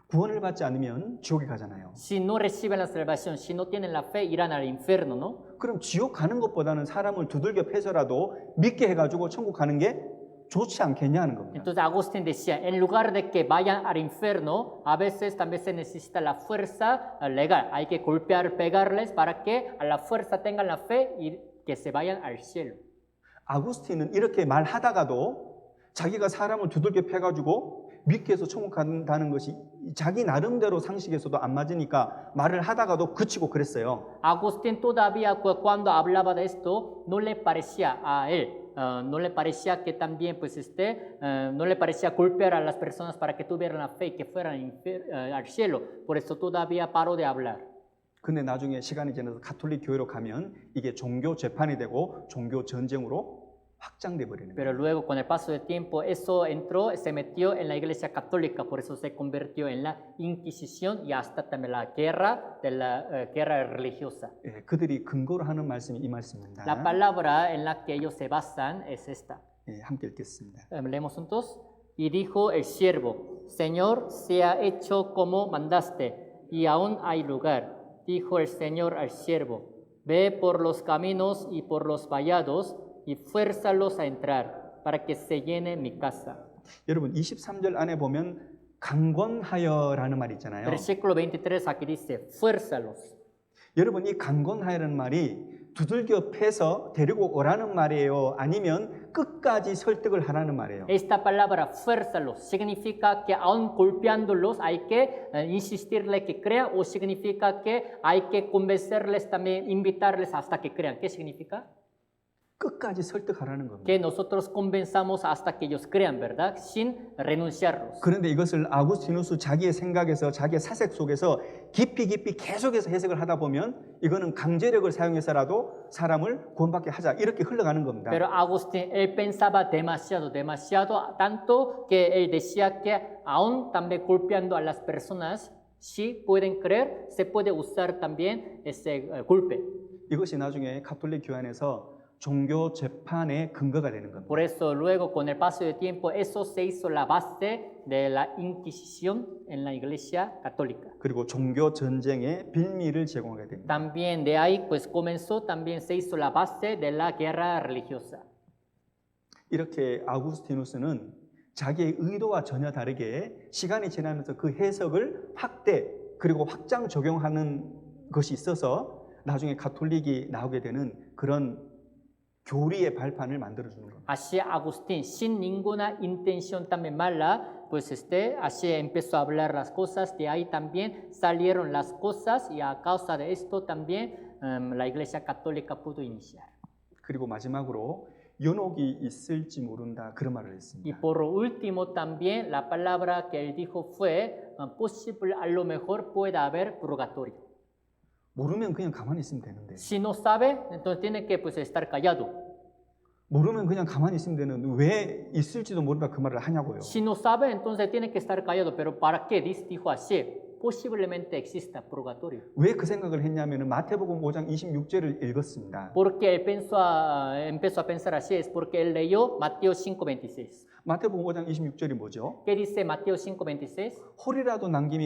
구원을 받지 않으면 지옥에 가잖아요. Si no reciben la salvación, si no tienen la fe, irán al infierno, ¿no? 그럼 지옥 가는 것보다는 사람을 두들겨 패서라도 믿게 해가지고 천국 가는 게 좋지 않겠냐 하는 겁니다. Entonces Agustín decía, en lugar de que vayan al infierno, a veces también se necesita la fuerza legal. Hay que golpear, pegarles para que a la fuerza tengan la fe y que se vayan al cielo. 아구스틴은 이렇게 말하다가도 자기가 사람을 두들겨 패가지고 믿게 해서 천국 간다는 것이 자기 나름대로 상식에서도 안 맞으니까 말을 하다가도 그치고 그랬어요. Agustín todavía cuando hablaba de esto no le parecía a él, no le parecía que también no le parecía golpear a las personas para que tuvieran la fe y que fueran al cielo. Por eso todavía paró de hablar. 근데 나중에 시간이 지나서 가톨릭 교회로 가면 이게 종교 재판이 되고 종교 전쟁으로 확장돼 버리는 거예요. Pero luego con el paso del tiempo eso entró, se metió en la iglesia católica, por eso se convirtió en la Inquisición y hasta también la guerra de la guerra religiosa. 예, 그들이 근거로 하는 말씀이 이 말씀입니다. La palabra en la que ellos se basan es esta. 예, 함께 읽겠습니다. Leemos juntos. Y dijo el siervo, Señor, sea hecho como mandaste, y aún hay lugar. Dijo el Señor al siervo, ve por los caminos y por los vallados y fuérzalos a entrar, para que se llene mi casa. 여러분 23절 안에 보면 강권하여라는 말이 있잖아요. Versículo 23 aquí dice, fuérzalos. 여러분 이 강권하여라는 말이 두들겨 패서 데리고 오라는 말이에요? 아니면 끝까지 설득을 하라는 말이에요? Esta palabra fuérzalos significa que aún golpeándolos hay que insistirle que crean o significa que hay que convencerles también, invitarles hasta que crean. ¿Qué significa? 끝까지 설득하라는 겁니다. Que nosotros convenzamos hasta que ellos crean, ¿verdad? Sin renunciarlos. 그런데 이것을 아구스티누스 자기의 생각에서 자기의 사색 속에서 깊이 계속해서 해석을 하다 보면 이거는 강제력을 사용해서라도 사람을 구원받게 하자 이렇게 흘러가는 겁니다. Pero Agustín, él pensaba demasiado, tanto que él decía que aún también golpeando a las personas, si pueden creer, se puede usar también ese golpe. 이것이 나중에 가톨릭 교회 안에서 종교 재판의 근거가 되는 겁니다. Por eso luego con el paso del tiempo eso se hizo la base de la Inquisición en la Iglesia Católica. 그리고 종교 전쟁의 빌미를 제공하게 됩니다. También de ahí pues comenzó, también se hizo la base de la guerra religiosa. 이렇게 아구스티누스는 자기의 의도와 전혀 다르게 시간이 지나면서 그 해석을 확대 그리고 확장 적용하는 것이 있어서 나중에 가톨릭이 나오게 되는 그런 교리의 발판을 만들어주는 겁니다. Así Agustín, sin ninguna intención también mala, pues así empezó a hablar las cosas, de ahí también salieron las cosas y a causa de esto también la Iglesia Católica pudo iniciar. 그리고 마지막으로 연옥이 있을지 모른다 그런 말을 Y 했습니다. por último también la palabra que él dijo fue, posible, a lo mejor puede haber purgatorio. 모르면 그냥 가만히 있으면 되는데. Si no sabe, entonces tiene que pues estar callado. 모르면 그냥 가만히 있으면 되는데 왜 있을지도 모른다 그 말을 하냐고요. Si no sabe, entonces tiene que estar callado. Pero ¿para qué? Dijo así, posiblemente exista purgatorio. 왜 그 생각을 했냐면은 마태복음 5장 26절을 읽었습니다. Porque él empezó a pensar así, es porque él leyó Mateo 5:26. 마태복음 5장 26절이 뭐죠? ¿Qué dice Mateo 5:26? 홀이라도 남김이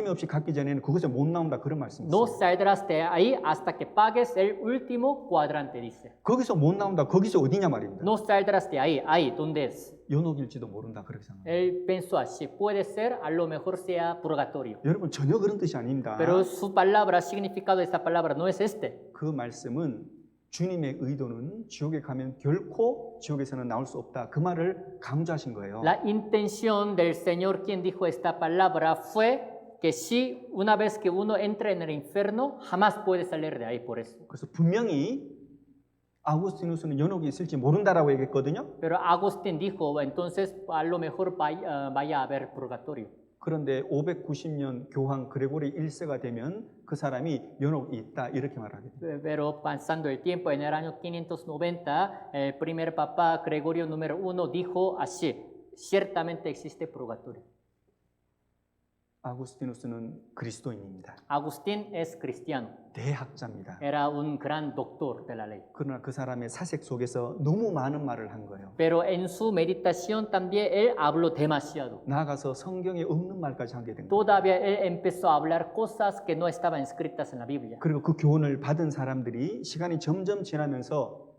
없이 갖기 전에는 그것에 못 나온다 그런 말씀이 No 있어요. saldrás de ahí hasta que pagues el último cuadrante, dice. 거기서 못 나온다. 거기서 어디냐 말입니다. No saldrás de ahí, ¿dónde es? 연옥일지도 모른다 그렇게 생각합니다. Él pensó así, puede ser, a lo mejor sea purgatorio. 여러분 전혀 그런 뜻이 아닙니다. Pero su palabra, significado de esta palabra no es este. 그 말씀은 주님의 의도는 지옥에 가면 결코 지옥에서는 나올 수 없다. 그 말을 강조하신 거예요. La intención del Señor quien dijo esta palabra fue que si una vez que uno entra en el infierno, jamás puede salir de ahí por eso. 그래서 분명히 아우구스티누스는 연옥이 있을지 모른다라고 얘기했거든요. Pero Agustín dijo, entonces a lo mejor vaya a haber purgatorio. 그런데 590년 교황 그레고리 1세가 되면 그 사람이 연옥이 있다 이렇게 말하게 됩니다. Pero pasando el tiempo, en el año 590, el primer papa Gregorio número 1 dijo así, ciertamente existe purgatorio. 아구스티누스는 그리스도인입니다. Agustín es cristiano, 대학자입니다. era un gran doctor de la ley. 그러나 그 사람의 사색 속에서 너무 많은 말을 한 거예요. Pero en su meditación también él habló demasiado. 나아가서 성경에 없는 말까지 하게 된 거예요. Todavía él empezó a hablar cosas que no estaban escritas en la Biblia. 그리고 그 교훈을 받은 사람들이 시간이 점점 지나면서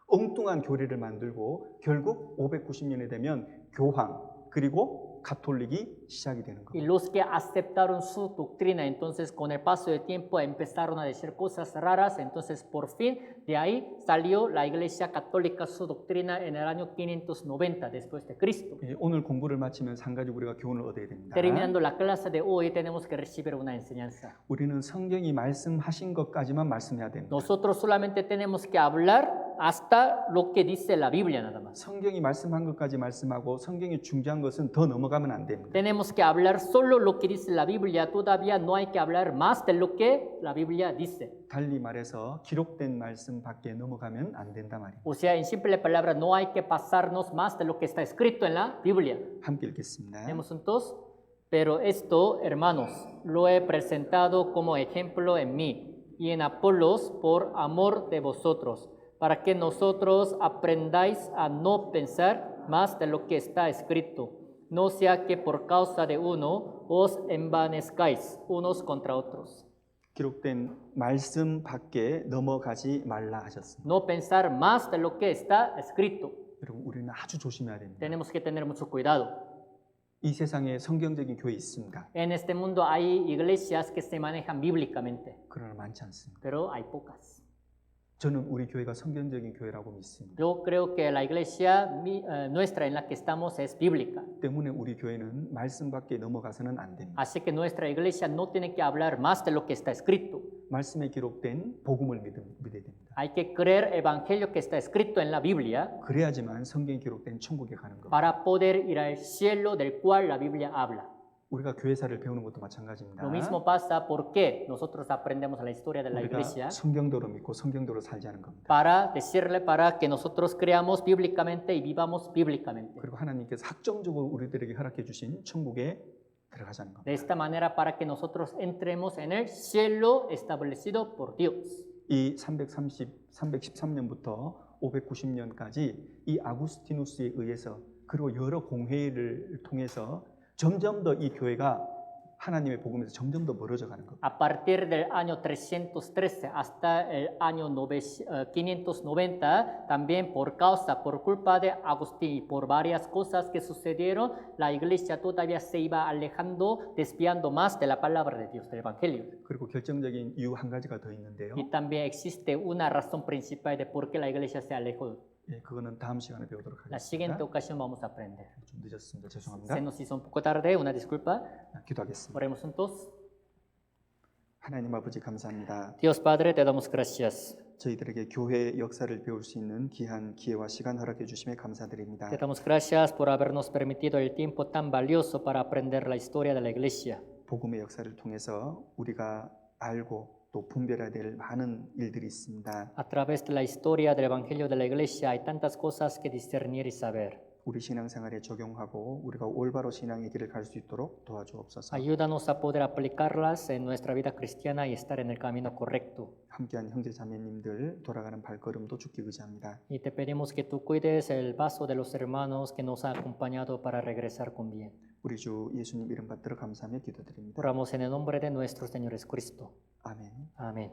엉뚱한 교리를 만들고 결국 590년이 되면 교황 그리고 가톨릭이 시작이 되는 Y 거예요. los que aceptaron su doctrina, entonces con el paso del tiempo empezaron a decir cosas raras, entonces por fin de ahí salió la Iglesia Católica, su doctrina en el año 590 después de Cristo. 오늘 공부를 마치면서 한 가지 우리가 교훈을 얻어야 됩니다. Terminando la clase de hoy tenemos que recibir una enseñanza. 우리는 성경이 말씀하신 것까지만 말씀해야 됩니다. Nosotros solamente tenemos que hablar hasta lo que dice la Biblia nada más. 성경이 말씀한 것까지 말씀하고 성경이 중요한 것은 더 넘어가면 안 됩니다. Tenemos que hablar solo lo que dice la Biblia, todavía no hay que hablar más de lo que la Biblia dice. 달리 말해서 기록된 말씀 밖에 넘어가면 안 된다 말입니다. O sea, en simple palabra, no hay que pasarnos más de lo que está escrito en la Biblia. 함께 읽겠습니다. Tenemos juntos. Pero esto, hermanos, lo he presentado como ejemplo en mí y en Apolos por amor de vosotros, para que nosotros aprendáis a no pensar más de lo que está escrito, no sea que por causa de uno os envanezcáis unos contra otros. 기록된 말씀 밖에 넘어가지 말라 하셨습니다. No pensar más de lo que está escrito. 여러분 우리는 아주 조심해야 됩니다. Tenemos que tener mucho cuidado. 이 세상에 성경적인 교회 있습니다. En este mundo hay iglesias que se manejan bíblicamente, 그러나 많지 않습니다. pero hay pocas. 저는 우리 교회가 성경적인 교회라고 믿습니다. Yo creo que la iglesia nuestra en la que estamos es bíblica. 때문에 우리 교회는 말씀 밖에 넘어가서는 안 됩니다. Así que nuestra iglesia no tiene que hablar más de lo que está escrito. 말씀에 기록된 복음을 믿어야 됩니다. Hay que creer el evangelio que está escrito en la Biblia 그래야지만 성경에 기록된 천국에 가는 겁니다. para poder ir al cielo del cual la Biblia habla. 우리가 교회사를 배우는 것도 마찬가지입니다. Lo mismo pasa porque nosotros aprendemos la historia de la 우리가 iglesia 성경대로 믿고 성경대로 살자는 겁니다. para decirle para que nosotros creamos bíblicamente y vivamos bíblicamente. 그리고 하나님께서 확정적으로 우리들에게 허락해 주신 천국에 들어가자는 겁니다. De esta manera para que nosotros entremos en el cielo establecido por Dios. 이 313년부터 590년까지 이 아구스티누스에 의해서 그리고 여러 공회를 통해서 점점 더 이 교회가 하나님의 복음에서 점점 더 멀어져 가는 겁니다. A partir del año 313 hasta el año 590, también por culpa de Agustín y por varias cosas que sucedieron, la iglesia todavía se iba alejando, desviando más de la palabra de Dios, del Evangelio. 그리고 결정적인 이유 한 가지가 더 있는데요. Y también existe una razón principal de por qué la iglesia se alejó. 예, 그거는 다음 시간에 배우도록 La siguiente 하겠습니다. ocasión vamos a aprender. 좀 늦었습니다. Se 죄송합니다. nos hizo un poco tarde, una disculpa. 기도하겠습니다. Oremos juntos. 하나님 아버지 감사합니다. Dios Padre, te damos gracias. 저희들에게 교회의 역사를 배울 수 있는 귀한 기회와 시간 허락해 주심에 감사드립니다. Te damos gracias por habernos permitido el tiempo tan valioso para aprender la historia de la iglesia. 복음의 역사를 통해서 우리가 알고 또 분별해야 될 많은 일들이 있습니다. A través de la historia del Evangelio de la Iglesia hay tantas cosas que discernir y saber. 우리 신앙생활에 적용하고 우리가 올바로 신앙의 길을 갈 수 있도록 도와주옵소서. Ayúdanos a poder aplicarlas en nuestra vida cristiana y estar en el camino correcto. 함께한 형제 자매님들 돌아가는 발걸음도 주께 의지합니다. Y te pedimos que tú cuides el paso de los hermanos que nos han acompañado para regresar con bien. 우리 주 예수님 이름 받들어 감사하며 기도드립니다. Oramos en el nombre de nuestro Señor Jesucristo. 아멘. Amén.